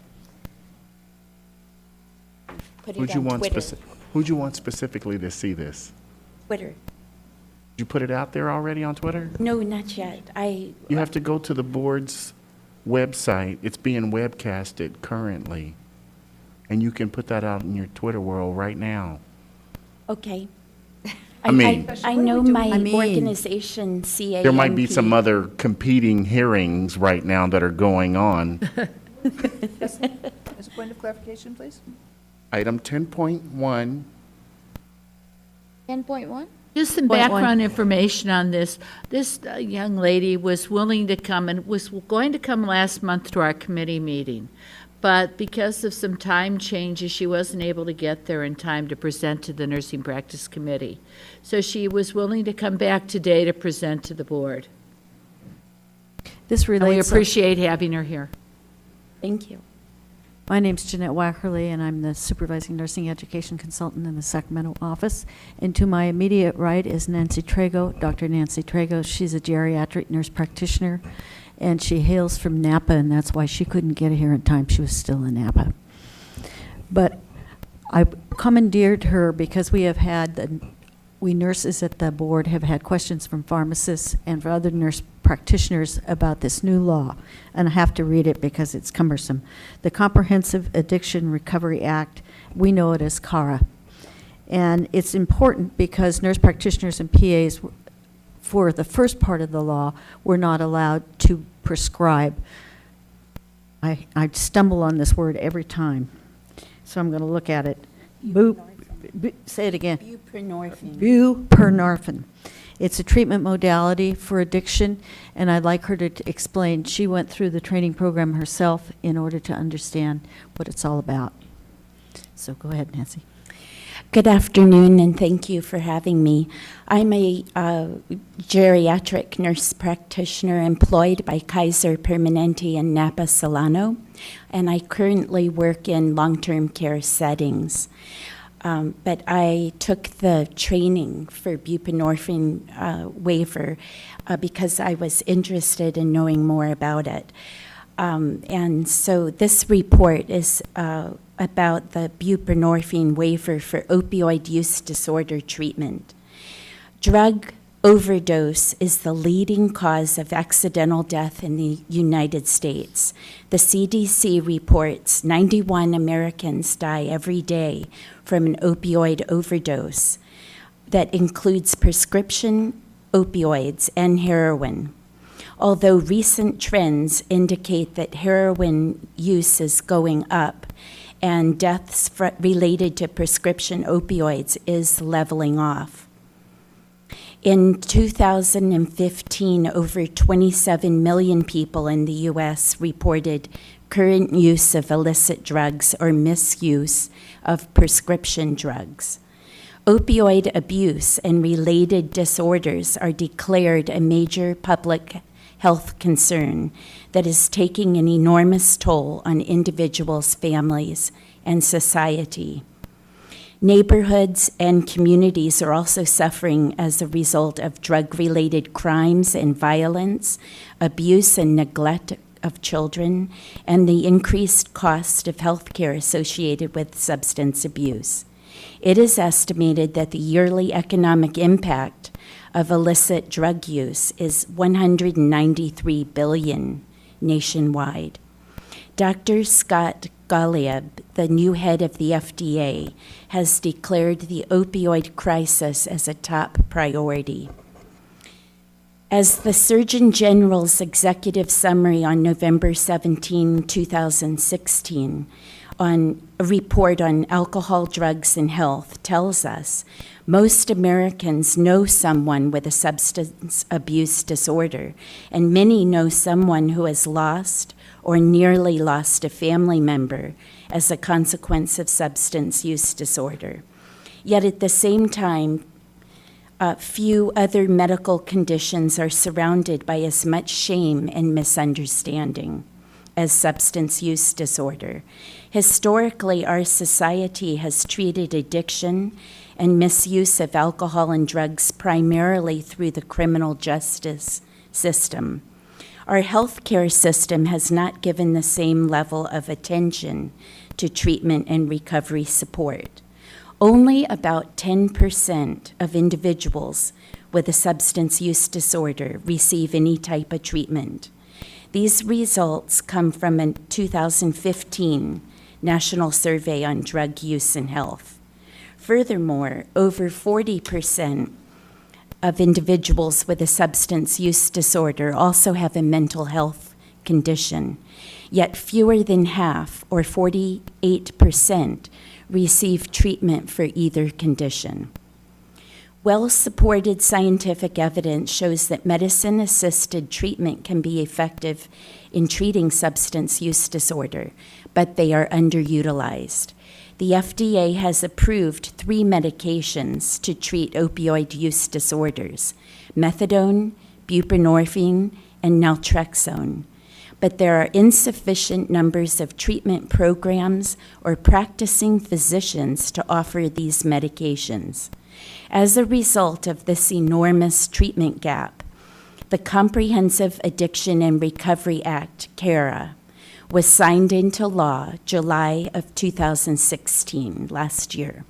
Speaker 4: Put
Speaker 1: Who'd
Speaker 4: it
Speaker 1: you
Speaker 4: on
Speaker 1: want
Speaker 4: Twitter.
Speaker 1: who'd you want specifically to see this?
Speaker 4: Twitter.
Speaker 1: Did you put it out there already on Twitter?
Speaker 4: No, not yet.
Speaker 1: You have to go to the board's website. It's being webcasted currently. And you can put that out in your Twitter world right now.
Speaker 4: Okay.
Speaker 1: I mean-
Speaker 4: I know my
Speaker 17: I mean-
Speaker 4: organization, CAMP.
Speaker 1: There might be some other competing hearings right now that are going on.
Speaker 3: As a point of clarification, please?
Speaker 1: Item 10.1,
Speaker 4: 10.1?
Speaker 17: Just some
Speaker 3: Point one.
Speaker 17: background information on this. This young lady was willing to come and was going to come last month to our committee meeting. But because of some time changes, she wasn't able to get there in time to present to the Nursing Practice Committee. So she was willing to come back today to present to the board.
Speaker 2: This
Speaker 17: And we
Speaker 2: relates.
Speaker 17: appreciate having her here.
Speaker 4: Thank you.
Speaker 2: My name's Jeanette Wackerly, and I'm the Supervising Nursing Education Consultant in the Sacramento office. And to my immediate right is Nancy Trago, Dr. Nancy Trago. She's a geriatric nurse practitioner, and she hails from Napa, and that's why she couldn't get here in time. She was still in Napa. But I commandeered her because we have had, we nurses at the board have had questions from pharmacists and for other nurse practitioners about this new law. And I have to read it because it's cumbersome. The Comprehensive Addiction Recovery Act, we know it as CARA. And it's important because nurse practitioners and PAs, for the first part of the law, were not allowed to prescribe. I stumble on this word every time, so I'm going to look at it. Say it again.
Speaker 4: Buprenorphine.
Speaker 2: Buprenorphine. It's a treatment modality for addiction, and I'd like her to explain. She went through the training program herself in order to understand what it's all about. So go ahead, Nancy.
Speaker 4: Good afternoon, and thank you for having me. I'm a geriatric nurse practitioner employed by Kaiser Permanente in Napa Solano, and I currently work in long-term care settings. But I took the training for buprenorphine waiver because I was interested in knowing more about it. And so this report is about the buprenorphine waiver for opioid use disorder treatment. Drug overdose is the leading cause of accidental death in the United States. The CDC reports 91 Americans die every day from an opioid overdose that includes prescription opioids and heroin. Although recent trends indicate that heroin use is going up and deaths related to prescription opioids is leveling off. In 2015, over 27 million people in the U.S. reported current use of illicit drugs or misuse of prescription drugs. Opioid abuse and related disorders are declared a major public health concern that is taking an enormous toll on individuals, families, and society. Neighborhoods and communities are also suffering as a result of drug-related crimes and violence, abuse and neglect of children, and the increased cost of health care associated with substance abuse. It is estimated that the yearly economic impact of illicit drug use is $193 billion nationwide. Dr. Scott Goliab, the new head of the FDA, has declared the opioid crisis as a top priority. As the Surgeon General's executive summary on November 17, 2016, on a report on alcohol, drugs, and health tells us, most Americans know someone with a substance abuse disorder, and many know someone who has lost or nearly lost a family member as a consequence of substance use disorder. Yet at the same time, few other medical conditions are surrounded by as much shame and misunderstanding as substance use disorder. Historically, our society has treated addiction and misuse of alcohol and drugs primarily through the criminal justice system.
Speaker 12: Our healthcare system has not given the same level of attention to treatment and recovery support. Only about 10% of individuals with a substance use disorder receive any type of treatment. These results come from a 2015 National Survey on Drug Use and Health. Furthermore, over 40% of individuals with a substance use disorder also have a mental health condition, yet fewer than half, or 48%, receive treatment for either condition. Well-supported scientific evidence shows that medicine-assisted treatment can be effective in treating substance use disorder, but they are underutilized. The FDA has approved 3 medications to treat opioid use disorders: methadone, buprenorphine, and naltrexone. But there are insufficient numbers of treatment programs or practicing physicians to offer these medications. As a result of this enormous treatment gap, the Comprehensive Addiction and Recovery Act, CARA, was signed into law July of 2016, last year.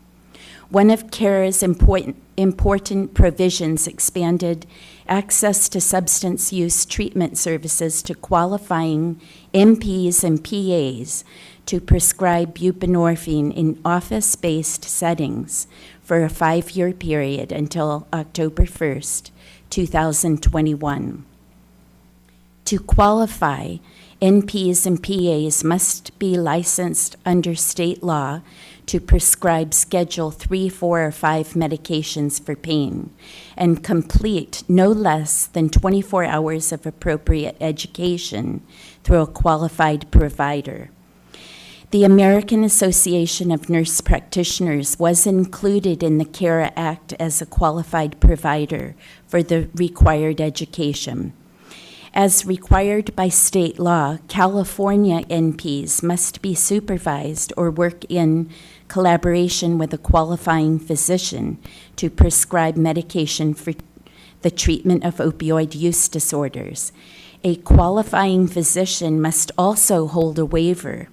Speaker 12: One of CARA's important provisions expanded access to substance use treatment services to qualifying NPs and PAs to prescribe buprenorphine in office-based settings for a 5-year period until October 1st, 2021. To qualify, NPs and PAs must be licensed under state law to prescribe Schedule 3, 4, or 5 medications for pain and complete no less than 24 hours of appropriate education through a qualified provider. The American Association of Nurse Practitioners was included in the CARA Act as a qualified provider for the required education. As required by state law, California NPs must be supervised or work in collaboration with a qualifying physician to prescribe medication for the treatment of opioid use disorders. A qualifying physician must also hold a waiver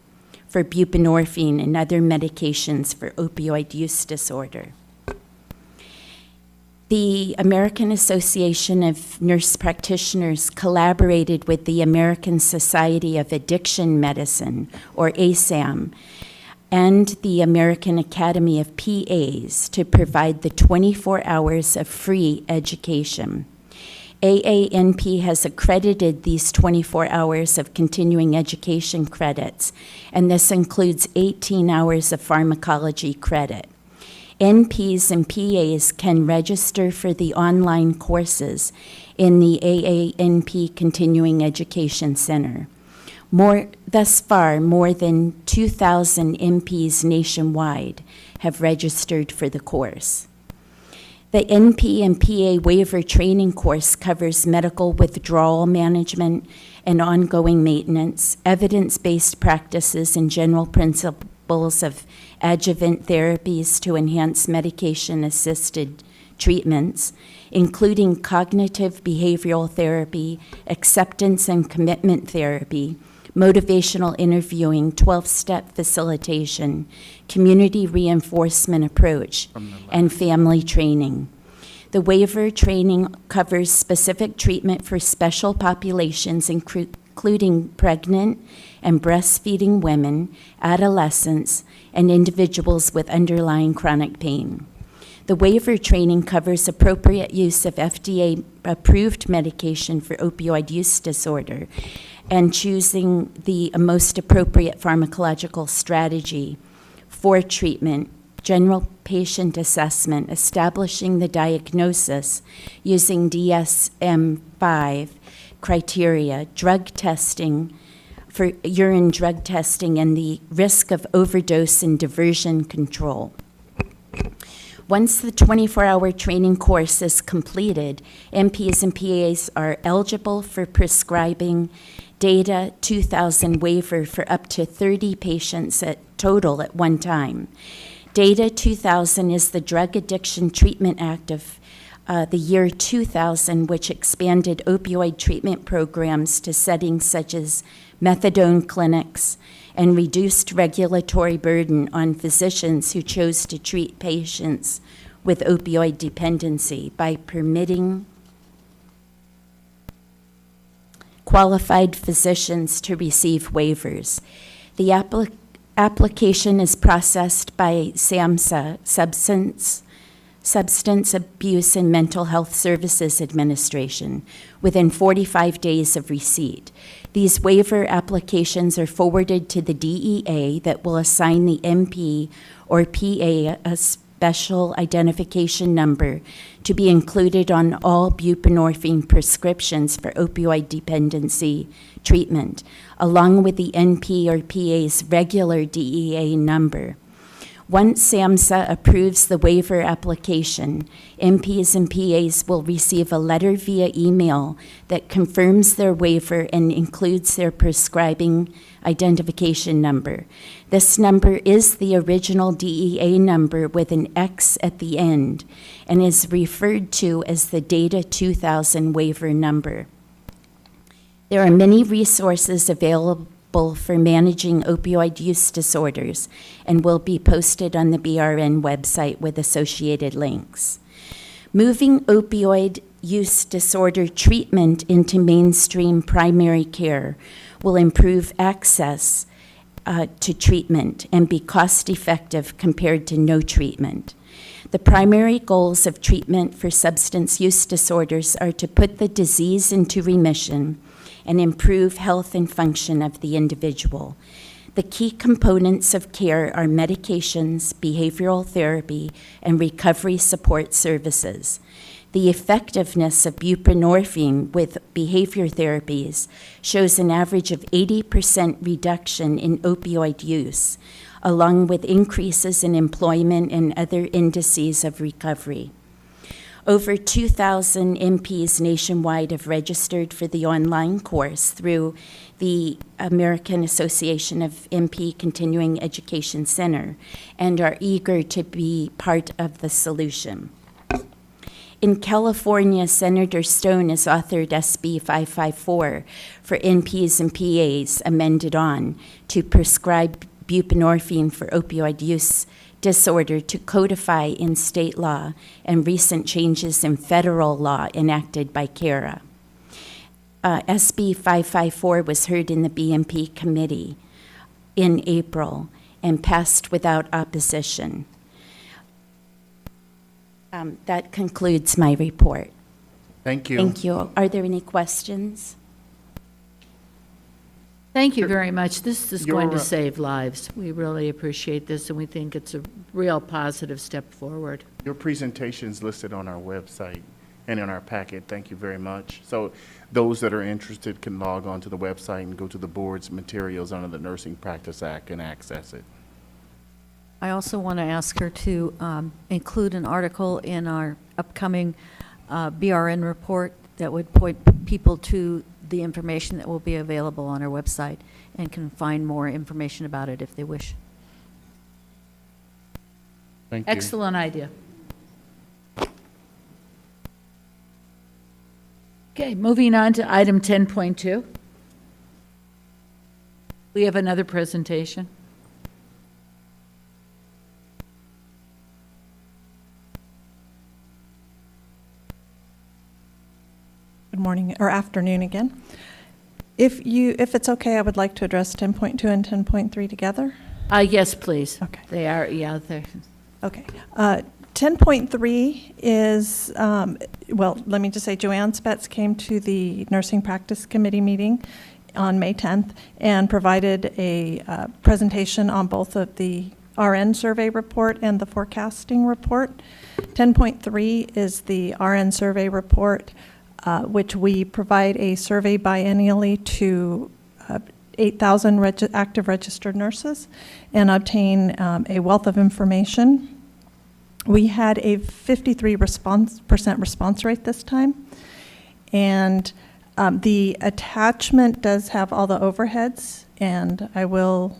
Speaker 12: for buprenorphine and other medications for opioid use disorder. The American Association of Nurse Practitioners collaborated with the American Society of Addiction Medicine, or ASAM, and the American Academy of PAs to provide the 24 hours of free education. AANP has accredited these 24 hours of continuing education credits, and this includes 18 hours of pharmacology credit. NPs and PAs can register for the online courses in the AANP Continuing Education Center. Thus far, more than 2,000 NPs nationwide have registered for the course. The NP and PA waiver training course covers medical withdrawal management and ongoing maintenance, evidence-based practices, and general principles of adjuvant therapies to enhance medication-assisted treatments, including cognitive behavioral therapy, acceptance and commitment therapy, motivational interviewing, 12-step facilitation, community reinforcement approach, and family training. The waiver training covers specific treatment for special populations, including pregnant and breastfeeding women, adolescents, and individuals with underlying chronic pain. The waiver training covers appropriate use of FDA-approved medication for opioid use disorder and choosing the most appropriate pharmacological strategy for treatment, general patient assessment, establishing the diagnosis using DSM-5 criteria, drug testing, for urine drug testing, and the risk of overdose and diversion control. Once the 24-hour training course is completed, NPs and PAs are eligible for prescribing Data 2000 waiver for up to 30 patients total at one time. Data 2000 is the Drug Addiction Treatment Act of the year 2000, which expanded opioid treatment programs to settings such as methadone clinics and reduced regulatory burden on physicians who chose to treat patients with opioid dependency by permitting qualified physicians to receive waivers. The application is processed by SAMHSA, Substance Abuse and Mental Health Services Administration, within 45 days of receipt. These waiver applications are forwarded to the DEA that will assign the MP or PA a special identification number to be included on all buprenorphine prescriptions for opioid dependency treatment, along with the NP or PA's regular DEA number. Once SAMHSA approves the waiver application, MPs and PAs will receive a letter via email that confirms their waiver and includes their prescribing identification number. This number is the original DEA number with an X at the end and is referred to as the Data 2000 waiver number. There are many resources available for managing opioid use disorders and will be posted on the BRN website with associated links. Moving opioid use disorder treatment into mainstream primary care will improve access to treatment and be cost-effective compared to no treatment. The primary goals of treatment for substance use disorders are to put the disease into remission and improve health and function of the individual. The key components of care are medications, behavioral therapy, and recovery support services. The effectiveness of buprenorphine with behavior therapies shows an average of 80% reduction in opioid use, along with increases in employment and other indices of recovery. Over 2,000 MPs nationwide have registered for the online course through the American Association of MP Continuing Education Center and are eager to be part of the solution. In California, Senator Stone has authored SB 554 for NPs and PAs amended on to prescribe buprenorphine for opioid use disorder to codify in state law and recent changes in federal law enacted by CARA. SB 554 was heard in the BMP committee in April and passed without opposition. That concludes my report.
Speaker 1: Thank you.
Speaker 12: Thank you. Are there any questions?
Speaker 17: Thank you very much. This is going to
Speaker 1: Your,
Speaker 17: save lives. We really appreciate this, and we think it's a real positive step forward.
Speaker 1: Your presentation's listed on our website and in our packet. Thank you very much. So those that are interested can log on to the website and go to the board's materials under the Nursing Practice Act and access it.
Speaker 2: I also want to ask her to include an article in our upcoming BRN report that would point people to the information that will be available on our website and can find more information about it if they wish.
Speaker 1: Thank you.
Speaker 17: Excellent idea. Okay, moving on to item 10.2. We have another presentation.
Speaker 13: Good morning, or afternoon again. If it's okay, I would like to address 10.2 and 10.3 together.
Speaker 17: Yes, please.
Speaker 13: Okay.
Speaker 17: They are, yeah, they're.
Speaker 13: Okay. 10.3 is, well, let me just say, Joanne Spetz came to the Nursing Practice Committee meeting on May 10th and provided a presentation on both of the RN survey report and the forecasting report. 10.3 is the RN survey report, which we provide a survey biennially to 8,000 active registered nurses and obtain a wealth of information. We had a 53% response rate this time, and the attachment does have all the overheads, and I will,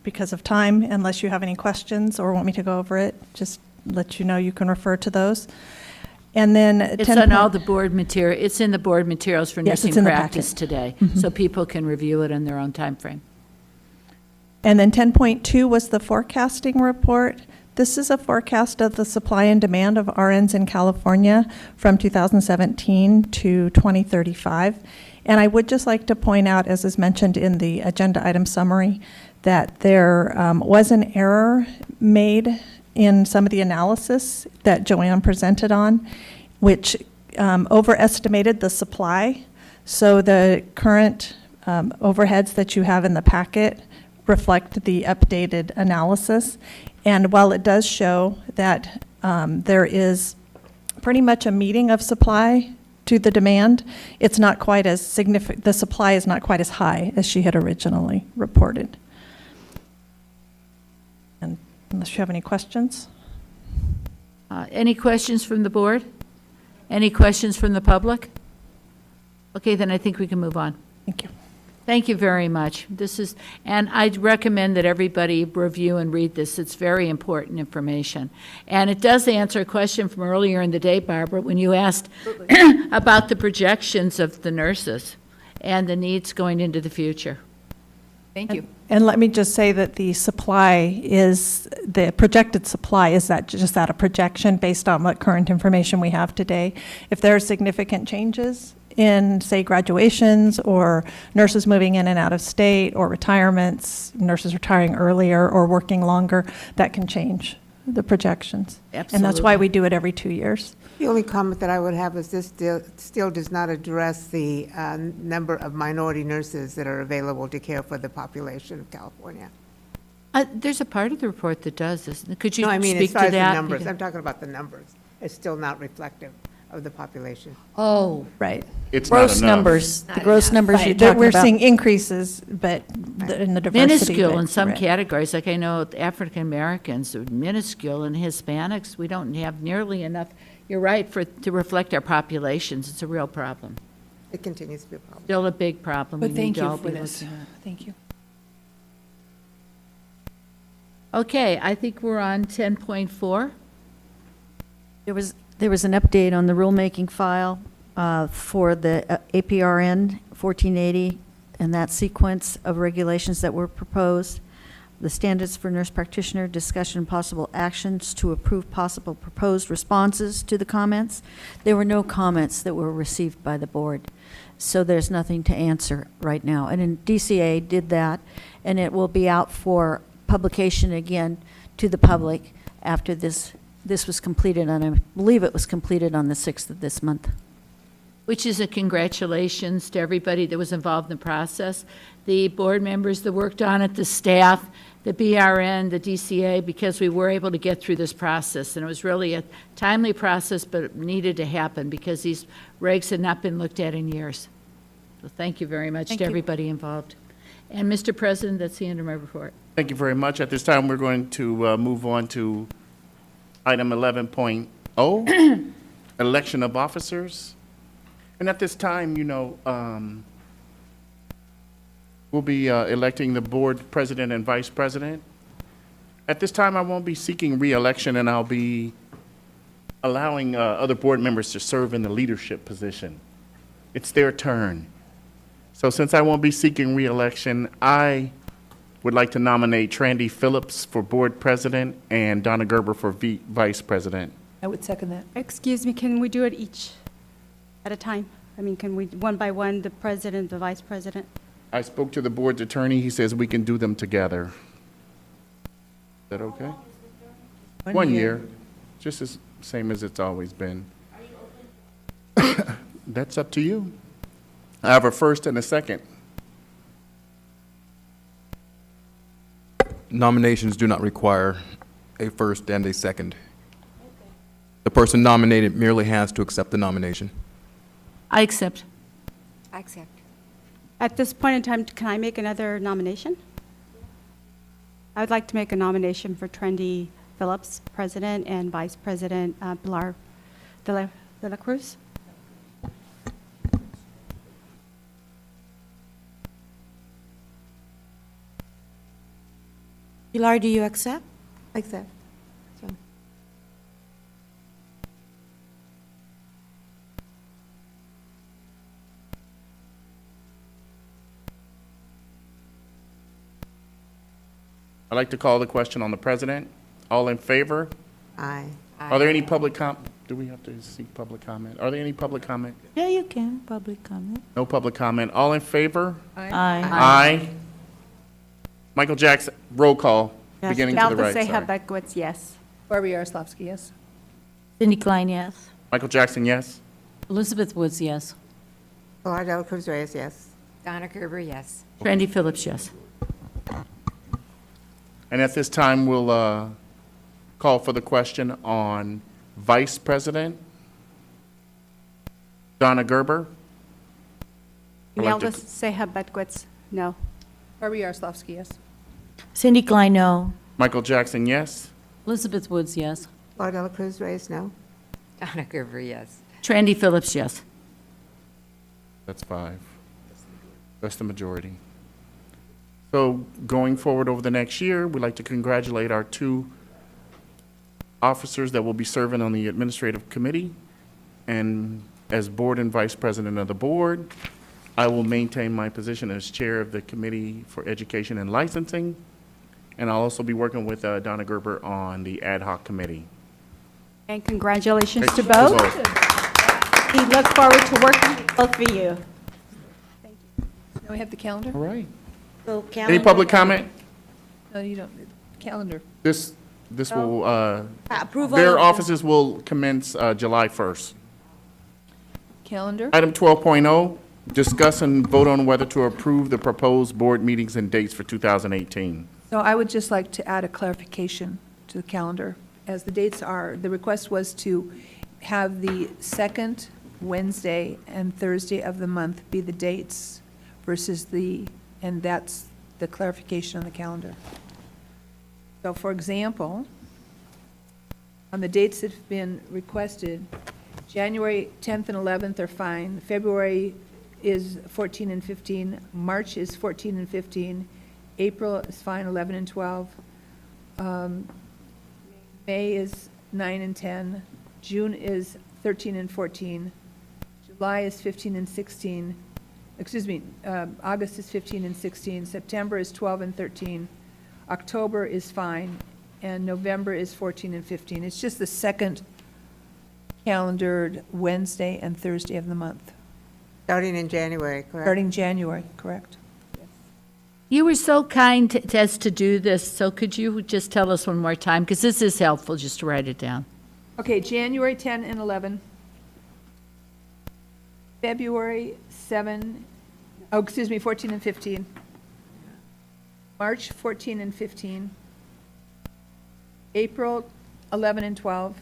Speaker 13: because of time, unless you have any questions or want me to go over it, just let you know you can refer to those. And then
Speaker 17: It's on all the board material, it's in the board materials for
Speaker 13: Yes, it's
Speaker 17: nursing
Speaker 13: in the
Speaker 17: practice
Speaker 13: packet.
Speaker 17: today,
Speaker 13: Mhm.
Speaker 17: so people can review it in their own time frame.
Speaker 13: And then 10.2 was the forecasting report. This is a forecast of the supply and demand of RNs in California from 2017 to 2035. And I would just like to point out, as is mentioned in the agenda item summary, that there was an error made in some of the analysis that Joanne presented on, which overestimated the supply. So the current overheads that you have in the packet reflect the updated analysis. And while it does show that there is pretty much a meeting of supply to the demand, it's not quite as significant, the supply is not quite as high as she had originally reported. And unless you have any questions?
Speaker 17: Any questions from the board? Any questions from the public? Okay, then I think we can move on.
Speaker 13: Thank you.
Speaker 17: Thank you very much. And I'd recommend that everybody review and read this. It's very important information. And it does answer a question from earlier in the day, Barbara, when you asked about the projections of the nurses and the needs going into the future. Thank you.
Speaker 13: And let me just say that the supply is, the projected supply is that just that a projection based on what current information we have today. If there are significant changes in, say, graduations or nurses moving in and out of state or retirements, nurses retiring earlier or working longer, that can change the projections. And that's why we do it every 2 years.
Speaker 7: The only comment that I would have is this still does not address the number of minority nurses that are available to care for the population of California.
Speaker 17: There's a part of the report that does this. Could you
Speaker 7: No, I mean,
Speaker 17: speak
Speaker 7: as far
Speaker 17: to
Speaker 7: as the
Speaker 17: that?
Speaker 7: numbers, I'm talking about the numbers. It's still not reflective of the population.
Speaker 17: Oh,
Speaker 13: right.
Speaker 1: It's not
Speaker 2: Gross
Speaker 1: enough.
Speaker 2: numbers, the gross numbers you're
Speaker 13: Right,
Speaker 2: talking
Speaker 13: we're
Speaker 2: about.
Speaker 13: seeing increases, but in the diversity.
Speaker 17: minuscule
Speaker 13: but-
Speaker 17: in some
Speaker 13: right.
Speaker 17: categories, like I know African Americans are minuscule, and Hispanics, we don't have nearly enough. You're right, to reflect our populations. It's a real problem.
Speaker 7: It continues to be a problem.
Speaker 17: Still a big problem.
Speaker 3: But
Speaker 17: we
Speaker 3: thank
Speaker 17: need to
Speaker 3: you
Speaker 17: all
Speaker 3: for
Speaker 17: be
Speaker 3: this.
Speaker 17: looking at.
Speaker 3: Thank you.
Speaker 17: Okay, I think we're on 10.4.
Speaker 2: There was an update on the rulemaking file for the APRN 1480 and that sequence of regulations that were proposed. The standards for nurse practitioner, discussion and possible actions to approve possible proposed responses to the comments. There were no comments that were received by the board, so there's nothing to answer right now. And then DCA did that, and it will be out for publication again to the public after this was completed, and I believe it was completed on the 6th of this month.
Speaker 17: Which is a congratulations to everybody that was involved in the process, the board members that worked on it, the staff, the BRN, the DCA, because we were able to get through this process. And it was really a timely process, but it needed to happen because these regs had not been looked at in years. So thank you very much
Speaker 2: Thank
Speaker 17: to
Speaker 2: you.
Speaker 17: everybody involved. And Mr. President, that's the end of my report.
Speaker 1: Thank you very much. At this time, we're going to move on to item 11.0, election of officers. And at this time, we'll be electing the board president and vice president. At this time, I won't be seeking re-election, and I'll be allowing other board members to serve in the leadership position. It's their turn. So since I won't be seeking re-election, I would like to nominate Trandy Phillips for board president and Donna Gerber for vice president.
Speaker 3: I would second that.
Speaker 19: Excuse me, can we do it each at a time? I mean, can we, one by one, the president, the vice president?
Speaker 1: I spoke to the board's attorney. He says we can do them together. Is that okay? 1 year, just as same as it's always been. That's up to you. I have a first and a second.
Speaker 11: Nominations do not require a first and a second. The person nominated merely has to accept the nomination.
Speaker 17: I accept.
Speaker 8: I accept.
Speaker 19: At this point in time, can I make another nomination? I would like to make a nomination for Trendy Phillips, president, and vice president Pilar de la Cruz.
Speaker 4: Pilar, do you accept?
Speaker 7: Accept.
Speaker 1: I'd like to call the question on the president. All in favor?
Speaker 7: Aye.
Speaker 1: Are there any do we have to seek public comment? Are there any public comment?
Speaker 4: Yeah, you can, public comment.
Speaker 1: No public comment. All in favor?
Speaker 4: Aye.
Speaker 1: Aye. Michael Jackson, roll call,
Speaker 19: Yes.
Speaker 1: beginning to the right.
Speaker 19: Malthus
Speaker 1: sorry.
Speaker 19: Beckwith, yes.
Speaker 3: Barbie Yaroslavsky, yes.
Speaker 4: Cindy Klein, yes.
Speaker 1: Michael Jackson, yes.
Speaker 6: Elizabeth Woods, yes.
Speaker 7: Pilar Del Cruz Reyes, yes.
Speaker 8: Donna Gerber, yes.
Speaker 17: Randy Phillips, yes.
Speaker 1: And at this time, we'll call for the question on Vice President. Donna Gerber. I'd like to-
Speaker 19: Malthus Beckwith, no.
Speaker 3: Barbie Yaroslavsky, yes.
Speaker 4: Cindy Klein, no.
Speaker 1: Michael Jackson, yes.
Speaker 6: Elizabeth Woods, yes.
Speaker 7: Pilar Del Cruz Reyes, no.
Speaker 8: Donna Gerber, yes.
Speaker 17: Randy Phillips, yes.
Speaker 1: That's 5. That's the majority. So going forward over the next year, we'd like to congratulate our 2 officers that will be serving on the administrative committee. And as board and vice president of the board, I will maintain my position as chair of the Committee for Education and Licensing. And I'll also be working with Donna Gerber on the Ad-Hoc Committee.
Speaker 19: And congratulations to
Speaker 1: As
Speaker 19: both.
Speaker 1: well.
Speaker 19: We look forward to working with both of you.
Speaker 3: Now we have the calendar?
Speaker 1: All right.
Speaker 4: So
Speaker 1: Any public comment?
Speaker 3: No, you don't. Calendar.
Speaker 1: This will,
Speaker 4: Approval.
Speaker 1: their
Speaker 4: of the-
Speaker 1: offices will commence July 1st.
Speaker 3: Calendar?
Speaker 1: Item 12.0, discuss and vote on whether to approve the proposed board meetings and dates for 2018.
Speaker 3: So I would just like to add a clarification to the calendar. As the dates are, the request was to have the second Wednesday and Thursday of the month be the dates versus and that's the clarification on the calendar. So for example, on the dates that have been requested, January 10th and 11th are fine. February is 14 and 15. March is 14 and 15. April is fine, 11 and 12. May is 9 and 10. June is 13 and 14. July is 15 and 16. Excuse me, August is 15 and 16. September is 12 and 13. October is fine. And November is 14 and 15. It's just the second calendared Wednesday and Thursday of the month.
Speaker 7: Starting in January, correct?
Speaker 3: Starting January, correct?
Speaker 17: You were so kind as to do this, so could you just tell us one more time? Because this is helpful, just to write it down.
Speaker 3: Okay, January 10 and 11. February 7, 14 and 15. March 14 and 15. April 11 and 12.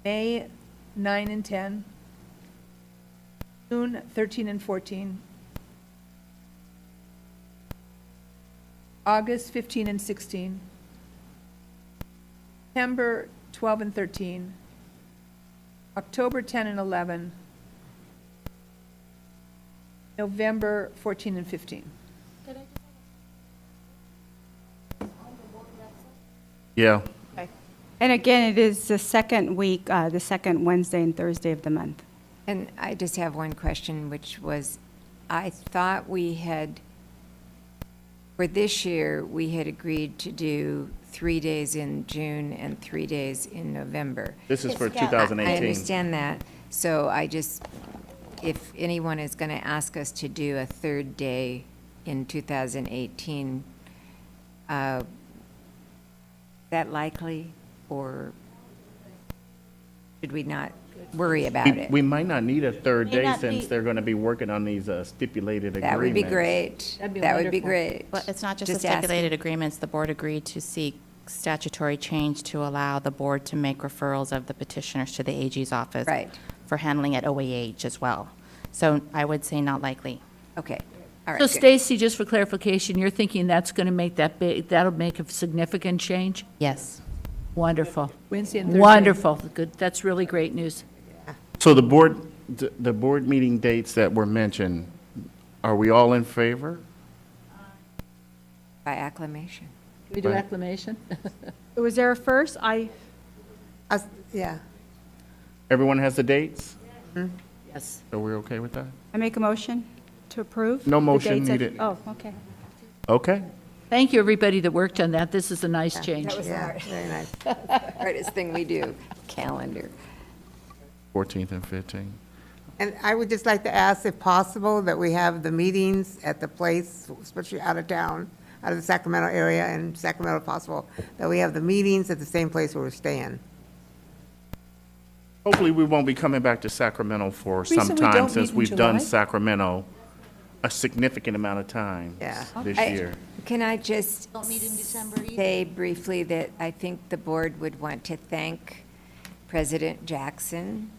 Speaker 3: May 9 and 10. June 13 and 14. August 15 and 16. September 12 and 13. October 10 and 11. November 14 and 15.
Speaker 1: Yeah.
Speaker 19: And again, it is the second week, the second Wednesday and Thursday of the month.
Speaker 8: And I just have one question, which was, I thought we had, for this year, we had agreed to do 3 days in June and 3 days in November.
Speaker 1: This is for
Speaker 8: I
Speaker 1: 2018.
Speaker 8: understand that. So I just, if anyone is going to ask us to do a third day in 2018, that likely, or should we not worry about it?
Speaker 1: We might not need a third
Speaker 4: May
Speaker 1: day
Speaker 4: not
Speaker 1: since
Speaker 4: be-
Speaker 1: they're going to be working on these stipulated agreements.
Speaker 8: That would be great.
Speaker 3: That'd be
Speaker 8: That would be
Speaker 3: wonderful.
Speaker 8: great.
Speaker 10: Well, it's not just the
Speaker 8: Just asking.
Speaker 10: stipulated agreements. The board agreed to seek statutory change to allow the board to make referrals of the petitioners to the AG's office.
Speaker 8: Right.
Speaker 10: For handling at OAH as well. So I would say not likely.
Speaker 8: Okay. All right.
Speaker 17: So
Speaker 8: good.
Speaker 17: Stacy, just for clarification, you're thinking that's going to make that'll make a significant change?
Speaker 10: Yes.
Speaker 17: Wonderful.
Speaker 3: Wednesday and Thursday.
Speaker 17: Wonderful. Good. That's really great news.
Speaker 1: So the board meeting dates that were mentioned, are we all in favor?
Speaker 8: By acclamation.
Speaker 17: Can we do
Speaker 1: Right.
Speaker 17: acclamation?
Speaker 19: Was there a first?
Speaker 7: Yeah.
Speaker 1: Everyone has the dates?
Speaker 17: Yes.
Speaker 1: So we're okay with that?
Speaker 19: I make a motion to approve?
Speaker 1: No
Speaker 19: the
Speaker 1: motion
Speaker 19: dates of-
Speaker 1: needed.
Speaker 19: Oh, okay.
Speaker 1: Okay.
Speaker 17: Thank you, everybody that worked on that. This is a nice change.
Speaker 8: That was the
Speaker 7: Yeah,
Speaker 8: hard-
Speaker 7: very nice.
Speaker 8: hardest thing we do, calendar.
Speaker 1: 14th and 15th.
Speaker 7: And I would just like to ask, if possible, that we have the meetings at the place, especially out of town, out of the Sacramento area and Sacramento if possible, that we have the meetings at the same place where we're staying.
Speaker 1: Hopefully, we won't be coming back to Sacramento for
Speaker 3: Reason
Speaker 1: some
Speaker 3: we
Speaker 1: time,
Speaker 3: don't
Speaker 1: since
Speaker 3: meet in
Speaker 1: we've done
Speaker 3: July?
Speaker 1: Sacramento a significant amount of time
Speaker 7: Yeah.
Speaker 1: this
Speaker 8: I-
Speaker 1: year.
Speaker 8: Can I just say briefly that I think the board would want to thank President Jackson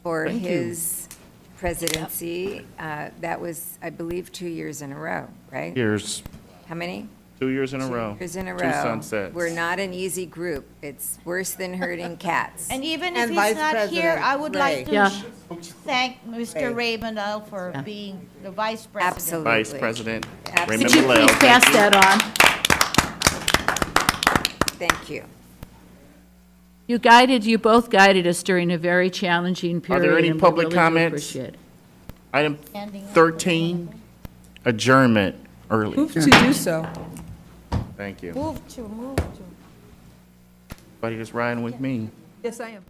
Speaker 8: for
Speaker 1: Thank you.
Speaker 8: his presidency. That was, I believe, 2 years in a row, right?
Speaker 1: Years,
Speaker 8: How many?
Speaker 1: 2 years in a row.
Speaker 8: 2 years in a row.
Speaker 1: Two sunsets.
Speaker 8: We're not an easy group. It's worse than herding cats.
Speaker 4: And even
Speaker 7: And
Speaker 4: if
Speaker 7: Vice
Speaker 4: he's not here,
Speaker 7: President
Speaker 4: I would like
Speaker 7: Ray.
Speaker 4: to
Speaker 17: Yeah.
Speaker 4: thank Mr. Raymond for being the vice president.
Speaker 8: Absolutely.
Speaker 1: Vice President
Speaker 8: Absolutely.
Speaker 1: Raymond
Speaker 17: Could you
Speaker 1: Malel.
Speaker 17: please pass that on?
Speaker 8: Thank you.
Speaker 17: You both guided us during a very challenging
Speaker 1: Are
Speaker 17: period.
Speaker 1: there any
Speaker 17: and we
Speaker 1: public
Speaker 17: really do
Speaker 1: comments?
Speaker 17: appreciate it.
Speaker 1: Item 13, adjournment early.
Speaker 3: Move to do so.
Speaker 1: Thank you.
Speaker 4: Move to.
Speaker 1: Everybody is riding with me.
Speaker 3: Yes, I am.